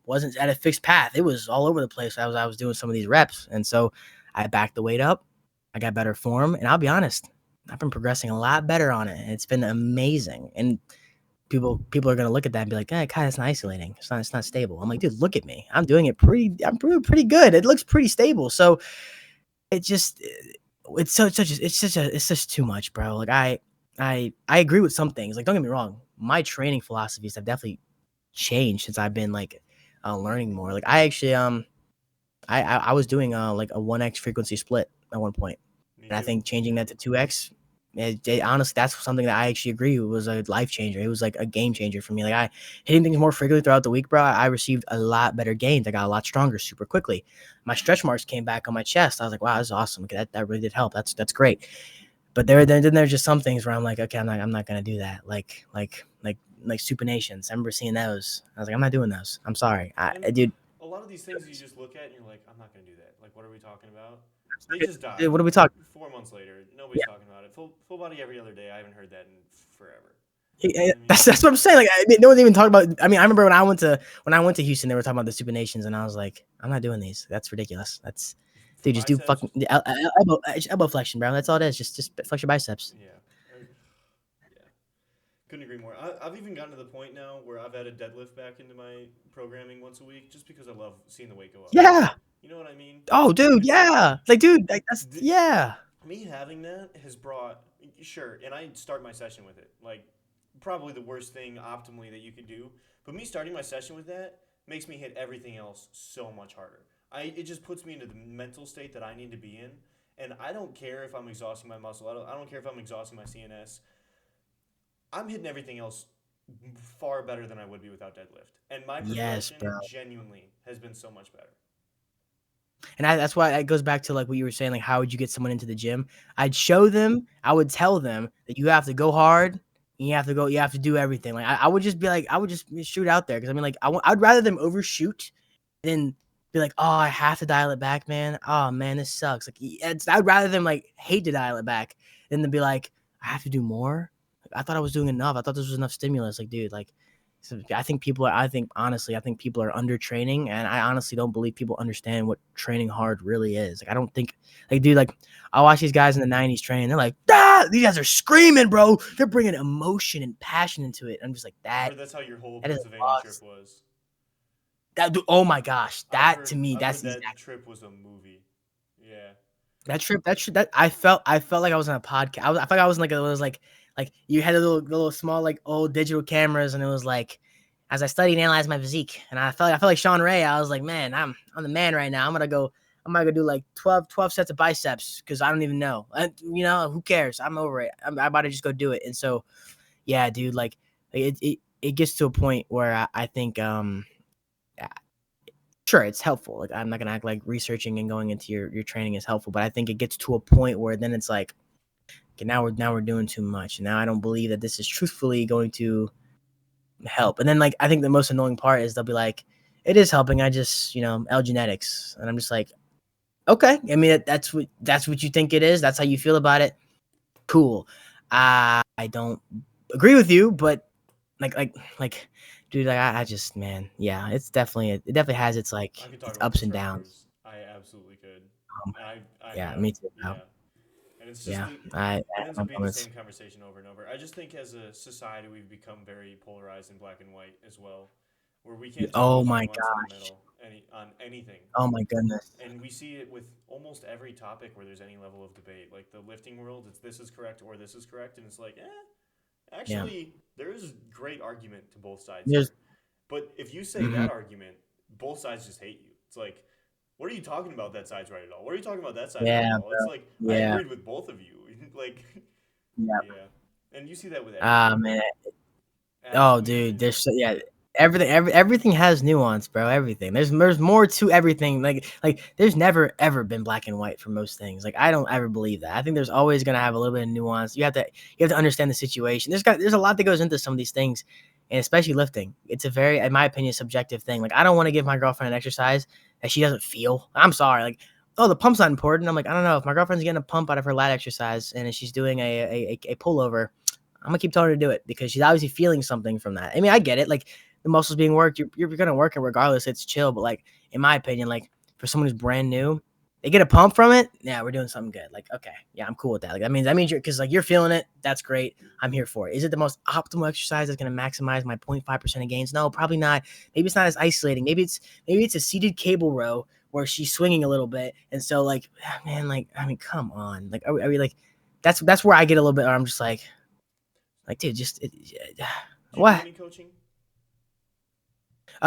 wasn't at a fixed path. It was all over the place. I was doing some of these reps, and so I backed the weight up. I got better form, and I'll be honest, I've been progressing a lot better on it. It's been amazing, and people are gonna look at that and be like, "Hey, Kai, that's not isolating. It's not stable." I'm like, dude, look at me. I'm doing pretty good. It looks pretty stable. So it just it's just too much, bro. Like I agree with some things. Like don't get me wrong, my training philosophies have definitely changed since I've been like learning more. Like I actually I was doing like a 1x frequency split at one point. Me And I too. think changing that to 2x, honestly, that's something that I actually agree was a life changer. It was like a game changer for me. Like I hitting things more frequently throughout the week, bro. I received a lot better gains. I got a lot stronger super quickly. My stretch marks came back on my chest. I was like, wow, this is awesome. Okay, that really did help. That's great. But then there's just some things where I'm like, okay, I'm not gonna do that. Like supinations. I remember seeing those. I was like, I'm not doing those. I'm sorry, And dude. a lot of these things you just look at and you're like, I'm not gonna do that. Like, what are we talking about? They just Dude, died. what are we talking? 4 months later, nobody's Yeah, talking about it. Full body every other day. I haven't heard that in forever. You know yeah, what I mean? that's what I'm saying. Like, I mean, no one's even talking about. I mean, I remember when I went to Houston, they were talking about the supinations, and I was like, I'm not doing these. That's ridiculous. That's For dude, just do biceps, fucking elbow flexion, bro. That's all it is. Just flex your biceps. yeah, yeah. Couldn't agree more. I've even gotten to the point now where I've added deadlift back into my programming once a week, just because I love seeing the weight go up. Yeah. You know what I mean? Oh, dude. It's like Yeah. Like, dude. Like, that's th- yeah. me having that has brought sure, and I start my session with it. Like probably the worst thing optimally that you could do. But me starting my session with that makes me hit everything else so much harder. It just puts me into the mental state that I need to be in. And I don't care if I'm exhausting my muscle. I don't care if I'm exhausting my CNS. I'm hitting everything else far better than I would be without deadlift. And my Yes, progression bro. genuinely has been so much better. And that's why it goes back to like what you were saying, like how would you get someone into the gym? I'd show them, I would tell them that you have to go hard and you have to do everything. Like I would just be like, I would just shoot out there because I mean, like I'd rather them overshoot than be like, oh, I have to dial it back, man. Oh man, this sucks. Like I'd rather them like hate to dial it back than to be like, I have to do more. Like, I thought I was doing enough. I thought this was enough stimulus. Like, dude, like so I think honestly, I think people are under training, and I honestly don't believe people understand what training hard really is. Like, I don't think, like, dude, like, I watch these guys in the '90s train. They're like, ah, these guys are screaming, bro. They're bringing emotion and passion into it. I'm just like, I heard that's how your whole that is Pennsylvania trip lost. was. That, dude, oh my gosh, that to me, I've that's heard the that trip was a movie. Yeah. that trip that I felt like I was on a podcast. I felt like I was in like it was like you had a little small like old digital cameras, and it was like as I studied and analyzed my physique, and I felt like Sean Ray. I was like, man, I'm the man right now. I'm gonna go do like 12 sets of biceps because I don't even know. Who cares? I'm over it. I'm about to just go do it. And so yeah, dude, like it gets to a point where I think sure it's helpful. Like I'm not gonna act like researching and going into your training is helpful, but I think it gets to a point where then it's like, okay, now we're doing too much. Now I don't believe that this is truthfully going to help. And then like I think the most annoying part is they'll be like, it is helping. I just L genetics, and I'm just like, okay. I mean that's what you think it is. That's how you feel about it. Cool. I don't agree with you, but like dude, like I just man, yeah, it definitely has its I like could talk its about ups this and for downs. hours. I absolutely could. Um, I yeah, have. me too, bro. Yeah. And it's just Yeah, I it ends my up being the moments. same conversation over and over. I just think as a society we've become very polarized in black and white as well, where we can't talk Oh with my nuance in the gosh. middle on anything. Oh my goodness. And we see it with almost every topic where there's any level of debate. Like the lifting world, it's this is correct or this is correct, and it's like, Yeah. actually, there is great argument to both sides There's here. But if you say mhm. that argument, both sides just hate you. It's like, what are you talking about? That side's right at all. What are you talking about? That side's right at Yeah, all. It's bro. like I Yeah. agreed with both of you. Like, Yeah. yeah, and you see that with everything. Ah, man. Oh, Absolutely dude. everything. everything has nuance, bro. Everything. There's more to everything. Like there's never ever been black and white for most things. Like I don't ever believe that. I think there's always gonna have a little bit of nuance. You have to understand the situation. There's a lot that goes into some of these things, and especially lifting. It's a very, in my opinion, subjective thing. Like I don't want to give my girlfriend an exercise that she doesn't feel. I'm sorry. Like, oh, the pump's not important. I'm like, I don't know if my girlfriend's getting a pump out of her lat exercise and if she's doing a pullover. I'm gonna keep telling her to do it because she's obviously feeling something from that. I mean, I get it. Like the muscles being worked, you're gonna work it regardless. It's chill, but like in my opinion, like for someone who's brand new, they get a pump from it. Yeah, we're doing something good. Like okay, yeah, I'm cool with that. Like that means you're because like you're feeling it. That's great. I'm here for it. Is it the most optimal exercise that's gonna maximize my 0.5% of gains? No, probably not. Maybe it's not as isolating. Maybe it's a seated cable row where she's swinging a little bit, and so like man, like I mean, come on, like are we like that's where I get a little bit. I'm just like, dude, Do you do what? any coaching?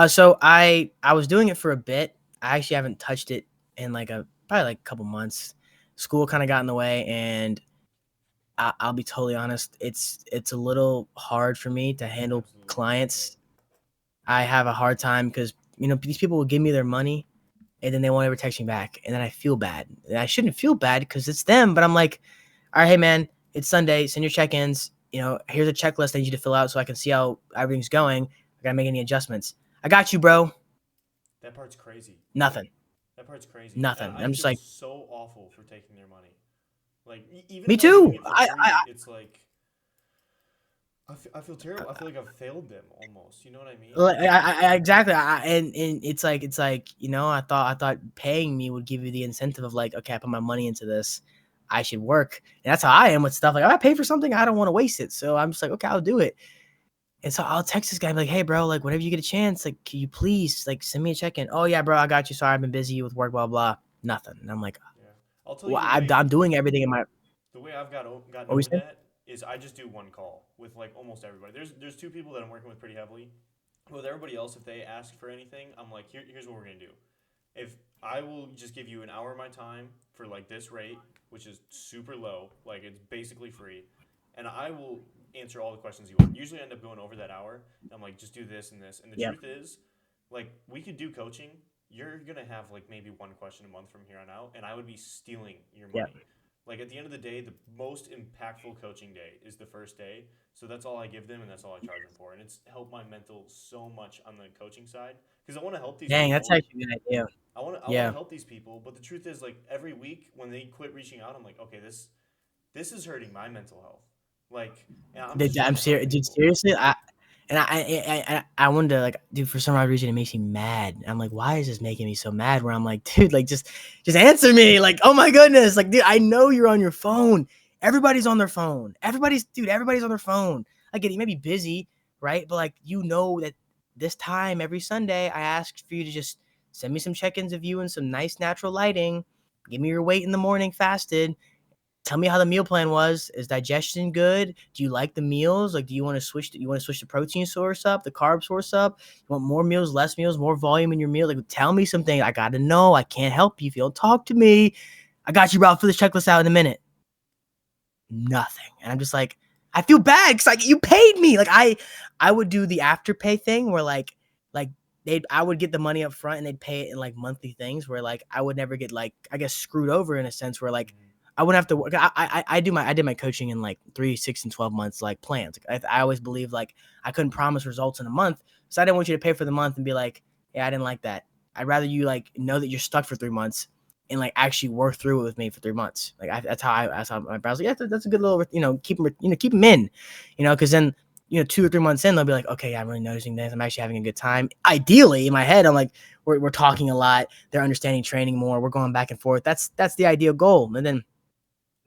So I was doing it for a bit. I actually haven't touched it in like a probably like a couple months. School kind of got in the way, and I'll be totally honest. It's a little hard for me to handle Absolutely. Yep. clients. I have a hard time because these people will give me their money, and then they won't ever text me back, and then I feel bad. And I shouldn't feel bad because it's them, but I'm like, all right, hey man, it's Sunday. Send your check-ins. Here's a checklist I need you to fill out so I can see how everything's going. I gotta make any adjustments. I got you, bro. That part's crazy. Nothing. That part's crazy. Nothing. I I'm just feel like, so awful for taking their money. Like even me if I'm doing too. it for free, it's like I feel terrible. I feel like I've failed them almost. You know what I mean? Exactly. And it's like I thought paying me would give you the incentive of like, okay, I put my money into this, I should work. And that's how I am with stuff. Like, if I pay for something, I don't want to waste it. So I'm just like, okay, I'll do it. And so I'll text this guy, like, hey, bro, like, whenever you get a chance, like, can you please, like, send me a check in? Oh, yeah, bro, I got you. Sorry, I've been busy with work, blah, blah. Nothing. And I'm like, Yeah. I'll tell you well, I'm doing everything in my, the way I've gotten what we over say? that is I just do one call with like almost everybody. There's two people that I'm working with pretty heavily. With everybody else, if they ask for anything, I'm like, here's what we're gonna do. If I will just give you an hour of my time for like this rate, which is super low, like it's basically free, and I will answer all the questions you want. Usually I end up going over that hour. And I'm like, just do this and this. And the Yeah, truth is, like, we could do coaching. You're gonna have like maybe one question a month from here on out, and I would be stealing your yeah. money. Like at the end of the day, the most impactful coaching day is the first day. So that's all I give them, and that's all I charge them for. And it's helped my mental so much on the coaching side because I want to help these Dang, that's people. actually a good idea. I want to Yeah. help these people, but the truth is, like every week when they quit reaching out, I'm like, okay, this is hurting my mental health. Like, and I'm just trying I'm to help serious, dude. people. Seriously, I wonder, like, dude, for some odd reason, it makes me mad. I'm like, why is this making me so mad? Where I'm like, dude, like, just answer me. Like, oh my goodness, like, dude, I know you're on your phone. Everybody's on their phone. Everybody's on their phone. I get it, you may be busy, right? But like, that this time every Sunday, I ask for you to just send me some check-ins of you and some nice natural lighting. Give me your weight in the morning, fasted. Tell me how the meal plan was. Is digestion good? Do you like the meals? Like, do you want to switch? You want to switch the protein source up, the carb source up? You want more meals, less meals, more volume in your meal? Like, tell me something. I gotta know. I can't help you if you don't talk to me. I got you, bro. I'll fill this checklist out in a minute. Nothing. And I'm just like, I feel bad because like you paid me. Like I would do the afterpay thing where like I would get the money up front and they'd pay it in like monthly things where like I would never get like I guess screwed over in a sense where like Mm-hmm. I wouldn't have to work. I did my coaching in like 3, 6, and 12 months like plans. Like, I always believed like I couldn't promise results in a month, so I didn't want you to pay for the month and be like, yeah, I didn't like that. I'd rather you like know that you're stuck for 3 months and like actually work through it with me for 3 months. Like that's how my browser. Yeah, that's a good little keep them in, because then 2 or 3 months in they'll be like, okay, yeah, I'm really noticing this. I'm actually having a good time. Ideally, in my head, I'm like, we're talking a lot. They're understanding training more. We're going back and forth. That's the ideal goal. And then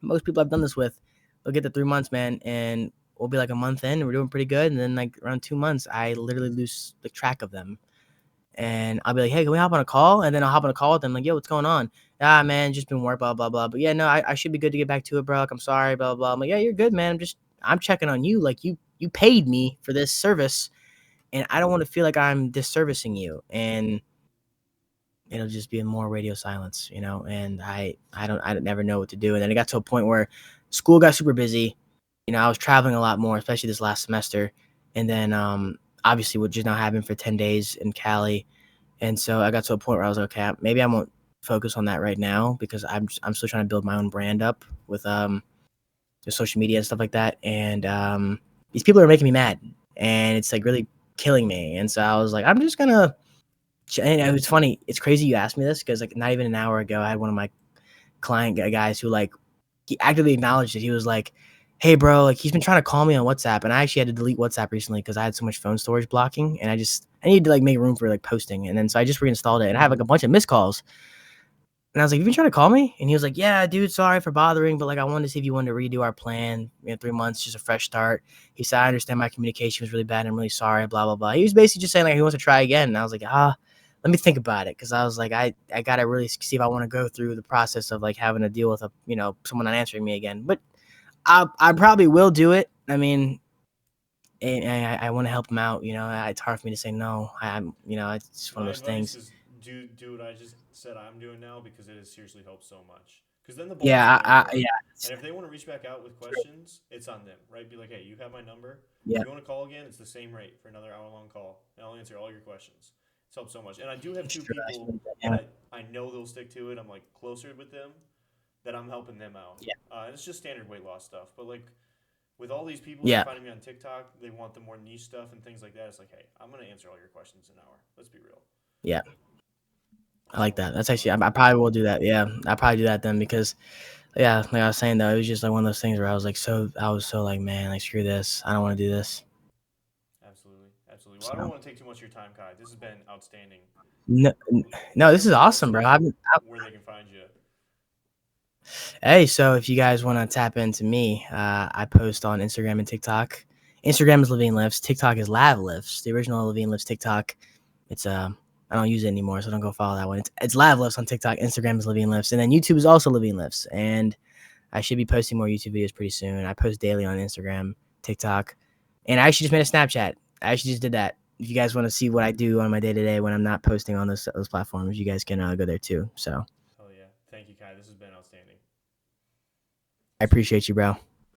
most people I've done this with, they'll get to 3 months, man, and we'll be like a month in, and we're doing pretty good. And then like around 2 months, I literally lose the track of them. And I'll be like, hey, can we hop on a call? And then I'll hop on a call with them, like, yo, what's going on? Ah, man, just been work, blah, blah, blah. But yeah, no, I should be good to get back to it, bro. Like, I'm sorry, blah, blah. I'm like, yeah, you're good, man. I'm checking on you. Like, you paid me for this service, and I don't want to feel like I'm disservicing you. And it'll just be more radio silence, and I never know what to do. And then it got to a point where school got super busy. I was traveling a lot more, especially this last semester. And then obviously would just not happen for 10 days in Cali. And so I got to a point where I was like, okay, maybe I won't focus on that right now because I'm still trying to build my own brand up with the social media and stuff like that. And these people are making me mad, and it's like really killing me. And so I was like, I'm just gonna. And it was funny. It's crazy you asked me this because like not even an hour ago, I had one of my client guys who like he actively acknowledged it. He was like, "Hey, bro, like he's been trying to call me on WhatsApp, and I actually had to delete WhatsApp recently because I had so much phone storage blocking, and I needed to like make room for like posting, and then so I just reinstalled it, and I have like a bunch of missed calls." And I was like, "You been trying to call me?" And he was like, "Yeah, dude, sorry for bothering, but like I wanted to see if you wanted to redo our plan. 3 months, just a fresh start." He said, "I understand my communication was really bad. I'm really sorry." Blah blah blah. He was basically just saying like he wants to try again, and I was like, let me think about it because I was like, I gotta really see if I want to go through the process of like having to deal with someone not answering me again. But I probably will do it. I mean, I want to help him out. It's hard for me to say no. I'm it's just one of My those advice things. is do what I just said I'm doing now because it has seriously helped so much. Because then the ball's in Yeah, their court. yeah, And if they want to reach back out with questions, it's on them, right? Be like, hey, you have my number. If yeah, you want to call again, it's the same rate for another hour-long call, and I'll answer all your questions. It's helped so much. And I do have it's two true. people that Yeah, I know they'll stick to it. I'm like closer with them that I'm helping them out. yeah, And it's just standard weight loss stuff. But like with all these people that are yeah, finding me on TikTok, they want the more niche stuff and things like that. It's like, hey, I'm gonna answer all your questions in an hour. Let's be real. yeah. I like So that. That's actually I probably will do that. Yeah, I probably do that then because yeah, like I was saying though, it was just like one of those things where I was so like, man, like screw this. I don't want to do this. absolutely, absolutely. Well, I don't So want to take too much of your time, Kai. This has been outstanding. no, Where no, can this is we go awesome, bro. to where they can find you? Hey, so if you guys want to tap into me, I post on Instagram and TikTok. Instagram is Lavigne Lifts. TikTok is Lav Lifts. The original Lavigne Lifts TikTok. It's I don't use it anymore, so don't go follow that one. It's Lav Lifts on TikTok. Instagram is Lavigne Lifts, and then YouTube is also Lavigne Lifts. And I should be posting more YouTube videos pretty soon. I post daily on Instagram, TikTok, and I actually just made a Snapchat. I actually just did that. If you guys want to see what I do on my day to day when I'm not posting on those platforms, you guys can go there too. So Hell yeah. Thank you, Kai. This has been outstanding. I appreciate you, bro.